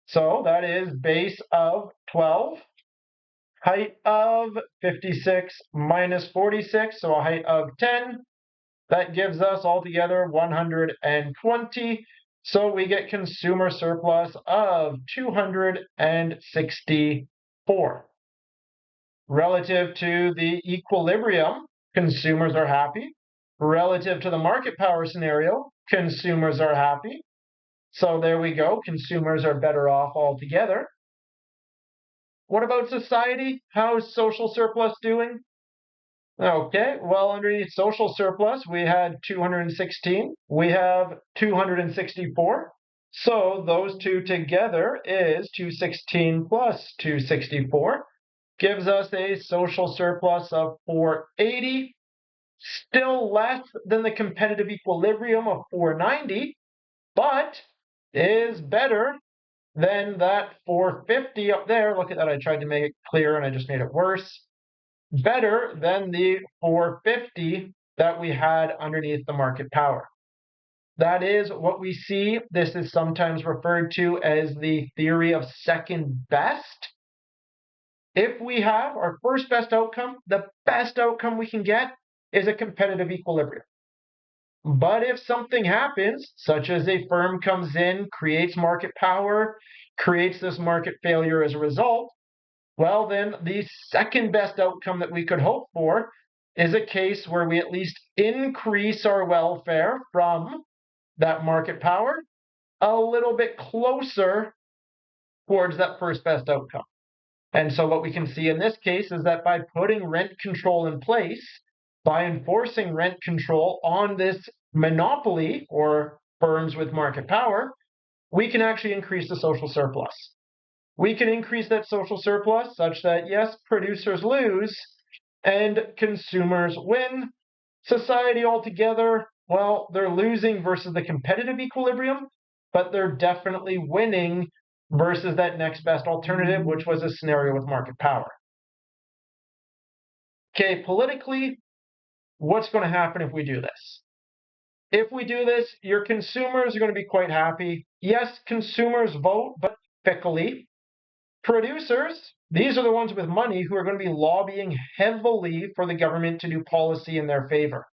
So that is base of 12. Height of 56 minus 46, so a height of 10. That gives us altogether 120. So we get consumer surplus of 264. Relative to the equilibrium, consumers are happy. Relative to the market power scenario, consumers are happy. So there we go. Consumers are better off altogether. What about society? How is social surplus doing? Okay, well, underneath social surplus, we had 216. We have 264. So those two together is 216 plus 264. Gives us a social surplus of 480. Still less than the competitive equilibrium of 490, but is better than that 450 up there. Look at that, I tried to make it clear and I just made it worse. Better than the 450 that we had underneath the market power. That is what we see. This is sometimes referred to as the theory of second best. If we have our first best outcome, the best outcome we can get is a competitive equilibrium. But if something happens, such as a firm comes in, creates market power, creates this market failure as a result, Well, then the second best outcome that we could hope for is a case where we at least increase our welfare from that market power a little bit closer towards that first best outcome. And so what we can see in this case is that by putting rent control in place, by enforcing rent control on this monopoly or firms with market power, we can actually increase the social surplus. We can increase that social surplus such that, yes, producers lose and consumers win. Society altogether, well, they're losing versus the competitive equilibrium, but they're definitely winning versus that next best alternative, which was a scenario with market power. Okay, politically, what's going to happen if we do this? If we do this, your consumers are going to be quite happy. Yes, consumers vote, but fickly. Producers, these are the ones with money who are going to be lobbying heavily for the government to do policy in their favor.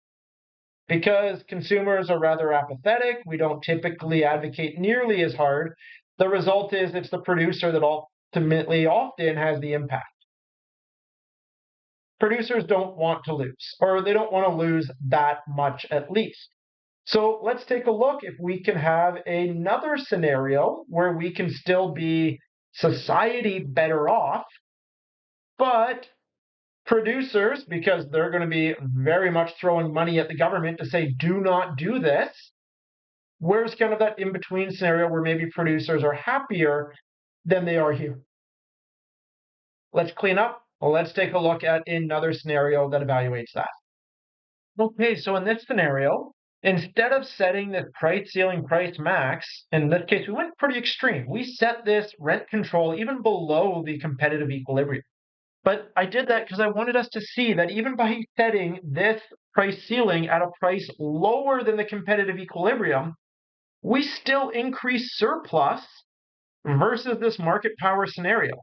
Because consumers are rather apathetic, we don't typically advocate nearly as hard. The result is it's the producer that ultimately often has the impact. Producers don't want to lose, or they don't want to lose that much at least. So let's take a look if we can have another scenario where we can still be society better off, but producers, because they're going to be very much throwing money at the government to say, do not do this. Where's kind of that in between scenario where maybe producers are happier than they are here? Let's clean up. Well, let's take a look at another scenario that evaluates that. Okay, so in this scenario, instead of setting the price ceiling price max, in this case, we went pretty extreme. We set this rent control even below the competitive equilibrium. But I did that because I wanted us to see that even by setting this price ceiling at a price lower than the competitive equilibrium, we still increase surplus versus this market power scenario.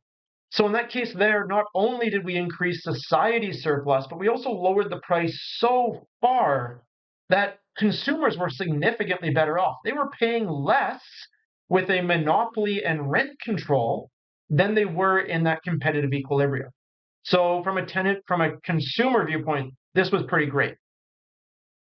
So in that case there, not only did we increase society's surplus, but we also lowered the price so far that consumers were significantly better off. They were paying less with a monopoly and rent control than they were in that competitive equilibrium. So from a consumer viewpoint, this was pretty great.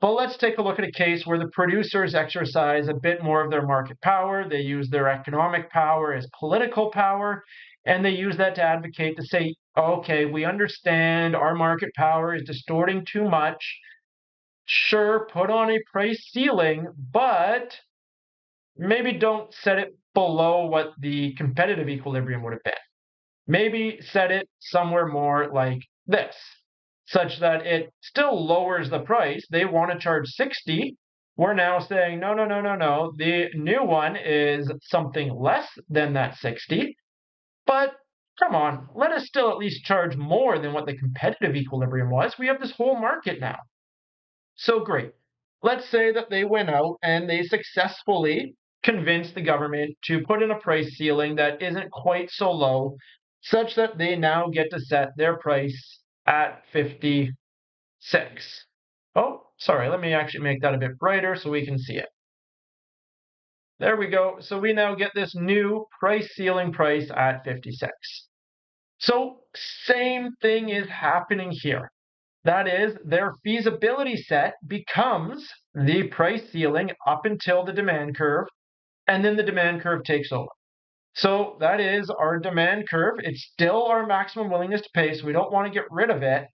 But let's take a look at a case where the producers exercise a bit more of their market power. They use their economic power as political power, and they use that to advocate to say, okay, we understand our market power is distorting too much. Sure, put on a price ceiling, but maybe don't set it below what the competitive equilibrium would have been. Maybe set it somewhere more like this, such that it still lowers the price. They want to charge 60. We're now saying, no, no, no, no, no. The new one is something less than that 60. But come on, let us still at least charge more than what the competitive equilibrium was. We have this whole market now. So great. Let's say that they went out and they successfully convinced the government to put in a price ceiling that isn't quite so low, such that they now get to set their price at 56. Oh, sorry, let me actually make that a bit brighter so we can see it. There we go. So we now get this new price ceiling price at 56. So same thing is happening here. That is, their feasibility set becomes the price ceiling up until the demand curve, and then the demand curve takes over. So that is our demand curve. It's still our maximum willingness to pay, so we don't want to get rid of it,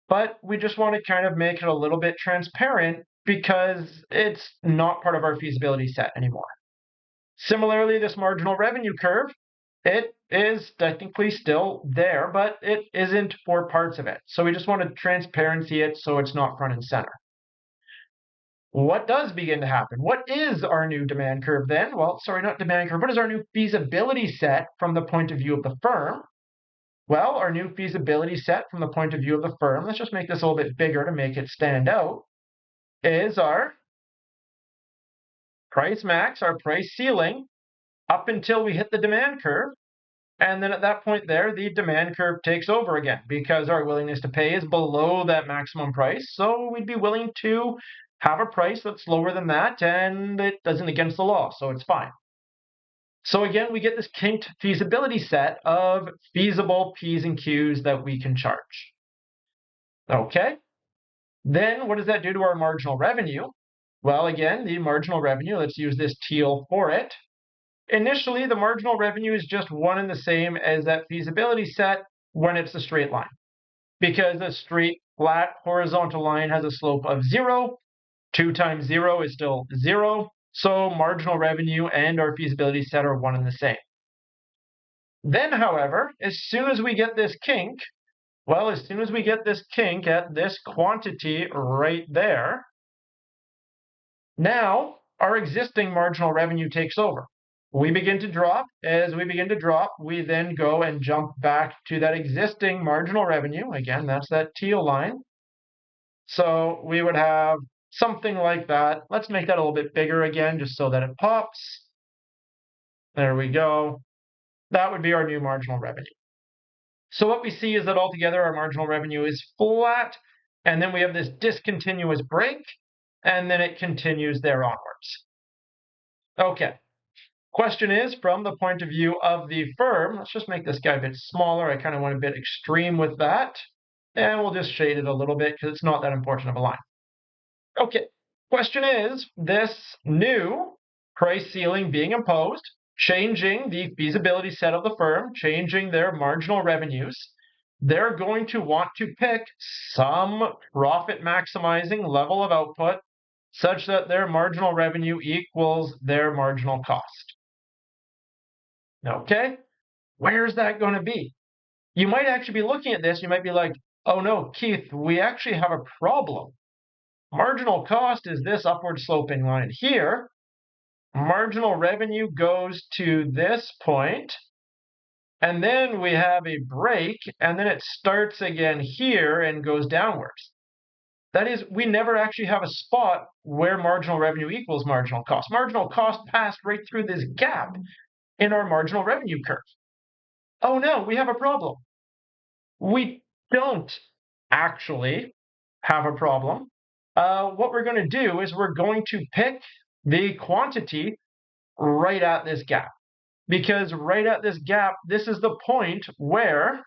but we just want to kind of make it a little bit transparent because it's not part of our feasibility set anymore. Similarly, this marginal revenue curve, it is technically still there, but it isn't for parts of it. So we just want to transparency it so it's not front and center. What does begin to happen? What is our new demand curve then? Well, sorry, not demand curve. What is our new feasibility set from the point of view of the firm? Well, our new feasibility set from the point of view of the firm, let's just make this a little bit bigger to make it stand out, is our price max, our price ceiling, up until we hit the demand curve. And then at that point there, the demand curve takes over again because our willingness to pay is below that maximum price. So we'd be willing to have a price that's lower than that and it doesn't against the law. So it's fine. So again, we get this kinked feasibility set of feasible P's and Q's that we can charge. Okay, then what does that do to our marginal revenue? Well, again, the marginal revenue, let's use this teal for it. Initially, the marginal revenue is just one and the same as that feasibility set when it's a straight line, because a straight, flat, horizontal line has a slope of 0. 2 times 0 is still 0. So marginal revenue and our feasibility set are one and the same. Then, however, as soon as we get this kink, well, as soon as we get this kink at this quantity right there, now our existing marginal revenue takes over. We begin to drop. As we begin to drop, we then go and jump back to that existing marginal revenue. Again, that's that teal line. So we would have something like that. Let's make that a little bit bigger again, just so that it pops. There we go. That would be our new marginal revenue. So what we see is that altogether our marginal revenue is flat, and then we have this discontinuous break, and then it continues there onwards. Okay. Question is, from the point of view of the firm, let's just make this guy a bit smaller. I kind of want a bit extreme with that. And we'll just shade it a little bit because it's not that important of a line. Okay, question is, this new price ceiling being imposed, changing the feasibility set of the firm, changing their marginal revenues, they're going to want to pick some profit maximizing level of output such that their marginal revenue equals their marginal cost. Okay, where's that going to be? You might actually be looking at this, you might be like, oh no, Keith, we actually have a problem. Marginal cost is this upward sloping line here. Marginal revenue goes to this point, and then we have a break, and then it starts again here and goes downwards. That is, we never actually have a spot where marginal revenue equals marginal cost. Marginal cost passed right through this gap in our marginal revenue curve. Oh no, we have a problem. We don't actually have a problem. What we're going to do is we're going to pick the quantity right at this gap. Because right at this gap, this is the point where,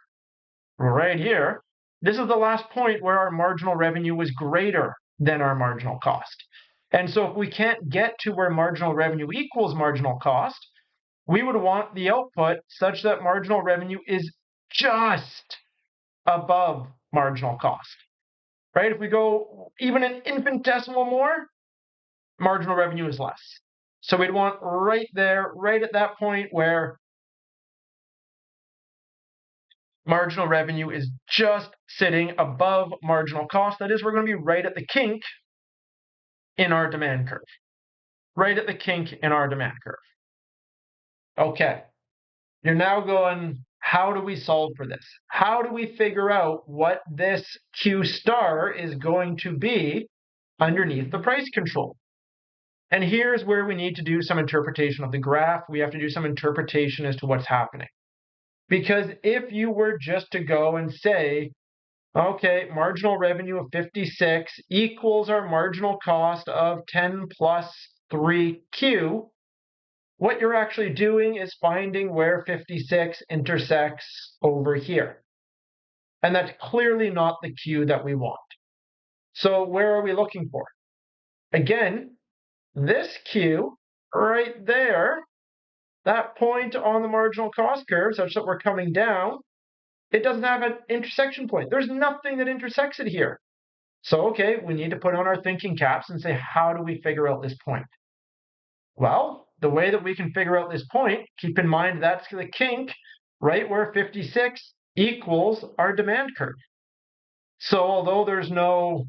right here, this is the last point where our marginal revenue was greater than our marginal cost. And so if we can't get to where marginal revenue equals marginal cost, we would want the output such that marginal revenue is just above marginal cost, right? If we go even an infinitesimal more, marginal revenue is less. So we'd want right there, right at that point where marginal revenue is just sitting above marginal cost. That is, we're going to be right at the kink in our demand curve. Right at the kink in our demand curve. Okay. You're now going, how do we solve for this? How do we figure out what this Q star is going to be underneath the price control? And here's where we need to do some interpretation of the graph. We have to do some interpretation as to what's happening. Because if you were just to go and say, okay, marginal revenue of 56 equals our marginal cost of 10 plus 3Q, what you're actually doing is finding where 56 intersects over here. And that's clearly not the Q that we want. So where are we looking for? Again, this Q right there, that point on the marginal cost curve such that we're coming down, it doesn't have an intersection point. There's nothing that intersects it here. So, okay, we need to put on our thinking caps and say, how do we figure out this point? Well, the way that we can figure out this point, keep in mind that's the kink right where 56 equals our demand curve. So although there's no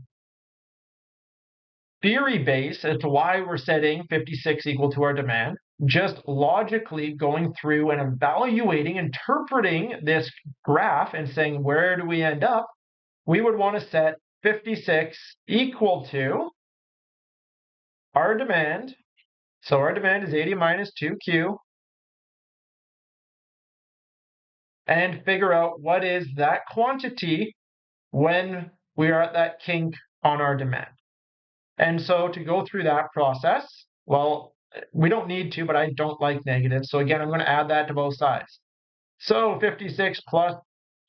theory base as to why we're setting 56 equal to our demand, just logically going through and evaluating, interpreting this graph and saying, where do we end up? We would want to set 56 equal to our demand. So our demand is 80 minus 2Q. And figure out what is that quantity when we are at that kink on our demand. And so to go through that process, well, We don't need to, but I don't like negatives. So again, I'm going to add that to both sides. So 56 plus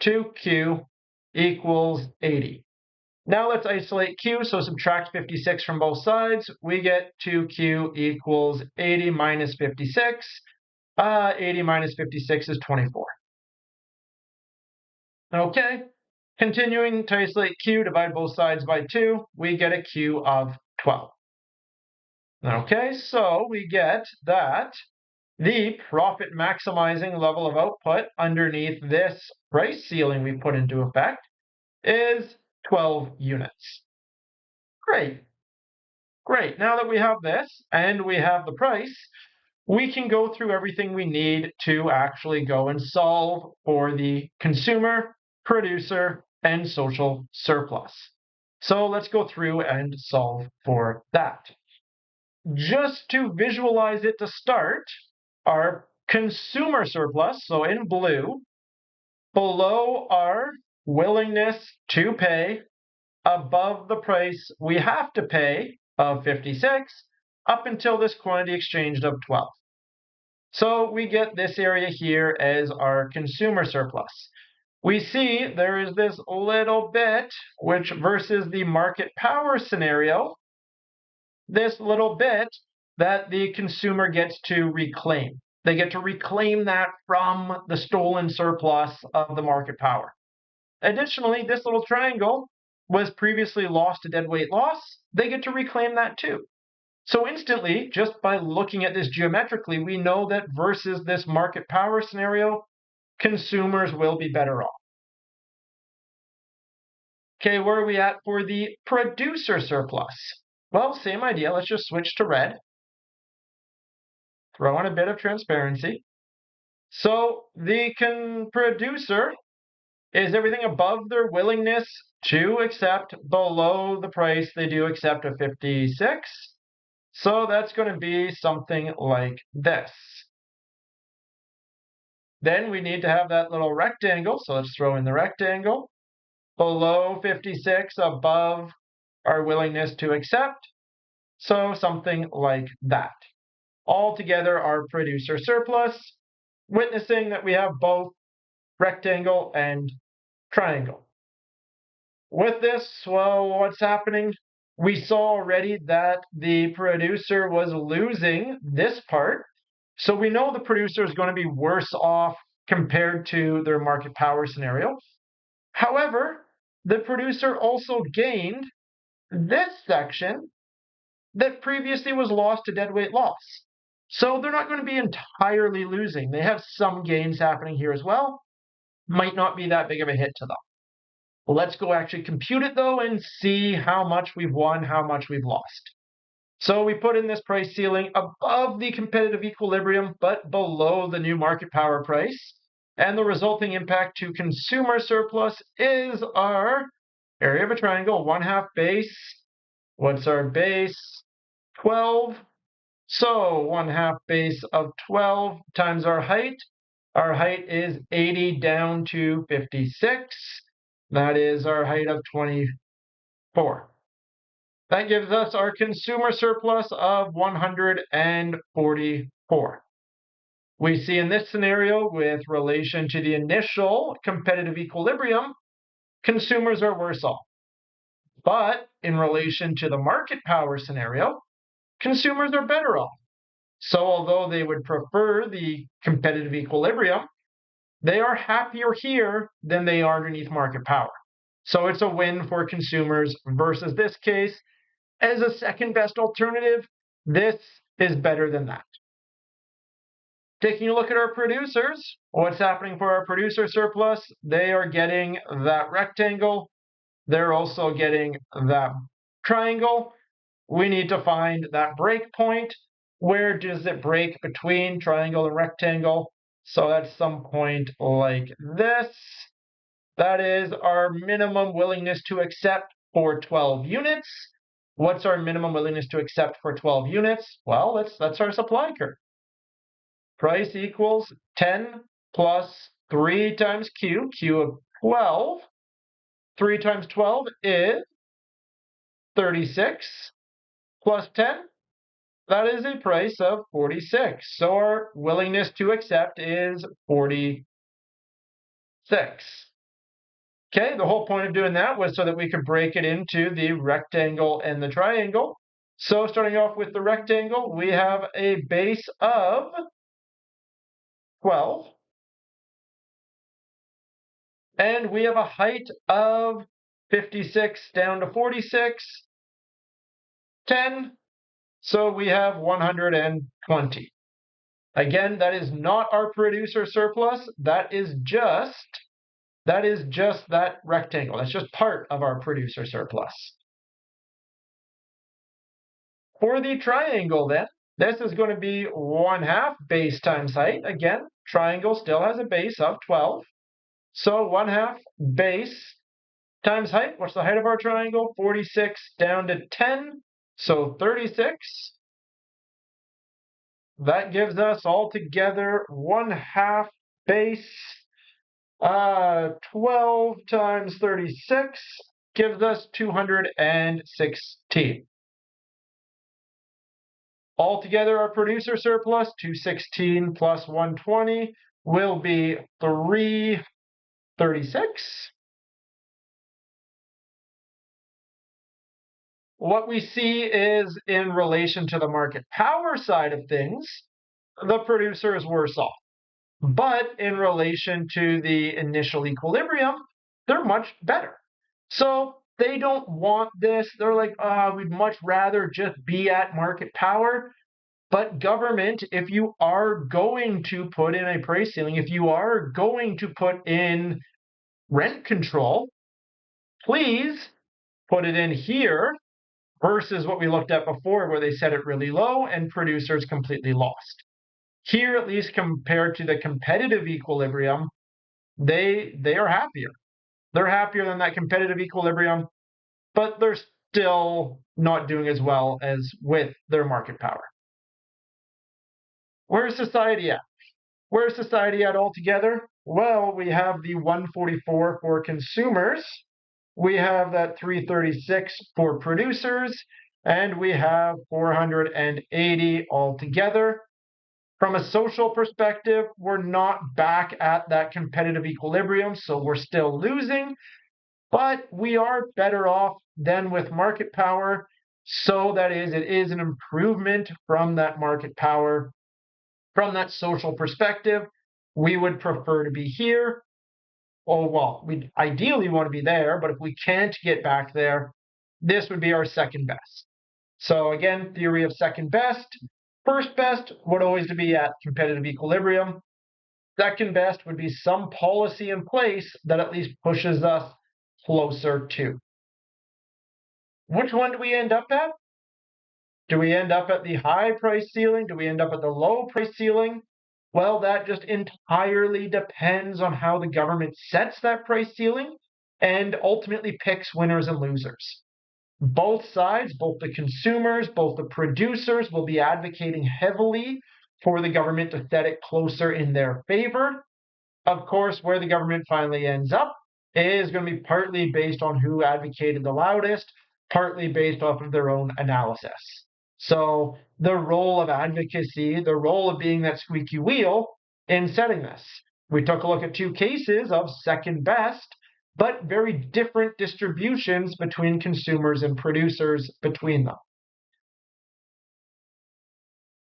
2q equals 80. Now let's isolate q, so subtract 56 from both sides. We get 2q equals 80 minus 56. 80 minus 56 is 24. Okay, continuing to isolate q, divide both sides by 2, we get a q of 12. Okay, so we get that the profit maximizing level of output underneath this price ceiling we put into effect is 12 units. Great. Great. Now that we have this and we have the price, we can go through everything we need to actually go and solve for the consumer, producer, and social surplus. So let's go through and solve for that. Just to visualize it to start, our consumer surplus, so in blue, below our willingness to pay, above the price we have to pay of 56, up until this quantity exchanged of 12. So we get this area here as our consumer surplus. We see there is this little bit, which versus the market power scenario, this little bit that the consumer gets to reclaim. They get to reclaim that from the stolen surplus of the market power. Additionally, this little triangle was previously lost to deadweight loss. They get to reclaim that too. So instantly, just by looking at this geometrically, we know that versus this market power scenario, consumers will be better off. Okay, where are we at for the producer surplus? Well, same idea. Let's just switch to red. Throw in a bit of transparency. So the producer is everything above their willingness to accept below the price they do accept of 56. So that's going to be something like this. Then we need to have that little rectangle. So let's throw in the rectangle. Below 56, above our willingness to accept. So something like that. Altogether, our producer surplus, witnessing that we have both rectangle and triangle. With this, well, what's happening? We saw already that the producer was losing this part. So we know the producer is going to be worse off compared to their market power scenario. However, the producer also gained this section that previously was lost to deadweight loss. So they're not going to be entirely losing. They have some gains happening here as well. Might not be that big of a hit to them. Let's go actually compute it though and see how much we've won, how much we've lost. So we put in this price ceiling above the competitive equilibrium, but below the new market power price. And the resulting impact to consumer surplus is our area of a triangle, 1/2 base. What's our base? 12. So 1/2 base of 12 times our height. Our height is 80 down to 56. That is our height of 24. That gives us our consumer surplus of 144. We see in this scenario, with relation to the initial competitive equilibrium, consumers are worse off. But in relation to the market power scenario, consumers are better off. So although they would prefer the competitive equilibrium, they are happier here than they are underneath market power. So it's a win for consumers versus this case. As a second best alternative, this is better than that. Taking a look at our producers, what's happening for our producer surplus? They are getting that rectangle. They're also getting that triangle. We need to find that break point. Where does it break between triangle and rectangle? So that's some point like this. That is our minimum willingness to accept for 12 units. What's our minimum willingness to accept for 12 units? Well, that's our supply curve. Price equals 10 plus 3 times Q, Q of 12. 3 times 12 is 36 plus 10. That is a price of 46. So our willingness to accept is 46. Okay, the whole point of doing that was so that we could break it into the rectangle and the triangle. So starting off with the rectangle, we have a base of 12. And we have a height of 56 down to 46, 10. So we have 120. Again, that is not our producer surplus. That is just that rectangle. That's just part of our producer surplus. For the triangle then, this is going to be 1/2 base times height. Again, triangle still has a base of 12. So 1/2 base times height. What's the height of our triangle? 46 down to 10. So 36. That gives us altogether 1/2 base. 12 times 36 gives us 216. Altogether, our producer surplus, 216 plus 120, will be 336. What we see is in relation to the market power side of things, the producer is worse off. But in relation to the initial equilibrium, they're much better. So they don't want this. They're like, we'd much rather just be at market power. But government, if you are going to put in a price ceiling, if you are going to put in rent control, please put it in here versus what we looked at before where they set it really low and producers completely lost. Here, at least compared to the competitive equilibrium, they are happier. They're happier than that competitive equilibrium, but they're still not doing as well as with their market power. Where's society at? Where's society at altogether? Well, we have the 144 for consumers. We have that 336 for producers, and we have 480 altogether. From a social perspective, we're not back at that competitive equilibrium, so we're still losing, but we are better off than with market power. So that is, it is an improvement from that market power. From that social perspective, we would prefer to be here. Oh, well, we ideally want to be there, but if we can't get back there, this would be our second best. So again, theory of second best. First best would always be at competitive equilibrium. Second best would be some policy in place that at least pushes us closer to. Which one do we end up at? Do we end up at the high price ceiling? Do we end up at the low price ceiling? Well, that just entirely depends on how the government sets that price ceiling and ultimately picks winners and losers. Both sides, both the consumers, both the producers, will be advocating heavily for the government to set it closer in their favor. Of course, where the government finally ends up is going to be partly based on who advocated the loudest, partly based off of their own analysis. So the role of advocacy, the role of being that squeaky wheel in setting this. We took a look at two cases of second best, but very different distributions between consumers and producers between them.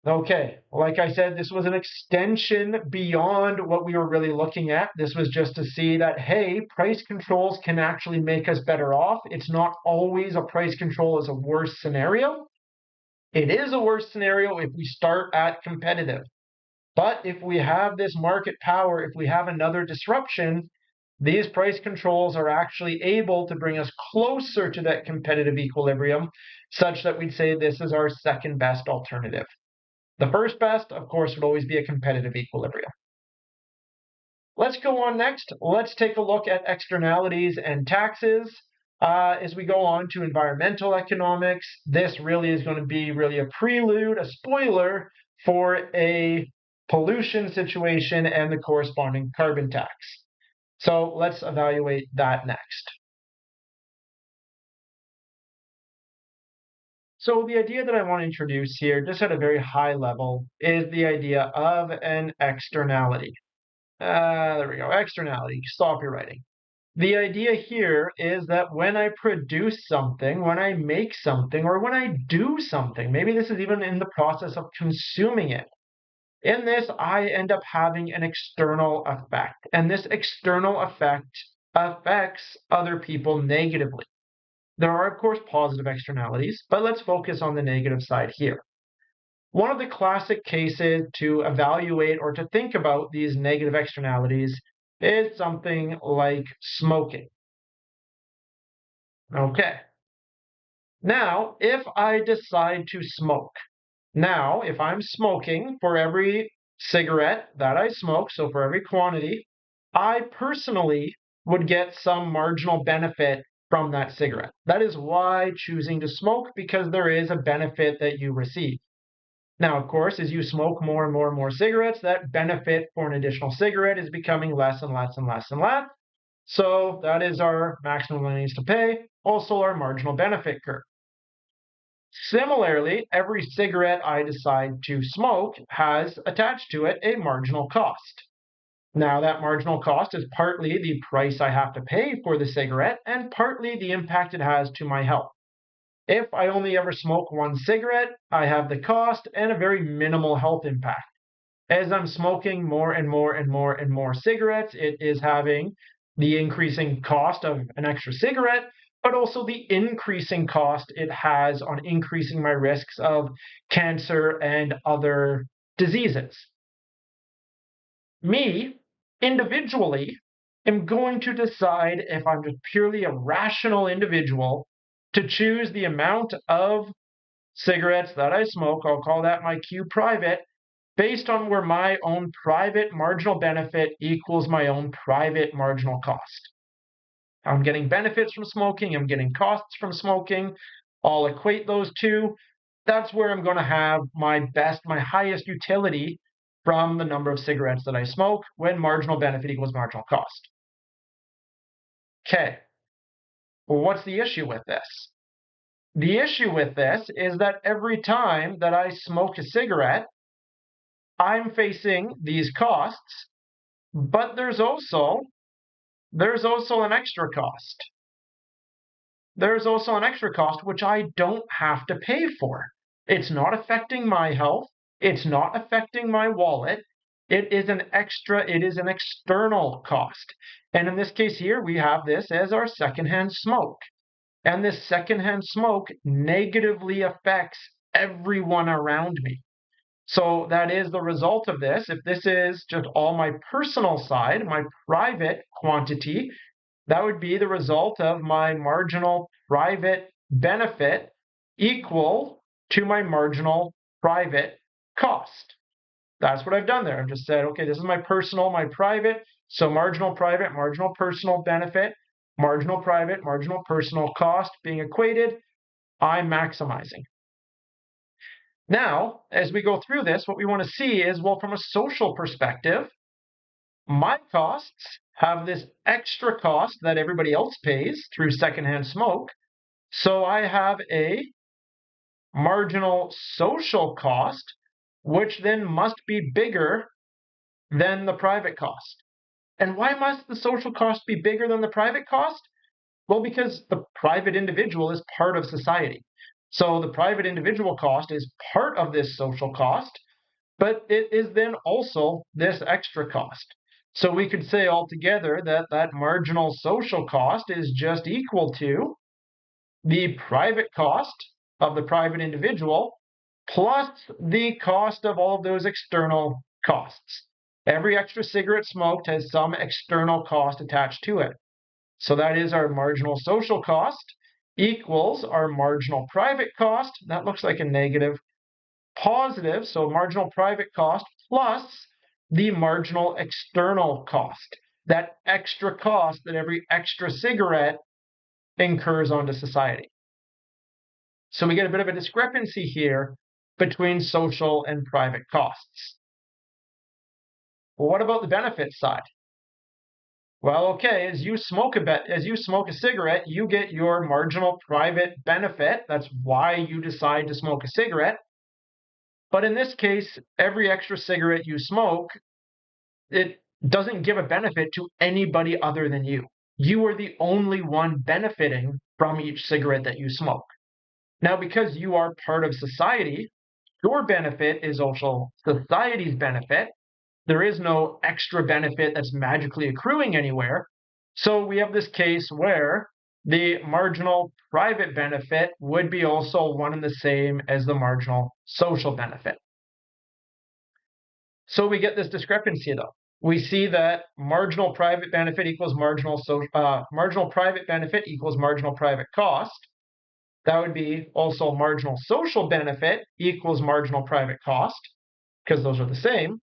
Okay, like I said, this was an extension beyond what we were really looking at. This was just to see that, hey, price controls can actually make us better off. It's not always a price control is a worse scenario. It is a worse scenario if we start at competitive. But if we have this market power, if we have another disruption, these price controls are actually able to bring us closer to that competitive equilibrium, such that we'd say this is our second best alternative. The first best, of course, would always be a competitive equilibrium. Let's go on next. Let's take a look at externalities and taxes. As we go on to environmental economics, this really is going to be really a prelude, a spoiler for a pollution situation and the corresponding carbon tax. So let's evaluate that next. So the idea that I want to introduce here, just at a very high level, is the idea of an externality. There we go, externality. Stop your writing. The idea here is that when I produce something, when I make something, or when I do something, maybe this is even in the process of consuming it, in this, I end up having an external effect. And this external effect affects other people negatively. There are, of course, positive externalities, but let's focus on the negative side here. One of the classic cases to evaluate or to think about these negative externalities is something like smoking. Okay. Now, if I decide to smoke, now, if I'm smoking for every cigarette that I smoke, so for every quantity, I personally would get some marginal benefit from that cigarette. That is why choosing to smoke, because there is a benefit that you receive. Now, of course, as you smoke more and more and more cigarettes, that benefit for an additional cigarette is becoming less and less and less and less. So that is our maximum willingness to pay, also our marginal benefit curve. Similarly, every cigarette I decide to smoke has attached to it a marginal cost. Now, that marginal cost is partly the price I have to pay for the cigarette and partly the impact it has to my health. If I only ever smoke one cigarette, I have the cost and a very minimal health impact. As I'm smoking more and more and more and more cigarettes, it is having the increasing cost of an extra cigarette, but also the increasing cost it has on increasing my risks of cancer and other diseases. Me, individually, am going to decide if I'm just purely a rational individual to choose the amount of cigarettes that I smoke. I'll call that my Q private, based on where my own private marginal benefit equals my own private marginal cost. I'm getting benefits from smoking, I'm getting costs from smoking. I'll equate those two. That's where I'm going to have my highest utility from the number of cigarettes that I smoke when marginal benefit equals marginal cost. Okay, well, what's the issue with this? The issue with this is that every time that I smoke a cigarette, I'm facing these costs, but there's also an extra cost. There's also an extra cost which I don't have to pay for. It's not affecting my health. It's not affecting my wallet. It is an external cost. And in this case here, we have this as our secondhand smoke. And this secondhand smoke negatively affects everyone around me. So that is the result of this. If this is just all my personal side, my private quantity, that would be the result of my marginal private benefit equal to my marginal private cost. That's what I've done there. I've just said, okay, this is my personal, my private. So marginal private, marginal personal benefit, marginal private, marginal personal cost being equated, I'm maximizing. Now, as we go through this, what we want to see is, well, from a social perspective, my costs have this extra cost that everybody else pays through secondhand smoke. So I have a marginal social cost, which then must be bigger than the private cost. And why must the social cost be bigger than the private cost? Well, because the private individual is part of society. So the private individual cost is part of this social cost, but it is then also this extra cost. So we could say altogether that that marginal social cost is just equal to the private cost of the private individual plus the cost of all of those external costs. Every extra cigarette smoked has some external cost attached to it. So that is our marginal social cost equals our marginal private cost. That looks like a negative. Positive, so marginal private cost plus the marginal external cost, that extra cost that every extra cigarette incurs onto society. So we get a bit of a discrepancy here between social and private costs. Well, what about the benefit side? Well, okay, as you smoke a cigarette, you get your marginal private benefit. That's why you decide to smoke a cigarette. But in this case, every extra cigarette you smoke, it doesn't give a benefit to anybody other than you. You are the only one benefiting from each cigarette that you smoke. Now, because you are part of society, your benefit is also society's benefit. There is no extra benefit that's magically accruing anywhere. So we have this case where the marginal private benefit would be also one and the same as the marginal social benefit. So we get this discrepancy though. We see that marginal private benefit equals marginal private benefit equals marginal private cost. That would be also marginal social benefit equals marginal private cost, because those are the same.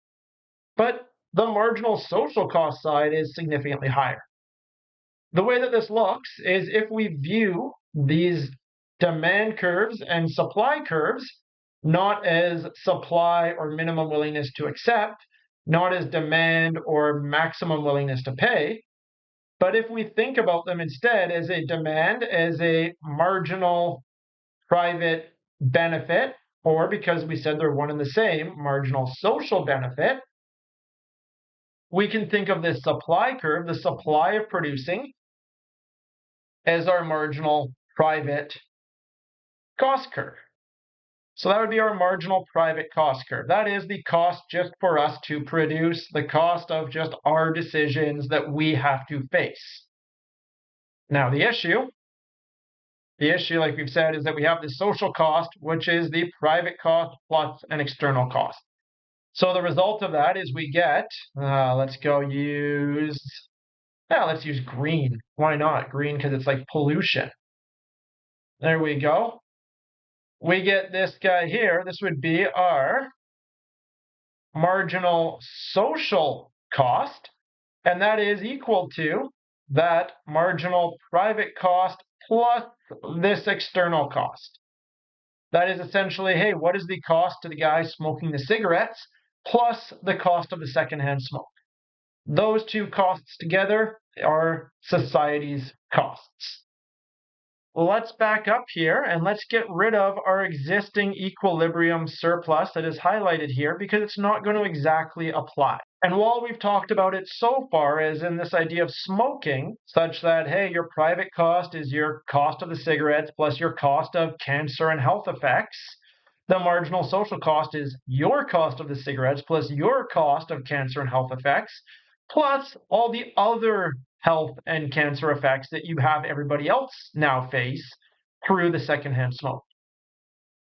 But the marginal social cost side is significantly higher. The way that this looks is if we view these demand curves and supply curves not as supply or minimum willingness to accept, not as demand or maximum willingness to pay, but if we think about them instead as a demand, as a marginal private benefit, or because we said they're one and the same, marginal social benefit, we can think of this supply curve, the supply of producing, as our marginal private cost curve. So that would be our marginal private cost curve. That is the cost just for us to produce, the cost of just our decisions that we have to face. Now, the issue, like we've said, is that we have the social cost, which is the private cost plus an external cost. So the result of that is we get, let's use green. Why not? Green because it's like pollution. There we go. We get this guy here. This would be our marginal social cost, and that is equal to that marginal private cost plus this external cost. That is essentially, hey, what is the cost to the guy smoking the cigarettes plus the cost of the secondhand smoke? Those two costs together are society's costs. Let's back up here and let's get rid of our existing equilibrium surplus that is highlighted here because it's not going to exactly apply. And while we've talked about it so far as in this idea of smoking, such that, hey, your private cost is your cost of the cigarettes plus your cost of cancer and health effects, the marginal social cost is your cost of the cigarettes plus your cost of cancer and health effects, plus all the other health and cancer effects that you have everybody else now face through the secondhand smoke.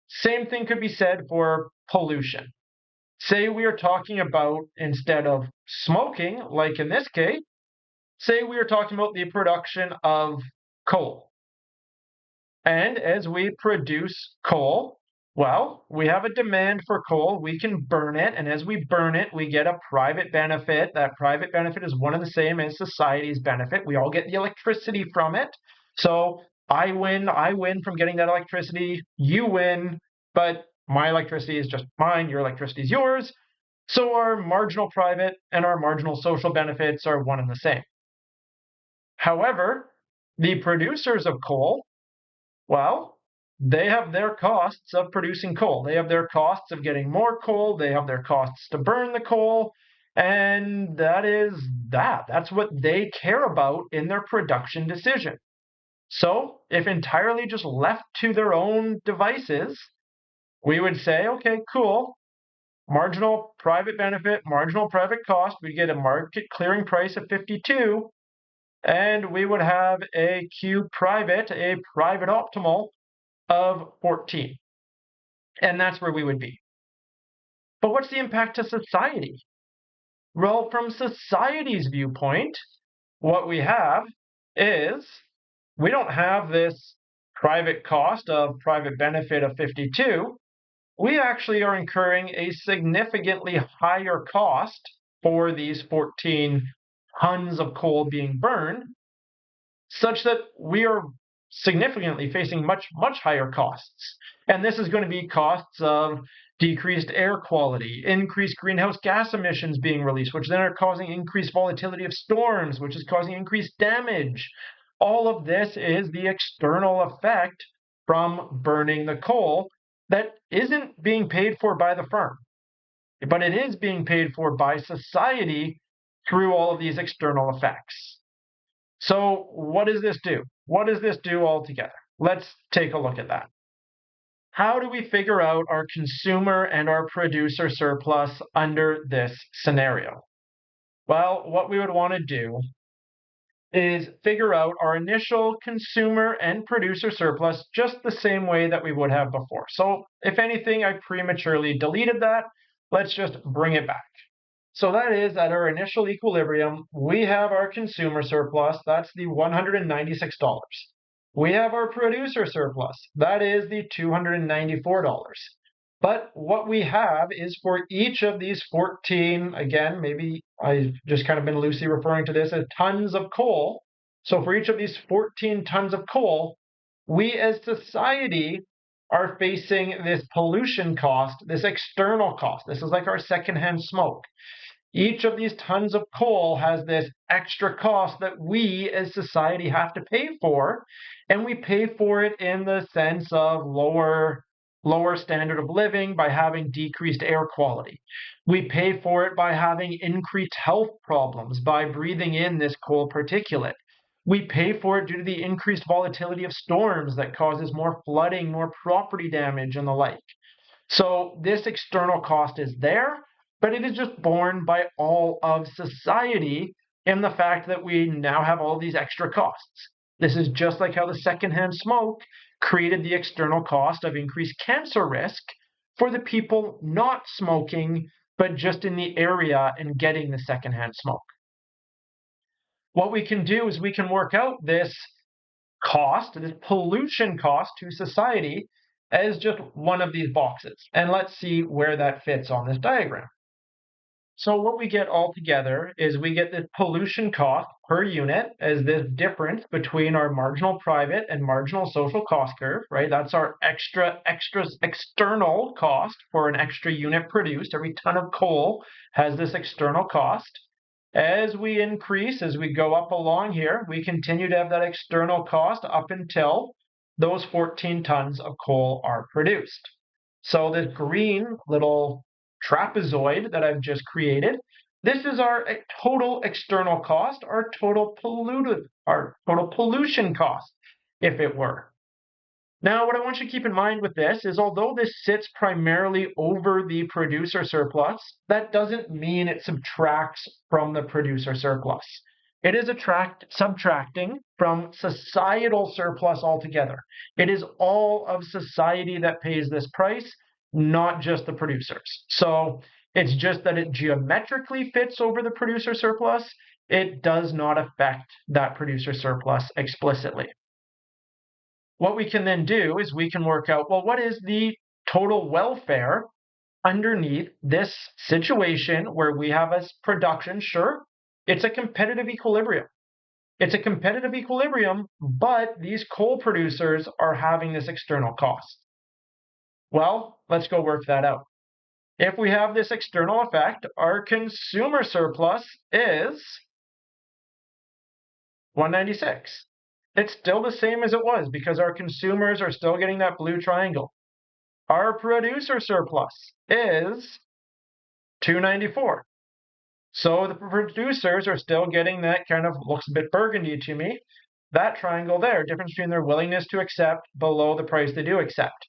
Same thing could be said for pollution. Say we are talking about, instead of smoking, like in this case, say we are talking about the production of coal. And as we produce coal, well, we have a demand for coal. We can burn it. And as we burn it, we get a private benefit. That private benefit is one and the same as society's benefit. We all get the electricity from it. So I win from getting that electricity. You win, but my electricity is just mine. Your electricity is yours. So our marginal private and our marginal social benefits are one and the same. However, the producers of coal, well, they have their costs of producing coal. They have their costs of getting more coal. They have their costs to burn the coal. And that's what they care about in their production decision. So if entirely just left to their own devices, we would say, okay, cool. Marginal private benefit, marginal private cost. We get a market clearing price of 52. And we would have a private optimal of 14. And that's where we would be. But what's the impact to society? Well, from society's viewpoint, what we have is we don't have this private cost of private benefit of 52. We actually are incurring a significantly higher cost for these 14 tons of coal being burned, such that we are significantly facing much higher costs. And this is going to be costs of decreased air quality, increased greenhouse gas emissions being released, which then are causing increased volatility of storms, which is causing increased damage. All of this is the external effect from burning the coal that isn't being paid for by the firm, but it is being paid for by society through all of these external effects. So what does this do? What does this do altogether? Let's take a look at that. How do we figure out our consumer and our producer surplus under this scenario? Well, what we would want to do is figure out our initial consumer and producer surplus just the same way that we would have before. So if anything, I prematurely deleted that. Let's just bring it back. So that is at our initial equilibrium, we have our consumer surplus, that's the $196. We have our producer surplus, that is the $294. But what we have is for each of these 14, again, maybe I've just kind of been loosely referring to this as tons of coal. So for each of these 14 tons of coal, we as society are facing this pollution cost, this external cost. This is like our secondhand smoke. Each of these tons of coal has this extra cost that we as society have to pay for, and we pay for it in the sense of lower standard of living by having decreased air quality. We pay for it by having increased health problems by breathing in this coal particulate. We pay for it due to the increased volatility of storms that causes more flooding, more property damage, and the like. So this external cost is there, but it is just borne by all of society in the fact that we now have all these extra costs. This is just like how the secondhand smoke created the external cost of increased cancer risk for the people not smoking, but just in the area and getting the secondhand smoke. What we can do is we can work out this cost, this pollution cost to society as just one of these boxes. And let's see where that fits on this diagram. So what we get all together is we get the pollution cost per unit as this difference between our marginal private and marginal social cost curve, right? That's our external cost for an extra unit produced. Every ton of coal has this external cost. As we increase, as we go up along here, we continue to have that external cost up until those 14 tons of coal are produced. So this green little trapezoid that I've just created, this is our total external cost, our total pollution cost, if it were. Now, what I want you to keep in mind with this is although this sits primarily over the producer surplus, that doesn't mean it subtracts from the producer surplus. It is subtracting from societal surplus altogether. It is all of society that pays this price, not just the producers. So it's just that it geometrically fits over the producer surplus. It does not affect that producer surplus explicitly. What we can then do is we can work out, well, what is the total welfare underneath this situation where we have a production? Sure, it's a competitive equilibrium. It's a competitive equilibrium, but these coal producers are having this external cost. Well, let's go work that out. If we have this external effect, our consumer surplus is 196. It's still the same as it was because our consumers are still getting that blue triangle. Our producer surplus is 294. So the producers are still getting that kind of looks a bit burgundy to me. That triangle there, difference between their willingness to accept below the price they do accept.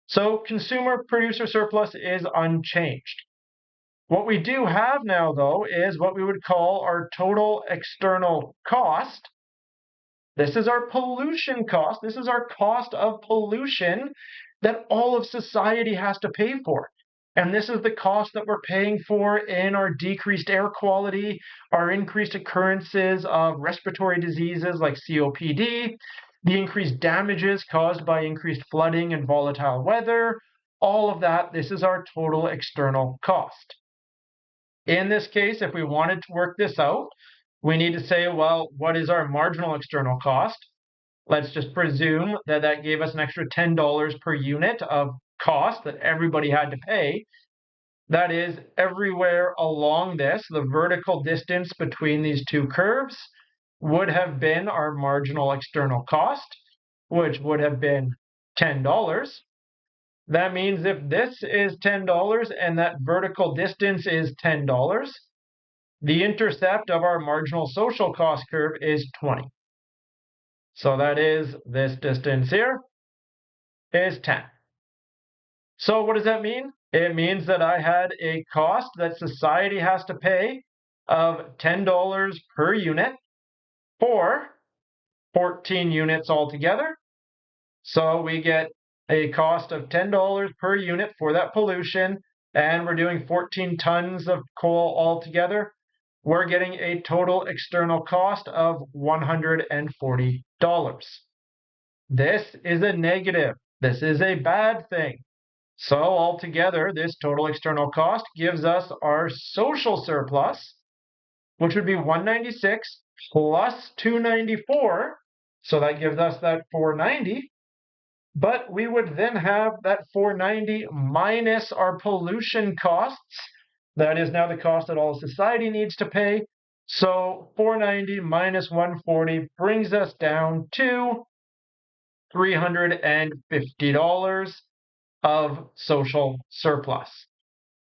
So consumer producer surplus is unchanged. What we do have now, though, is what we would call our total external cost. This is our pollution cost. This is our cost of pollution that all of society has to pay for. And this is the cost that we're paying for in our decreased air quality, our increased occurrences of respiratory diseases like COPD, the increased damages caused by increased flooding and volatile weather, all of that. This is our total external cost. In this case, if we wanted to work this out, we need to say, well, what is our marginal external cost? Let's just presume that that gave us an extra $10 per unit of cost that everybody had to pay. That is, everywhere along this, the vertical distance between these two curves would have been our marginal external cost, which would have been $10. That means if this is $10 and that vertical distance is $10, the intercept of our marginal social cost curve is 20. So that is this distance here is 10. So what does that mean? It means that I had a cost that society has to pay of $10 per unit for 14 units altogether. So we get a cost of $10 per unit for that pollution, and we're doing 14 tons of coal altogether. We're getting a total external cost of $140. This is a negative. This is a bad thing. So altogether, this total external cost gives us our social surplus, which would be 196 plus 294. So that gives us that 490. But we would then have that 490 minus our pollution costs. That is now the cost that all society needs to pay. So 490 minus 140 brings us down to $350 of social surplus.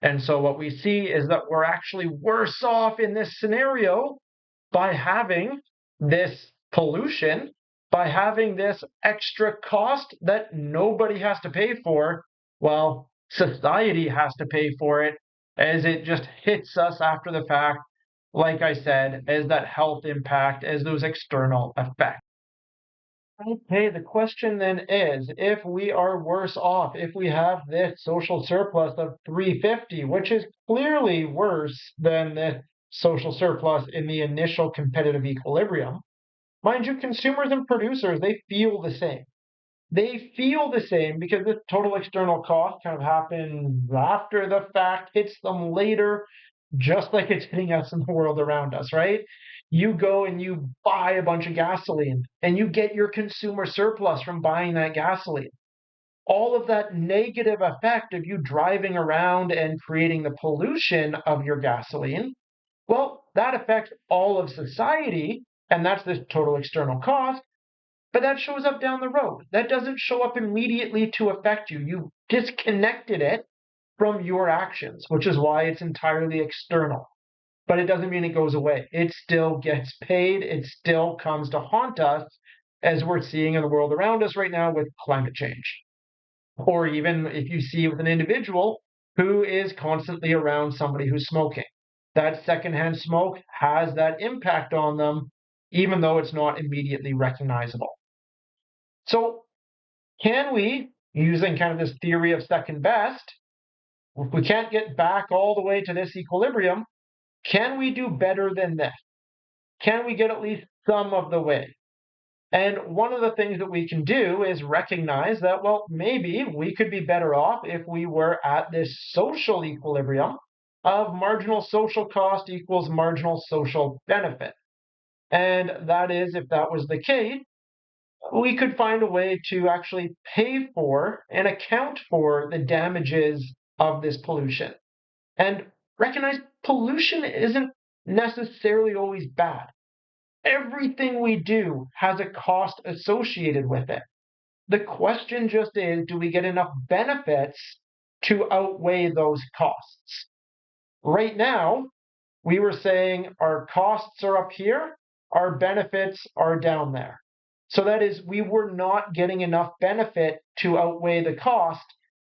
And so what we see is that we're actually worse off in this scenario by having this pollution, by having this extra cost that nobody has to pay for. Well, society has to pay for it, as it just hits us after the fact, like I said, as that health impact, as those external effects. Okay, the question then is, if we are worse off, if we have this social surplus of 350, which is clearly worse than the social surplus in the initial competitive equilibrium, mind you, consumers and producers, they feel the same. They feel the same because this total external cost kind of happens after the fact, hits them later, just like it's hitting us in the world around us, right? You go and you buy a bunch of gasoline and you get your consumer surplus from buying that gasoline. All of that negative effect of you driving around and creating the pollution of your gasoline, well, that affects all of society, and that's the total external cost. But that shows up down the road. That doesn't show up immediately to affect you. You disconnected it from your actions, which is why it's entirely external. But it doesn't mean it goes away. It still gets paid. It still comes to haunt us, as we're seeing in the world around us right now with climate change. Or even if you see with an individual who is constantly around somebody who's smoking. That secondhand smoke has that impact on them, even though it's not immediately recognizable. So can we, using kind of this theory of second best, if we can't get back all the way to this equilibrium, can we do better than this? Can we get at least some of the way? And one of the things that we can do is recognize that, well, maybe we could be better off if we were at this social equilibrium of marginal social cost equals marginal social benefit. And that is, if that was the case, we could find a way to actually pay for and account for the damages of this pollution. And recognize pollution isn't necessarily always bad. Everything we do has a cost associated with it. The question just is, do we get enough benefits to outweigh those costs? Right now, we were saying our costs are up here, our benefits are down there. So that is, we were not getting enough benefit to outweigh the cost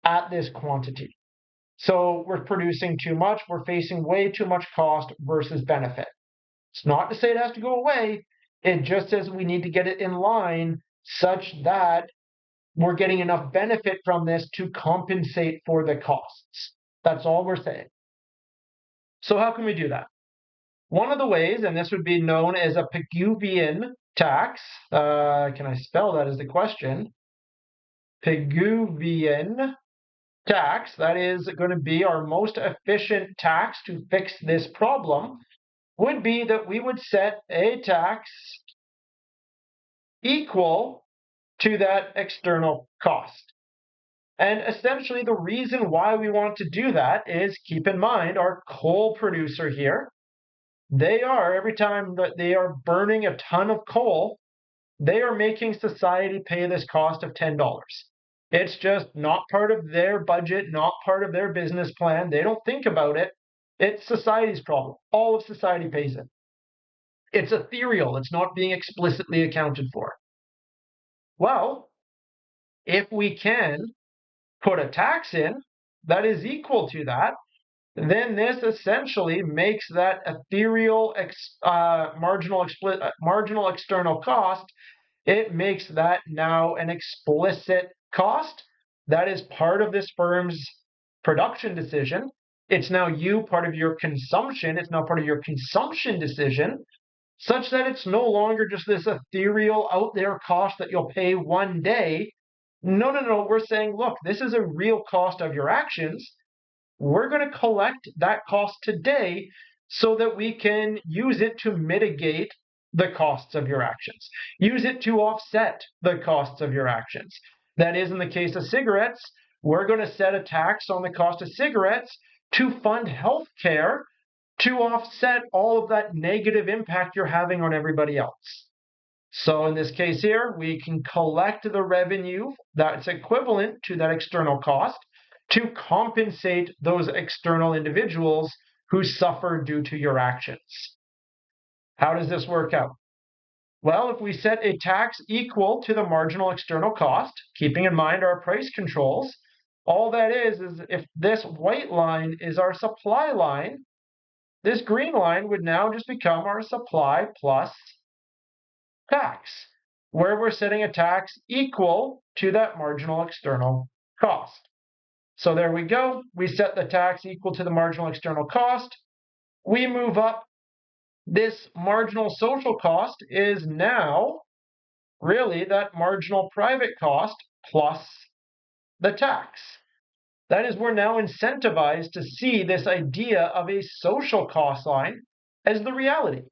at this quantity. So we're producing too much, we're facing way too much cost versus benefit. It's not to say it has to go away, it just says we need to get it in line such that we're getting enough benefit from this to compensate for the costs. That's all we're saying. So how can we do that? One of the ways, and this would be known as a Pigouvian tax, can I spell that is the question? Pigouvian tax, that is going to be our most efficient tax to fix this problem, would be that we would set a tax equal to that external cost. And essentially, the reason why we want to do that is, keep in mind, our coal producer here, every time that they are burning a ton of coal, they are making society pay this cost of $10. It's just not part of their budget, not part of their business plan. They don't think about it. It's society's problem. All of society pays it. It's ethereal. It's not being explicitly accounted for. Well, if we can put a tax in that is equal to that, then this essentially makes that ethereal marginal external cost, it makes that now an explicit cost that is part of this firm's production decision. It's now part of your consumption. It's now part of your consumption decision, such that it's no longer just this ethereal out there cost that you'll pay one day. No, no, no. We're saying, look, this is a real cost of your actions. We're going to collect that cost today so that we can use it to mitigate the costs of your actions. Use it to offset the costs of your actions. That is, in the case of cigarettes, we're going to set a tax on the cost of cigarettes to fund health care to offset all of that negative impact you're having on everybody else. So in this case here, we can collect the revenue that's equivalent to that external cost to compensate those external individuals who suffer due to your actions. How does this work out? Well, if we set a tax equal to the marginal external cost, keeping in mind our price controls, all that is if this white line is our supply line, this green line would now just become our supply plus tax, where we're setting a tax equal to that marginal external cost. So there we go. We set the tax equal to the marginal external cost. We move up. This marginal social cost is now really that marginal private cost plus the tax. That is, we're now incentivized to see this idea of a social cost line as the reality.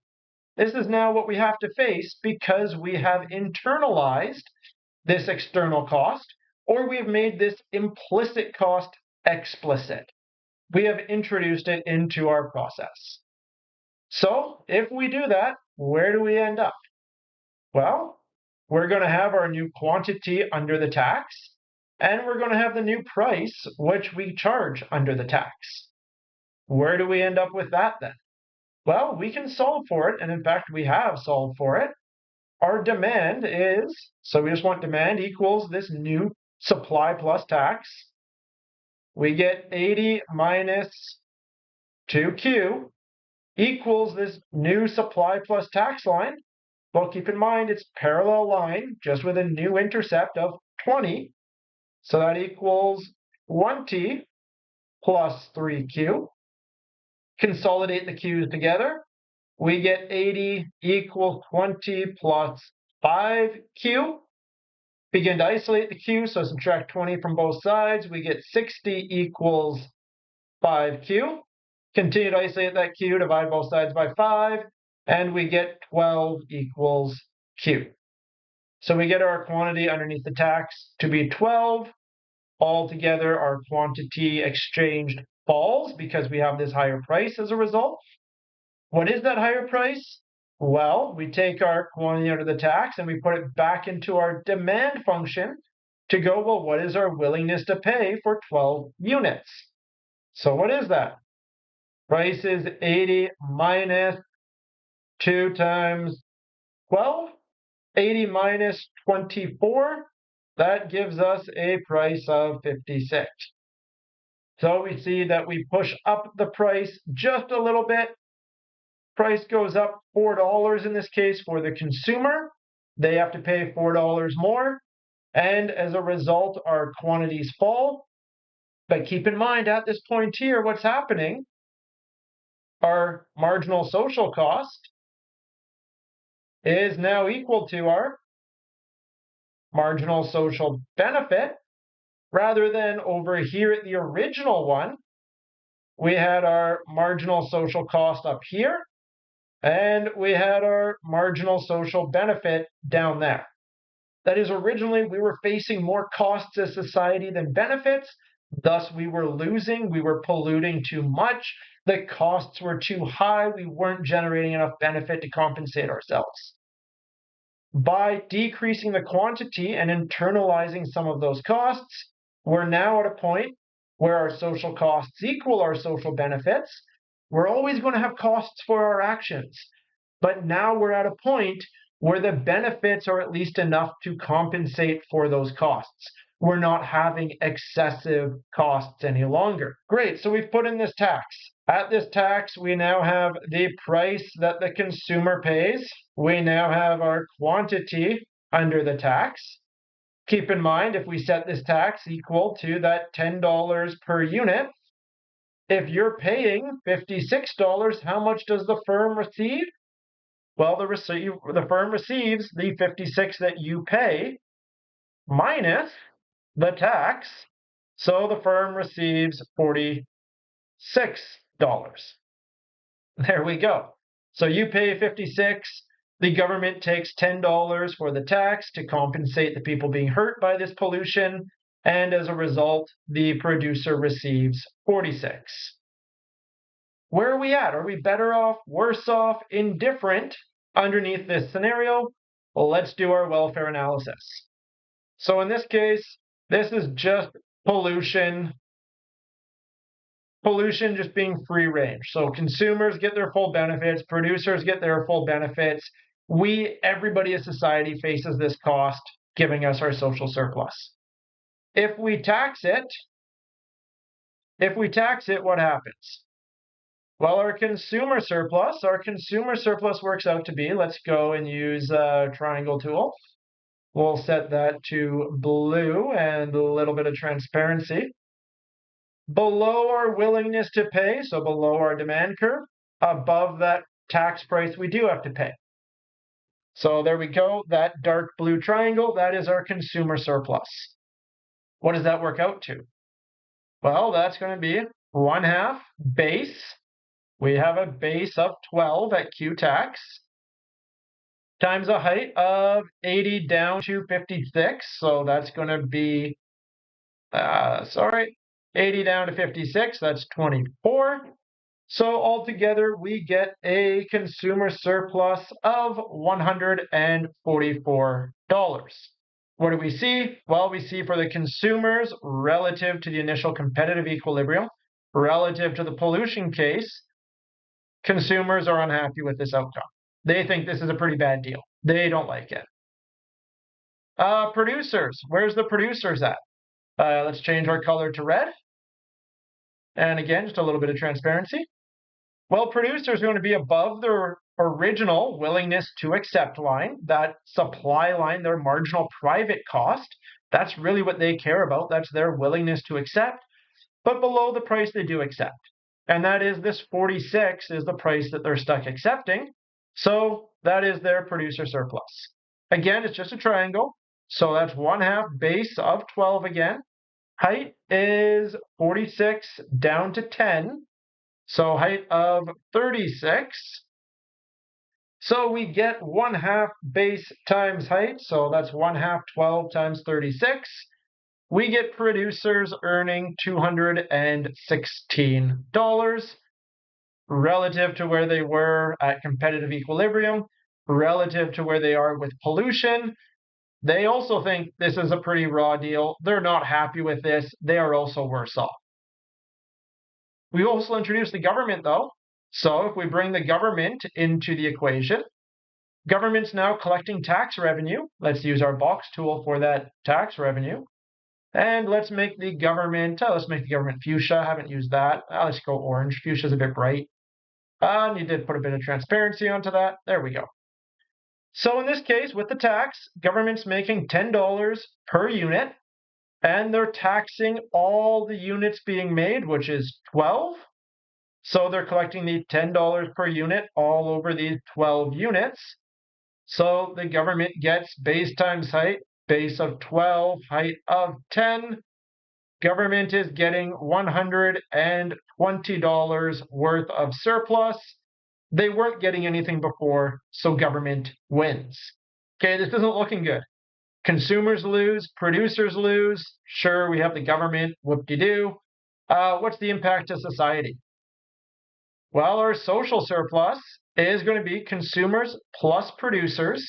This is now what we have to face because we have internalized this external cost, or we have made this implicit cost explicit. We have introduced it into our process. So if we do that, where do we end up? Well, we're going to have our new quantity under the tax, and we're going to have the new price, which we charge under the tax. Where do we end up with that then? Well, we can solve for it, and in fact, we have solved for it. Our demand is, so we just want demand equals this new supply plus tax. We get 80 minus 2Q equals this new supply plus tax line. Well, keep in mind it's parallel line, just with a new intercept of 20. So that equals 20 plus 3Q. Consolidate the Q's together. We get 80 equals 20 plus 5Q. Begin to isolate the Q, so subtract 20 from both sides. We get 60 equals 5Q. Continue to isolate that Q, divide both sides by 5, and we get 12 equals Q. So we get our quantity underneath the tax to be 12. Altogether, our quantity exchanged falls because we have this higher price as a result. What is that higher price? Well, we take our quantity under the tax and we put it back into our demand function to go, well, what is our willingness to pay for 12 units? So what is that? Price is 80 minus 2 times 12. 80 minus 24. That gives us a price of 56. So we see that we push up the price just a little bit. Price goes up $4 in this case for the consumer. They have to pay $4 more. And as a result, our quantities fall. But keep in mind at this point here, what's happening? Our marginal social cost is now equal to our marginal social benefit, rather than over here at the original one, we had our marginal social cost up here, and we had our marginal social benefit down there. That is, originally we were facing more costs as society than benefits. Thus, we were losing, we were polluting too much. The costs were too high. We weren't generating enough benefit to compensate ourselves. By decreasing the quantity and internalizing some of those costs, we're now at a point where our social costs equal our social benefits. We're always going to have costs for our actions, but now we're at a point where the benefits are at least enough to compensate for those costs. We're not having excessive costs any longer. Great, so we've put in this tax. At this tax, we now have the price that the consumer pays. We now have our quantity under the tax. Keep in mind, if we set this tax equal to that $10 per unit, if you're paying $56, how much does the firm receive? Well, the firm receives the 56 that you pay minus the tax, so the firm receives $46. There we go. So you pay 56, the government takes $10 for the tax to compensate the people being hurt by this pollution, and as a result, the producer receives 46. Where are we at? Are we better off, worse off, indifferent underneath this scenario? Well, let's do our welfare analysis. So in this case, this is just pollution just being free range. So consumers get their full benefits, producers get their full benefits. Everybody as society faces this cost, giving us our social surplus. If we tax it, what happens? Well, our consumer surplus works out to be, let's go and use a triangle tool. We'll set that to blue and a little bit of transparency. Below our willingness to pay, so below our demand curve, above that tax price we do have to pay. So there we go, that dark blue triangle, that is our consumer surplus. What does that work out to? Well, that's going to be 1/2 base. We have a base of 12 at Q tax times a height of 80 down to 56. So that's going to be, 80 down to 56, that's 24. So altogether, we get a consumer surplus of $144. What do we see? Well, we see for the consumers, relative to the initial competitive equilibrium, relative to the pollution case, consumers are unhappy with this outcome. They think this is a pretty bad deal. They don't like it. Producers, where's the producers at? Let's change our color to red. And again, just a little bit of transparency. Well, producers are going to be above their original willingness to accept line, that supply line, their marginal private cost. That's really what they care about. That's their willingness to accept, but below the price they do accept. And that is this 46 is the price that they're stuck accepting. So that is their producer surplus. Again, it's just a triangle. So that's 1/2 base of 12 again. Height is 46 down to 10. So height of 36. So we get 1/2 base times height. So that's 1/2 12 times 36. We get producers earning $216 relative to where they were at competitive equilibrium, relative to where they are with pollution. They also think this is a pretty raw deal. They're not happy with this. They are also worse off. We also introduced the government, though. So if we bring the government into the equation, government's now collecting tax revenue. Let's use our box tool for that tax revenue. And let's make the government fuchsia. I haven't used that. Let's go orange. Fuchsia's a bit bright. Need to put a bit of transparency onto that. There we go. So in this case, with the tax, government's making $10 per unit, and they're taxing all the units being made, which is 12. So they're collecting the $10 per unit all over these 12 units. So the government gets base times height, base of 12, height of 10. Government is getting $120 worth of surplus. They weren't getting anything before, so government wins. Okay, this isn't looking good. Consumers lose, producers lose. Sure, we have the government, whoop-de-doo. What's the impact to society? Well, our social surplus is going to be consumers plus producers.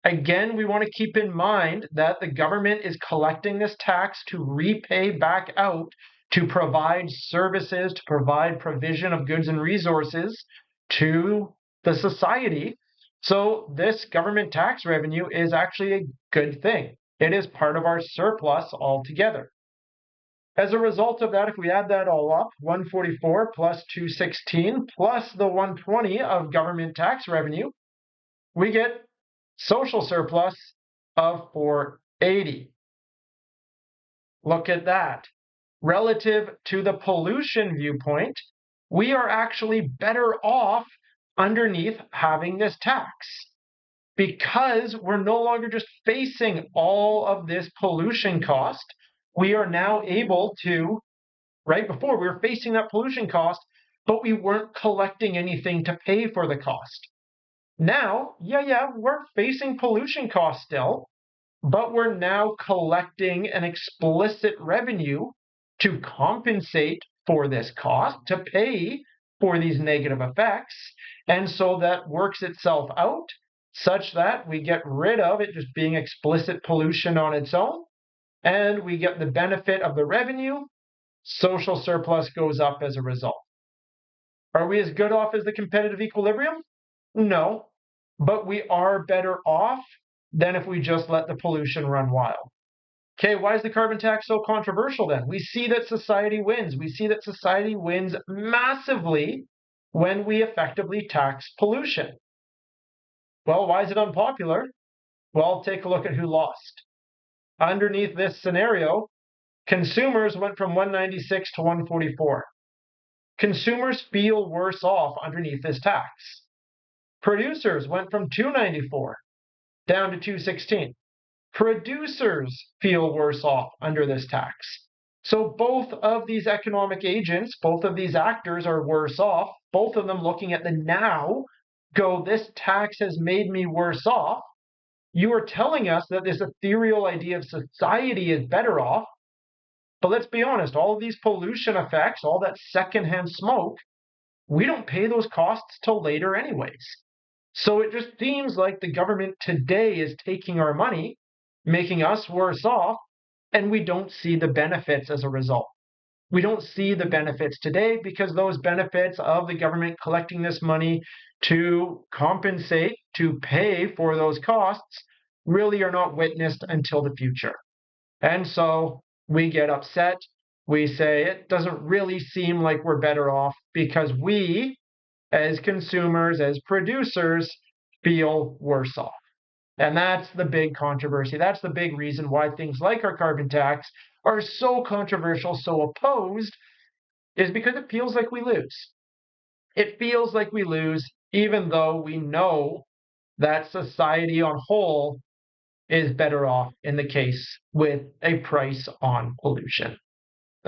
Again, we want to keep in mind that the government is collecting this tax to repay back out to provide services, to provide provision of goods and resources to the society. So this government tax revenue is actually a good thing. It is part of our surplus altogether. As a result of that, if we add that all up, 144 plus 216 plus the 120 of government tax revenue, we get social surplus of 480. Look at that. Relative to the pollution viewpoint, we are actually better off underneath having this tax because we're no longer just facing all of this pollution cost. We are now able to, right before we were facing that pollution cost, but we weren't collecting anything to pay for the cost. Now, we're facing pollution costs still, but we're now collecting an explicit revenue to compensate for this cost, to pay for these negative effects. And so that works itself out such that we get rid of it just being explicit pollution on its own, and we get the benefit of the revenue. Social surplus goes up as a result. Are we as good off as the competitive equilibrium? No, but we are better off than if we just let the pollution run wild. Okay, why is the carbon tax so controversial then? We see that society wins. We see that society wins massively when we effectively tax pollution. Well, why is it unpopular? Well, take a look at who lost. Underneath this scenario, consumers went from 196 to 144. Consumers feel worse off underneath this tax. Producers went from 294 down to 216. Producers feel worse off under this tax. So both of these economic agents, both of these actors are worse off. Both of them looking at the now go, this tax has made me worse off. You are telling us that this ethereal idea of society is better off. But let's be honest, all of these pollution effects, all that secondhand smoke, we don't pay those costs till later anyways. So it just seems like the government today is taking our money, making us worse off, and we don't see the benefits as a result. We don't see the benefits today because those benefits of the government collecting this money to compensate, to pay for those costs, really are not witnessed until the future. And so we get upset. We say it doesn't really seem like we're better off because we, as consumers, as producers, feel worse off. And that's the big controversy. That's the big reason why things like our carbon tax are so controversial, so opposed, is because it feels like we lose. It feels like we lose, even though we know that society on whole is better off in the case with a price on pollution.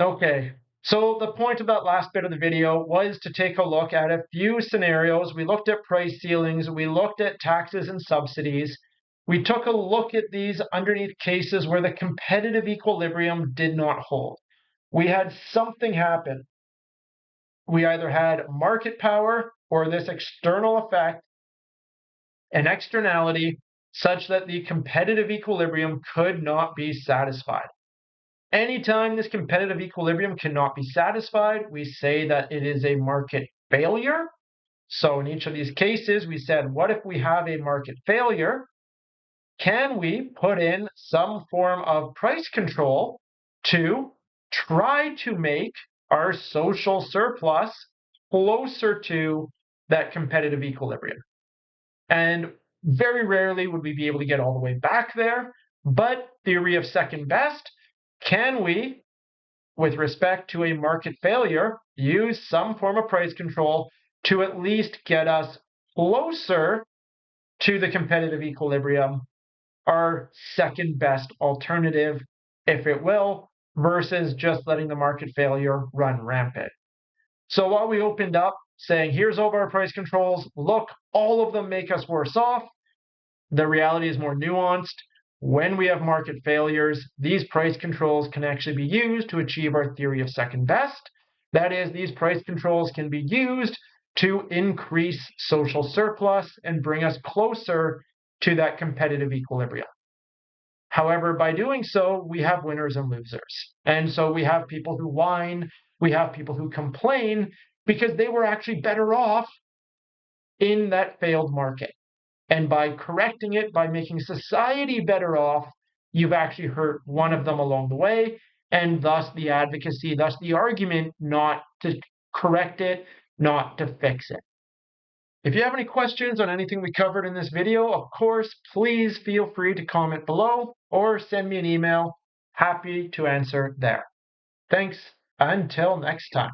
Okay, so the point of that last bit of the video was to take a look at a few scenarios. We looked at price ceilings, we looked at taxes and subsidies. We took a look at these underneath cases where the competitive equilibrium did not hold. We had something happen. We either had market power or this external effect, an externality, such that the competitive equilibrium could not be satisfied. Anytime this competitive equilibrium cannot be satisfied, we say that it is a market failure. So in each of these cases, we said, what if we have a market failure? Can we put in some form of price control to try to make our social surplus closer to that competitive equilibrium? And very rarely would we be able to get all the way back there, but theory of second best, can we, with respect to a market failure, use some form of price control to at least get us closer to the competitive equilibrium, our second best alternative, if it will, versus just letting the market failure run rampant. So while we opened up saying, here's all of our price controls, look, all of them make us worse off, the reality is more nuanced. when we have market failures, these price controls can actually be used to achieve our theory of second best. That is, these price controls can be used to increase social surplus and bring us closer to that competitive equilibrium. However, by doing so, we have winners and losers. And so we have people who whine, we have people who complain because they were actually better off in that failed market. And by correcting it, by making society better off, you've actually hurt one of them along the way, and thus the advocacy, thus the argument not to correct it, not to fix it. If you have any questions on anything we covered in this video, of course, please feel free to comment below or send me an email. Happy to answer there. Thanks. Until next time.